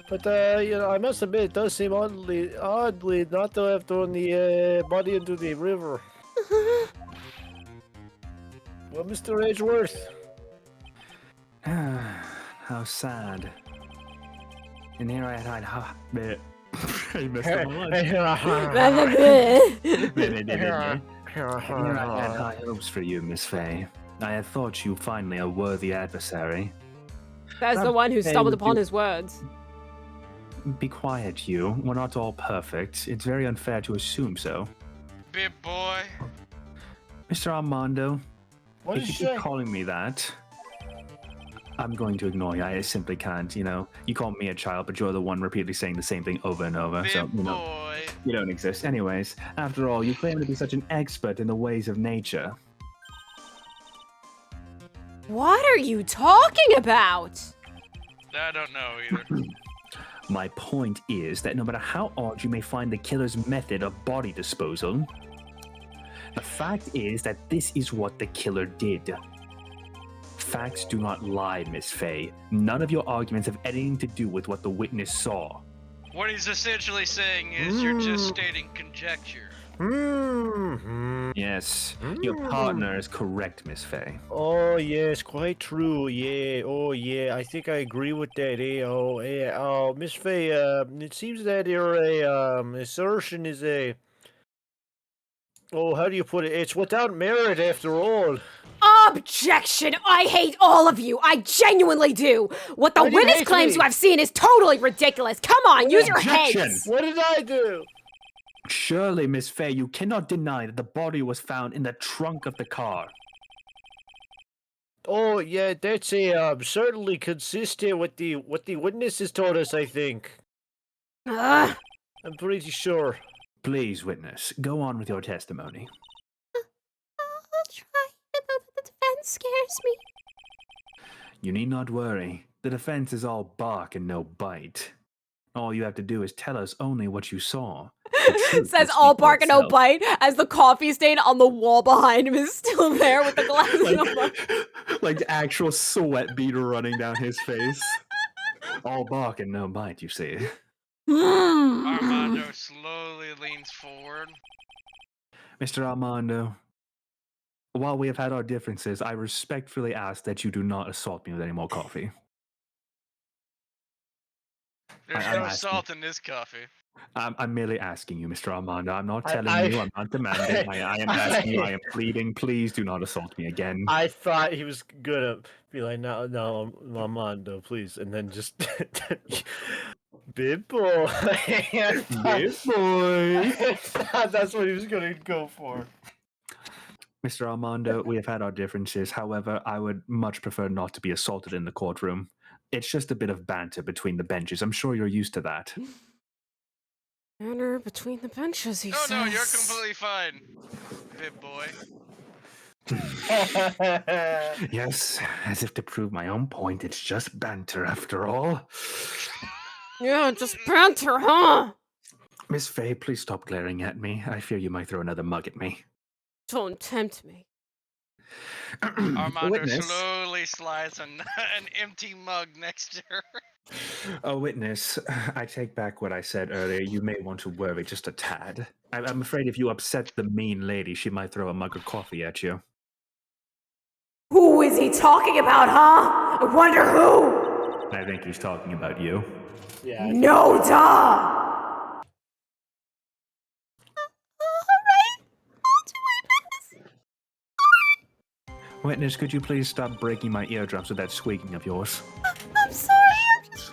But, I must admit, it does seem oddly not to have thrown the body into the river. Well, Mr. Edgeworth. How sad. And here I had I messed up my life. Here I had high hopes for you, Miss Faye. I had thought you finally a worthy adversary. That's the one who stumbled upon his words. be quiet, you. We're not all perfect. It's very unfair to assume so. Big boy. Mr. Armando, What if did you you keep say? calling me that, I'm going to ignore you. I simply can't, you know. You call me a child, but you're the one repeatedly saying the same thing over and over. Big So, you know, boy. you don't exist. Anyways, after all, you claim to be such an expert in the ways of nature. What are you talking about? I don't know either. My point is that no matter how odd you may find the killer's method of body disposal, the fact is that this is what the killer did. Facts do not lie, Miss Faye. None of your arguments have anything to do with what the witness saw. What he's essentially saying is you're just stating conjecture. Yes, your partner is correct, Miss Faye. Oh yes, quite true. Yeah. Oh yeah. I think I agree with that. Oh yeah. Oh, Miss Faye. It seems that your assertion is a. Oh, how do you put it? It's without merit, after all. Objection! I hate all of you. I genuinely do. What the Why do you witness hate claims me? you have seen is totally ridiculous. Come on, use your Objection! heads. What did I do? Surely, Miss Faye, you cannot deny that the body was found in the trunk of the car. Oh yeah, that's a certainly consistent with what the witnesses told us. I think. Ugh. I'm pretty sure. Please, witness, go on with your testimony. I'll try. The defense scares me. You need not worry. The defense is all bark and no bite. All you have to do is tell us only what you saw. Says all bark and no bite as the coffee stain on the wall behind him is still there with the glasses on. Like the actual sweat beader running down his face. All bark and no bite, you see. Armando slowly leans forward. Mr. Armando, while we have had our differences, I respectfully ask that you do not assault me with any more coffee. There's I'm no asking. salt in this coffee. I'm merely asking you, Mr. Armando. I'm not telling I- you. I'm not demanding. I am asking you. I am pleading. Please do not assault me again. I thought he was gonna be like, no, Armando, please, and then just big boy. Big boy. That's what he was gonna go for. Mr. Armando, we have had our differences. However, I would much prefer not to be assaulted in the courtroom. It's just a bit of banter between the benches. I'm sure you're used to that. Banter between the benches, he says. No, you're completely fine, big boy. Yes, as if to prove my own point, it's just banter after all. Yeah, just banter, huh? Miss Faye, please stop glaring at me. I fear you might throw another mug at me. Don't tempt me. Armando Witness. slowly slides an empty mug next to her. A witness, I take back what I said earlier. You may want to worry just a tad. I'm afraid if you upset the mean lady, she might throw a mug of coffee at you. Who is he talking about, huh? I wonder who! I think he's talking about you. Yeah. No, duh! Alright, I'll do my best. Witness, could you please stop breaking my eardrums with that squeaking of yours? I'm sorry, I'm just...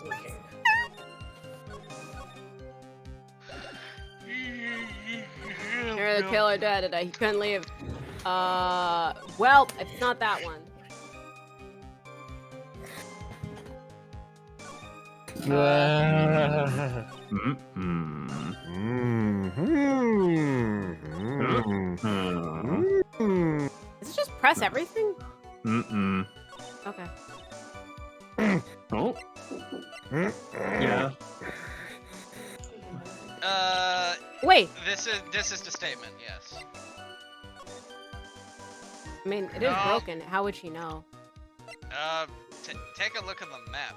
You're the killer dead today. He couldn't leave. Well, if it's not that one. Is it just press everything? Okay. Oh. Yeah. Wait. This is the statement. Yes. I mean, it is No. broken. How would she know? Take a look at the map.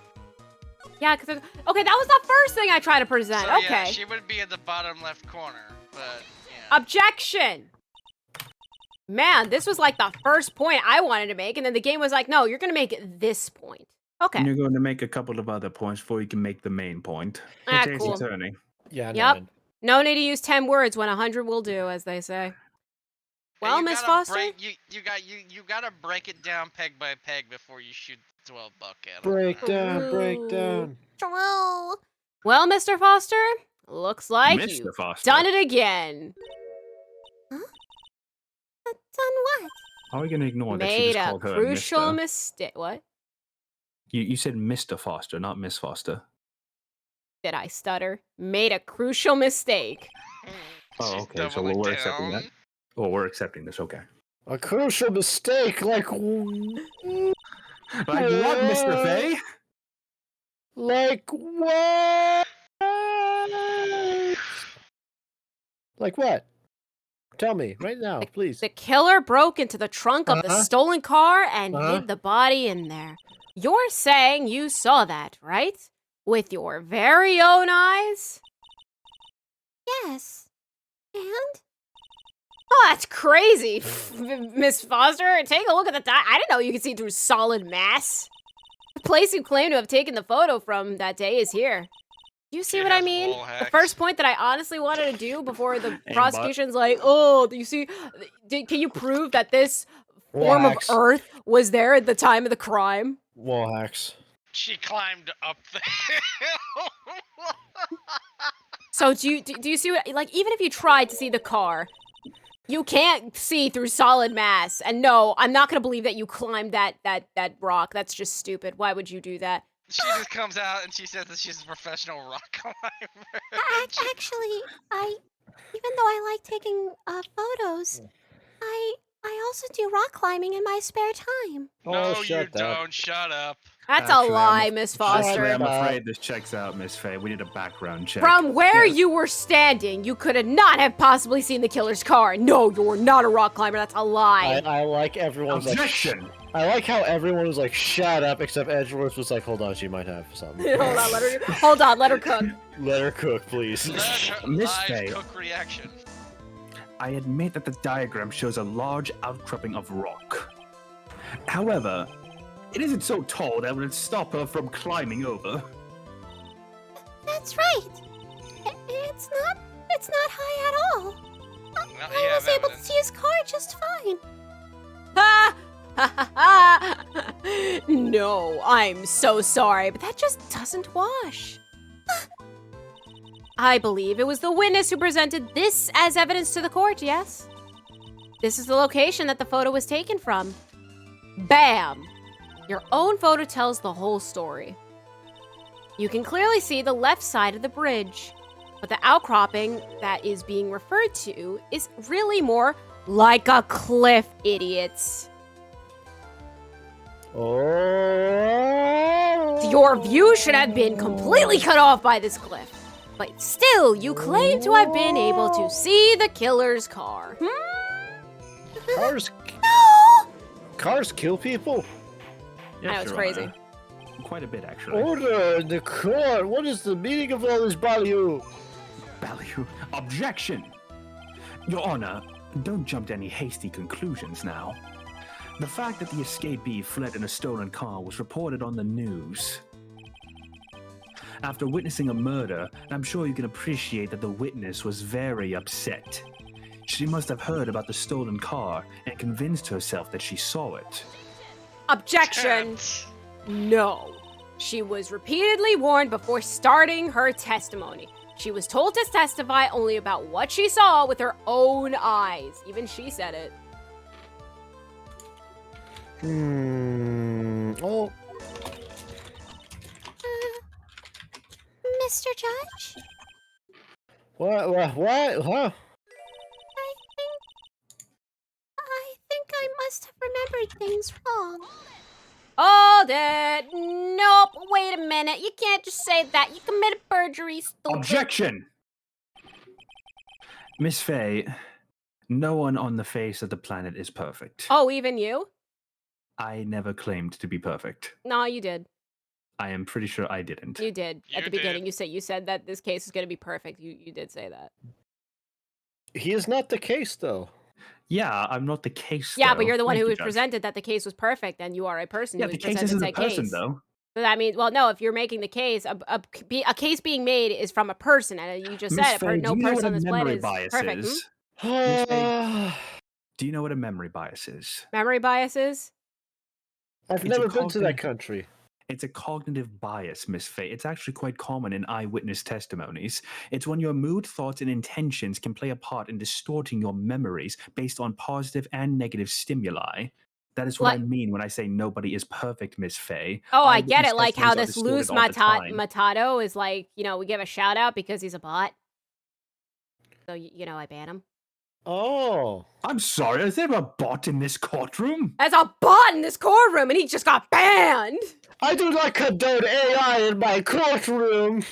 Yeah, because okay, that was the first thing I tried to present. So, okay. Yeah, she would be at the bottom left corner, but yeah. Objection! Man, this was like the first point I wanted to make, and then the game was like, no, you're gonna make this point. Okay. And you're going to make a couple of other points before you can make the main point. Ah, It's cool. attorney. Yeah. Yep. No need to use 10 words when 100 will do, as they say. Well, you Miss gotta Foster? you gotta break it down peg by peg before you shoot the 12 buck at 'em. Break down. True. Break down. True. Well, Mr. Foster, looks like Mr. you've Foster. done it again. Huh? Done what? How are we going to ignore that she Made just a called her crucial Mr.? mistake. What? You said Mr. Foster, not Miss Foster. Did I stutter? Made a crucial mistake. Oh, She's okay. So doubling we're accepting down. that. Oh, we're accepting this. Okay. A crucial mistake, like Like what, Mr. Fay? Like what? Like what? Tell me right now, please. The killer broke into the trunk of the Uh-huh. stolen car and Uh-huh. hid the body in there. You're saying you saw that, right? With your very own eyes? Yes. And? Oh, that's crazy, Miss Foster. Take a look at the I didn't know you could see through solid mass. The place you claim to have taken the photo from that day is here. Do you see She what I has mean? wall The hacks. first point that I honestly wanted to do before the Aimbot. prosecution's like, oh, do you see? Can you prove that this form of Wax. Earth was there at the time of the crime? Wall hacks. She climbed up the hill. So do you see what, like, even if you tried to see the car, you can't see through solid mass. And no, I'm not gonna believe that you climbed that rock. That's just stupid. Why would you do that? She just comes out and she says that she's a professional rock climber. Actually, even though I like taking photos, I also do rock climbing in my spare time. No, you shut up. don't. Shut up. That's Actually, a lie, Miss Foster. Actually, I'm Shut up. afraid this checks out, Miss Fay. We need a background check. From where Yes. you were standing, you could not have possibly seen the killer's car. No, you're not a rock climber. That's a lie. I like everyone's Objection! I like how everyone was like, shut up, except Edgeworth was like, hold on, she might have something. Hold on, let her cook. Let her cook, please. Let her Miss live Fay. cook reaction. I admit that the diagram shows a large outcropping of rock. However, it isn't so tall that would stop her from climbing over. That's right. It's not high at all. Well, I you was have able to evidence. see his car just fine. Ha! Ha ha ha! No, I'm so sorry, but that just doesn't wash. I believe it was the witness who presented this as evidence to the court, yes? This is the location that the photo was taken from. Bam! Your own photo tells the whole story. You can clearly see the left side of the bridge, but the outcropping that is being referred to is really more like a cliff, idiots. Oh. Your view should have been completely cut off by this cliff. But still, you claim to have been able to see the killer's car. Cars kill people? Yes, I know, it's Your crazy. Honor. Quite a bit, actually. Order in the court. What is the meaning of all this value? Value. Objection! Your Honor, don't jump to any hasty conclusions now. The fact that the escapee fled in a stolen car was reported on the news. After witnessing a murder, I'm sure you can appreciate that the witness was very upset. She must have heard about the stolen car and convinced herself that she saw it. Objection! No. She was repeatedly warned before starting her testimony. She was told to testify only about what she saw with her own eyes. Even she said it. Oh. Mr. Judge, What? Huh? I think I must have remembered things wrong. Hold it! Nope, wait a minute. You can't just say that. You committed perjury, stupid. Objection! Miss Fay, no one on the face of the planet is perfect. Oh, even you? I never claimed to be perfect. No, you did. I am pretty sure I didn't. You did. At You the beginning, did. you said that this case is going to be perfect. You did say that. He is not the case, though. Yeah, I'm not the case. Yeah, though. but you're the one Thank who you, Judge. presented that the case was perfect, and you are a person Yeah, who the has case presented isn't a said person, case. though. So that means, well, no, if you're making the case, a case being made is from a person, and you just Miss said Fay, no do you know person what on a this memory planet bias is perfect. is? I've Do you know what a memory bias is? Memory biases? It's a never been to cognitive- that country. It's a cognitive bias, Miss Faye. It's actually quite common in eyewitness testimonies. It's when your mood, thoughts, and intentions can play a part in distorting your memories based on positive and negative stimuli. That is what I mean when I say nobody is perfect, Miss Faye. Oh, I get it. Like how testimonies are this distorted loose all the time. Matato is like, we give a shout out because he's a bot. So, I ban him. Oh. I'm sorry, is there a bot in this courtroom? There's a bot in this courtroom and he just got banned! I do not condone AI in my courtroom!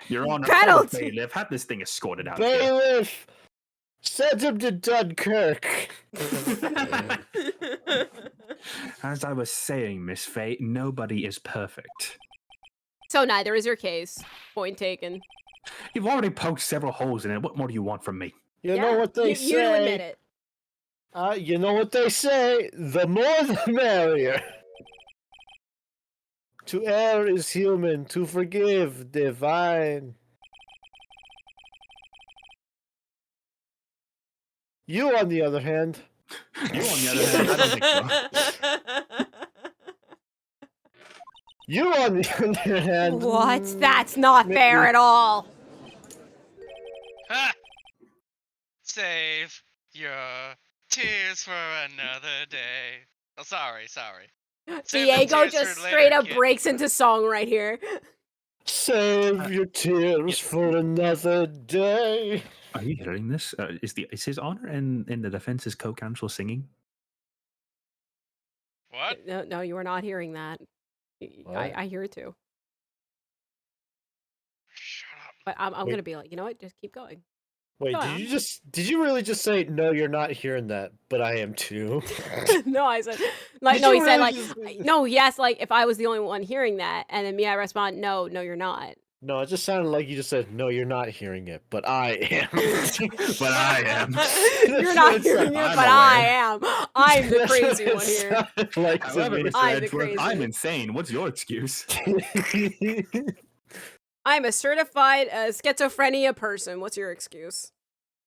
Your Honor, Penalty! bailiff, have this thing escorted out Bailiff! Send him to Dunkirk! As I was saying, Miss Faye, nobody is perfect. So neither is your case. Point taken. You've already poked several holes in it. What more do you want from me? You know what they say. You admit it. You know what they say. The more the merrier. To err is human, to forgive divine. You, on the other hand. You, on the other hand, I don't think so. You, on the other hand. What? That's not fair at all. Ha! Save your tears for another day. Oh, sorry. Diego just straight up breaks into song right here. Save your tears for another day. Are you hearing this? Is His Honor in the defense's co-counsel singing? What? No, you are not hearing that. I hear it too. Shut up. But I'm gonna be like, you know what? Just keep going. Wait, did you really just say, no, you're not hearing that, but I am too? No, I said, like, no, he said, like, no, yes, like, if I was the only one hearing that, and then me, I respond, no, you're not. No, it just sounded like you just said, no, you're not hearing it, but I am. But I am. You're not hearing it, but I am. I'm the crazy one here. Like However, Mr. I'm the Edgeworth, crazy. I'm insane. What's your excuse? I'm a certified schizophrenia person. What's your excuse?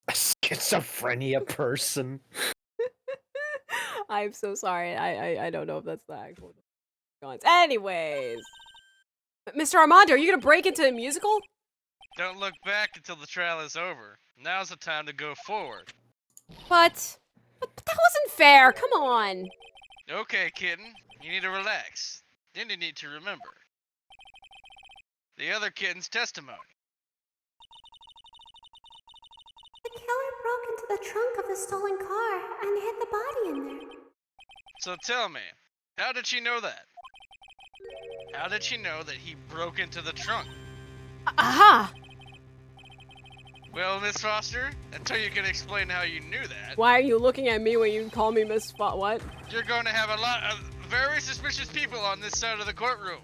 A schizophrenia person. I'm so sorry. I don't know if that's the actual. Anyways. Mr. Armando, are you gonna break into a musical? Don't look back until the trial is over. Now's the time to go forward. But that wasn't fair. Come on. Okay, kitten. You need to relax. Then you need to remember the other kitten's testimony. The killer broke into the trunk of the stolen car and hid the body in there. So tell me, how did she know that? How did she know that he broke into the trunk? Aha! Well, Miss Foster, until you can explain how you knew that, Why are you looking at me when you call me Miss what? you're going to have a lot of very suspicious people on this side of the courtroom.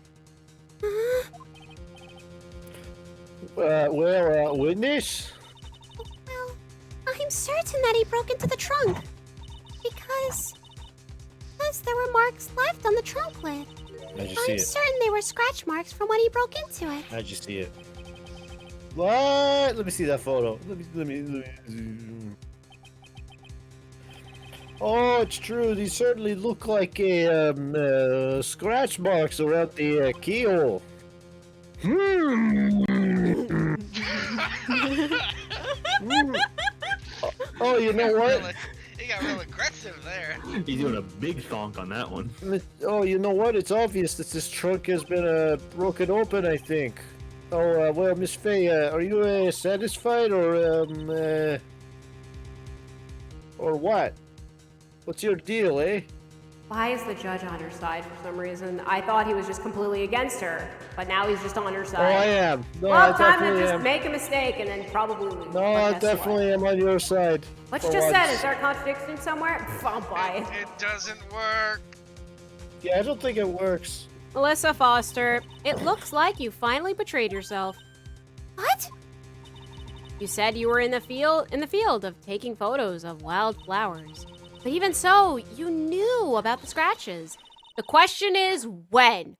Witness? Well, I'm certain that he broke into the trunk. Because there were marks left on the trunk lid. How'd you see I'm it? certain they were scratch marks from when he broke into it. How'd you see it? What? Let me see that photo. Let me. Oh, it's true. These certainly look like scratch marks around the keyhole. Oh, you know what? He got real aggressive there. He's doing a big thonk on that one. Oh, you know what? It's obvious that this trunk has been broken open, I think. Oh, well, Miss Faye, are you satisfied or what? What's your deal, eh? Why is the judge on her side for some reason? I thought he was just completely against her, but now he's just on her Oh, side. I am. No, Well, I time to definitely just am. make a mistake and then probably lose. No, but I guess definitely what? am on your side. What you for just once. said, is there a contradiction somewhere? Pff, I'll buy it. It doesn't work. Yeah, I don't think it works. Melissa Foster, it looks like you finally betrayed yourself. What? You said you were in the field of taking photos of wild flowers. But even so, you knew about the scratches. The question is when?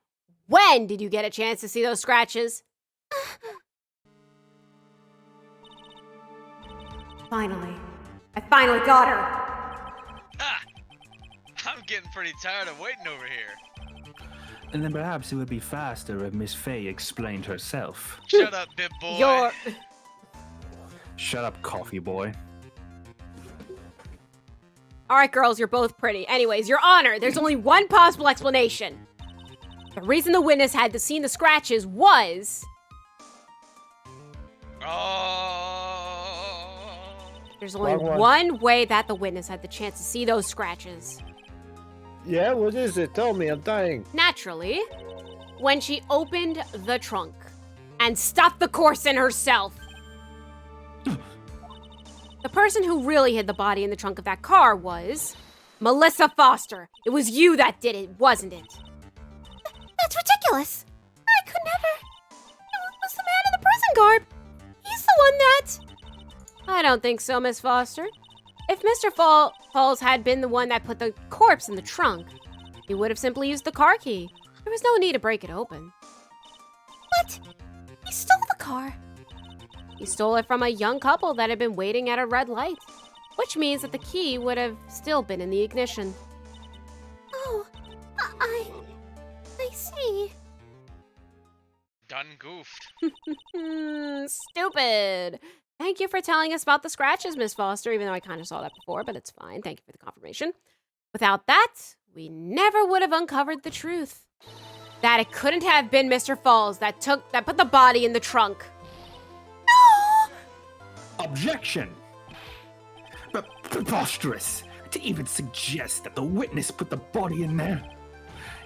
When did you get a chance to see those scratches? Finally. I finally got her! Ha! I'm getting pretty tired of waiting over here. And then perhaps it would be faster if Miss Fay explained herself. Shut up, bib boy. You're... Shut up, coffee boy. All right, girls, you're both pretty. Anyways, Your Honor, there's only one possible explanation. The reason the witness had to see the scratches was... Oh. There's only Wrong one. one way that the witness had the chance to see those scratches. Yeah, what is it? Tell me, I'm dying. Naturally, when she opened the trunk and stuffed the corpse in herself. The person who really hid the body in the trunk of that car was Melissa Foster. It was you that did it, wasn't it? That's ridiculous. I could never. It was the man in the prison garb. He's the one that... I don't think so, Miss Foster. If Mr. Falls had been the one that put the corpse in the trunk, he would have simply used the car key. There was no need to break it open. What? He stole the car. He stole it from a young couple that had been waiting at a red light, which means that the key would have still been in the ignition. Oh, I see. Done goofed. Stupid. Thank you for telling us about the scratches, Miss Foster, even though I kind of saw that before, but it's fine. Thank you for the confirmation. Without that, we never would have uncovered the truth. That it couldn't have been Mr. Falls that put the body in the trunk. No! Objection! Preposterous! To even suggest that the witness put the body in there.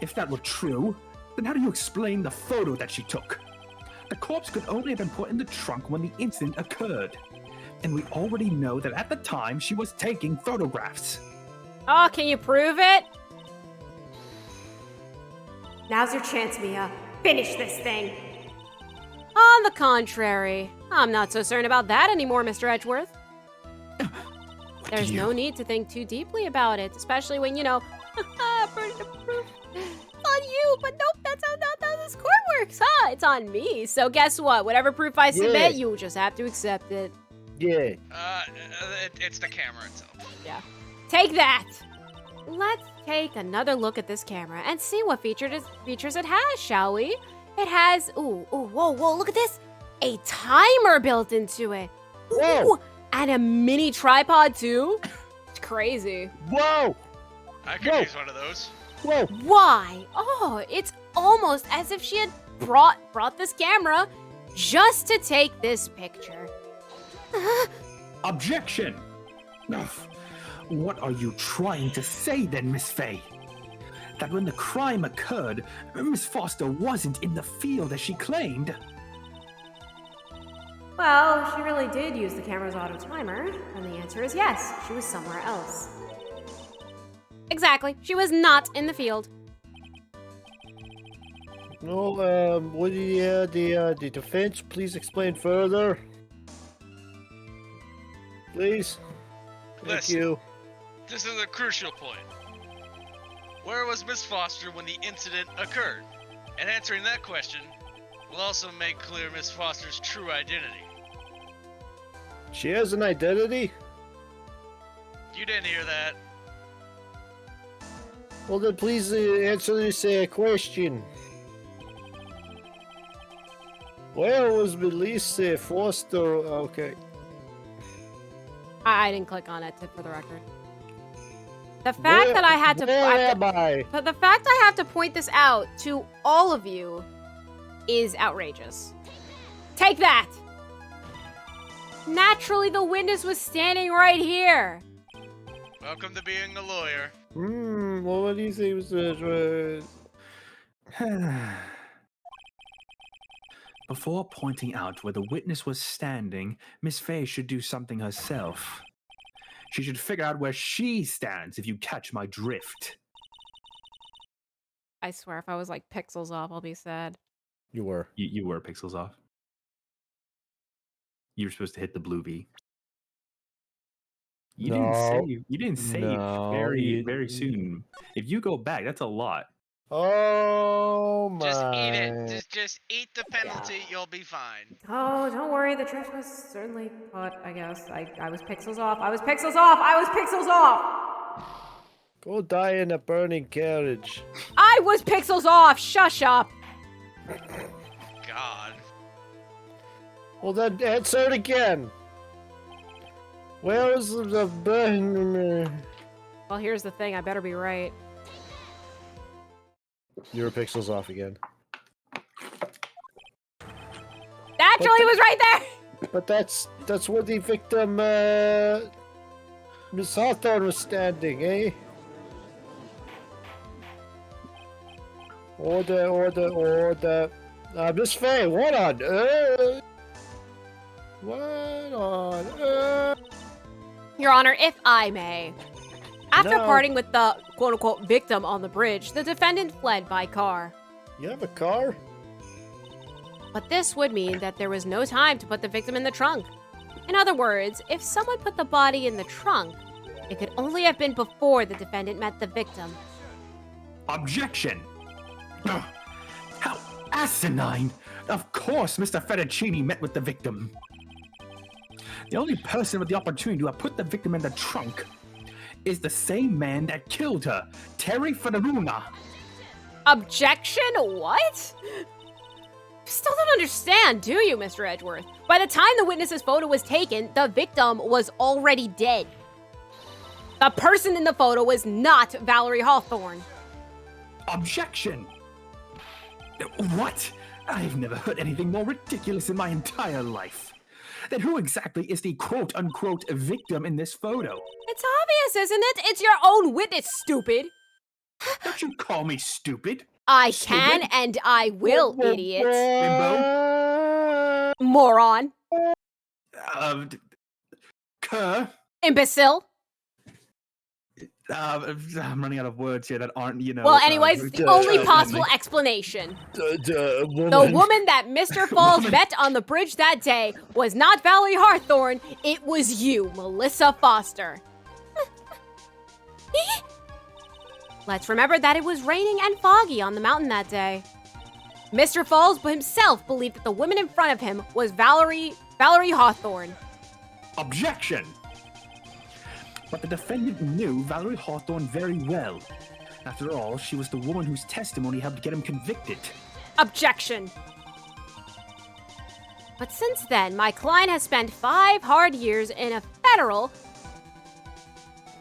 If that were true, then how do you explain the photo that she took? The corpse could only have been put in the trunk when the incident occurred. And we already know that at the time she was taking photographs. Oh, can you prove it? Now's your chance, Mia. Finish this thing. On the contrary, I'm not so certain about that anymore, Mr. Edgeworth. There's no need to think too deeply about it, especially when, burden of proof on you, but nope, that's not how this court works, huh? It's on me. So guess what? Whatever proof I submit, you just have to accept it. Yeah. It's the camera itself. Yeah. Take that. Let's take another look at this camera and see what features it has, shall we? It has, whoa, look at this. A timer built into it. Whoa. Ooh, and a mini tripod too. It's crazy. Whoa. I could use one of those. Whoa. Why? Oh, it's almost as if she had brought this camera just to take this picture. Objection! Ugh. What are you trying to say then, Miss Fay? That when the crime occurred, Miss Foster wasn't in the field as she claimed? Well, she really did use the camera's auto timer, and the answer is yes, she was somewhere else. Exactly. She was not in the field. No, would the defense please explain further? Please? Thank Listen. you. This is a crucial point. Where was Miss Foster when the incident occurred? And answering that question will also make clear Miss Foster's true identity. She has an identity? You didn't hear that. Well then please answer this question. Where was Melissa Foster? Okay. I didn't click on it, for the record. The fact that I had to... Where am I? But the fact I have to point this out to all of you is outrageous. Take that! Naturally, the witness was standing right here. Welcome to being a lawyer. Well, what do you think was Before pointing out where the witness was standing, Miss Fay should do something herself. She should figure out where she stands, if you catch my drift. I swear, if I was like pixels off, I'll be sad. You were. You were pixels off. You were supposed to hit the blue V. You didn't save No, very soon. If you go back, that's a lot. Oh my. Just eat it. Just eat the penalty. You'll be fine. Oh, don't worry, the drift was certainly caught, I guess. I was pixels off. I was pixels off! I was pixels off! Go die in a burning carriage. I was pixels off. Shush up. God. Well, then answer it again. Where is the burning? Well, here's the thing. I better be right. Your pixels off again. Naturally, it was right there. But that's where the victim, Miss Hawthorne was standing, eh? Order. Miss Faye, what on earth? What on earth? Your Honor, if I may. After No. parting with the quote-unquote victim on the bridge, the defendant fled by car. You have a car? But this would mean that there was no time to put the victim in the trunk. In other words, if someone put the body in the trunk, it could only have been before the defendant met the victim. Objection! Ugh, how asinine! Of course, Mr. Fettuccini met with the victim. The only person with the opportunity to have put the victim in the trunk is the same man that killed her, Terry Federuna. Objection? What? Still don't understand, do you, Mr. Edgeworth? By the time the witness's photo was taken, the victim was already dead. The person in the photo was not Valerie Hawthorne. Objection! What? I've never heard anything more ridiculous in my entire life. Then who exactly is the quote-unquote victim in this photo? It's obvious, isn't it? It's your own witness, stupid. Don't you call me stupid? I Stupid? can and I will, idiot. Bimbo? Moron. Cur? Imbecile. I'm running out of words here that aren't, Well, anyways, the only possible explanation. The woman that Mr. Falls met on the bridge that day was not Valerie Hawthorne, it was you, Melissa Foster. Let's remember that it was raining and foggy on the mountain that day. Mr. Falls himself believed that the woman in front of him was Valerie Hawthorne. Objection! But the defendant knew Valerie Hawthorne very well. After all, she was the woman whose testimony helped get him convicted. Objection! But since then, my client has spent 5 hard years in a federal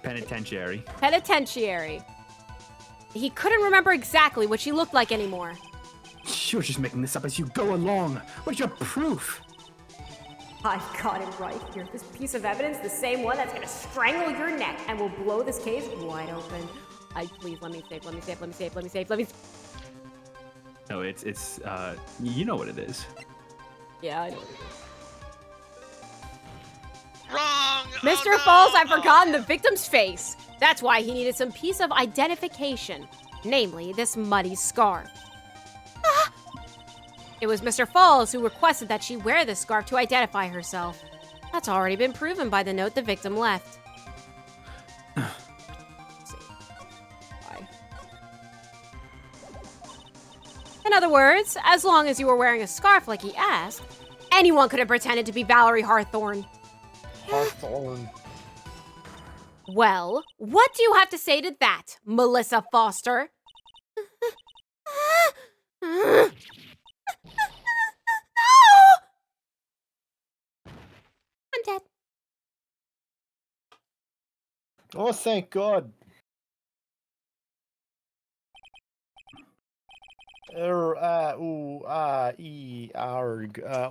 Penitentiary. He couldn't remember exactly what she looked like anymore. You're just making this up as you go along. What's your proof? I've got it right here. This piece of evidence, the same one that's gonna strangle your neck and will blow this case wide open. Please, let me save. No, it's you know what it is. Yeah, I know what it is. Wrong! Mr. Oh, Falls, no! I've forgotten the victim's face. That's why he needed some piece of identification, namely this muddy scarf. It was Mr. Falls who requested that she wear this scarf to identify herself. That's already been proven by the note the victim left. Let's see. Why? In other words, as long as you were wearing a scarf like he asked, anyone could have pretended to be Valerie Hawthorne. Hawthorne. Well, what do you have to say to that, Melissa Foster? No! I'm dead. Oh, thank God.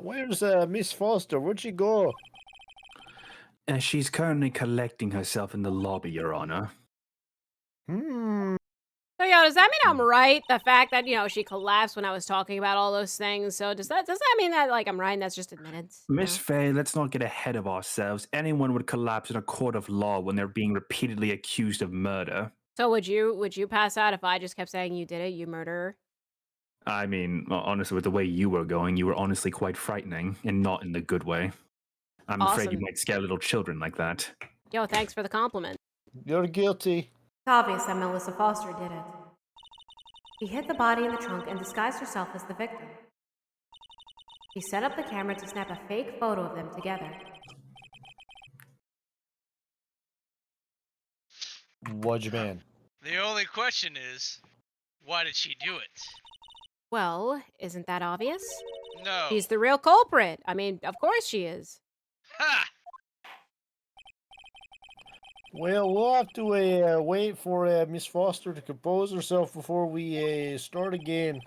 Where's Miss Foster? Where'd she go? She's currently collecting herself in the lobby, Your Honor. So, does that mean I'm right? The fact that, she collapsed when I was talking about all those things. So does that mean that, I'm right and that's just admittance? Miss Faye, let's not get ahead of ourselves. Anyone would collapse in a court of law when they're being repeatedly accused of murder. So would you pass out if I just kept saying you did it, you murderer? I mean, honestly, with the way you were going, you were honestly quite frightening, and not in the good way. I'm afraid you Awesome. might scare little children like that. Yo, thanks for the compliment. You're guilty. It's obvious that Melissa Foster did it. She hid the body in the trunk and disguised herself as the victim. She set up the camera to snap a fake photo of them together. What'd you man? The only question is, why did she do it? Well, isn't that obvious? No. She's the real culprit. I mean, of course she is. Ha! Well, we'll have to wait for Miss Foster to compose herself before we start again.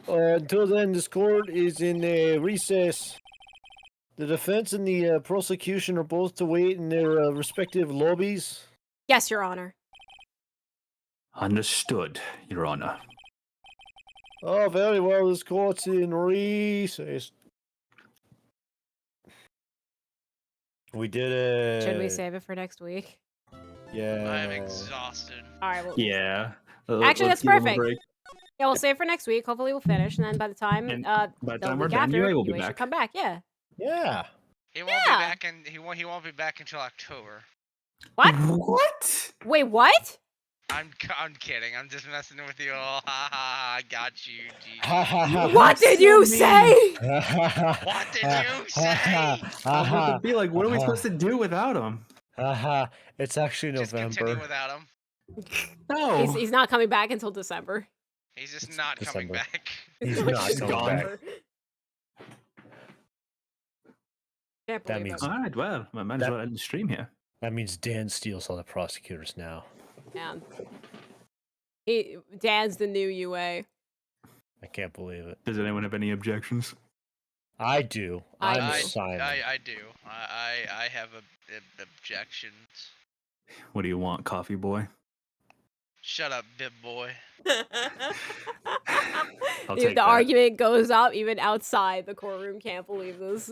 Until then, this court is in recess. The defense and the prosecution are both to wait in their respective lobbies. Yes, Your Honor. Understood, Your Honor. Oh, very well. This court's in recess. We did it. Should we save it for next week? Yeah. I'm exhausted. All right. Well, Yeah. Actually, let's that's give him a perfect. break. Yeah, we'll save it for next week. Hopefully, we'll finish, and then by the time And the by the time week we're done, after, UA will be UA should back. come back. Yeah. Yeah. He won't Yeah. be back, and he won't be back until October. What? What? Wait, what? I'm kidding. I'm just messing with you all. Ha ha ha! I got you. Gee. What did you say? What did you say? I was about to be like, what are we supposed to do without him? It's actually Just continue November. without him. No. He's not coming back until December. He's just not coming December. back. He's not He's coming gone. back. Can't That believe means- it. All right, well, I might as well end the stream here. That means Dan steals all the prosecutors now. Man. Dan's the new UA. I can't believe it. Does anyone have any objections? I do. I I'm do. Simon. I do. I have objections. What do you want, coffee boy? Shut up, bib boy. I'll Dude, take the that. argument goes up even outside the courtroom. Can't believe this.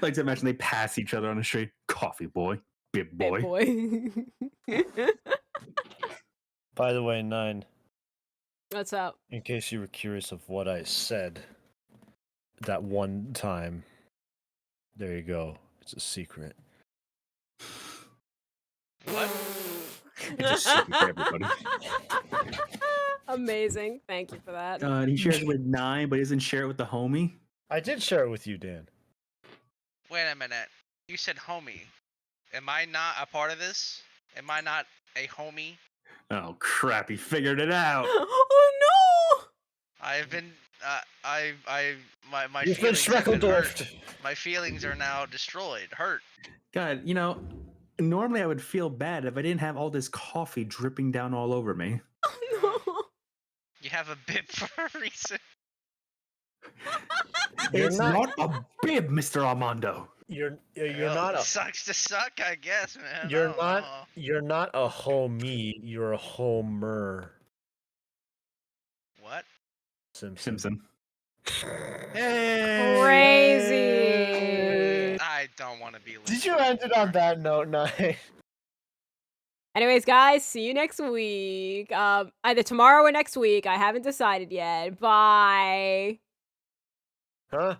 Like to imagine they pass each other on the street. Coffee boy, bib boy. Boy. By the way, 9, What's up? in case you were curious of what I said that one time, there you go. It's a secret. What? It's a secret for everybody. Amazing. Thank you for that. He shares it with 9, but he doesn't share it with the homie. I did share it with you, Dan. Wait a minute. You said homie. Am I not a part of this? Am I not a homie? Oh crap! He figured it out. Oh I've been. My You've been feelings have been hurt. Schmeckledorfed. My feelings are now destroyed, hurt. God, normally I would feel bad if I didn't have all this coffee dripping down all over me. Oh no. You have a bib for a reason. It's not a bib, Mr. Armando. You're Well, not a sucks to suck, I guess, man. I you're don't not know. you're not a homie. You're a homer. What? Simpson. Hey! Crazy. I don't want to be. Did you end it on that note, 9? Anyways, guys, see you next week. Either tomorrow or next week. I haven't decided yet. Bye. Huh?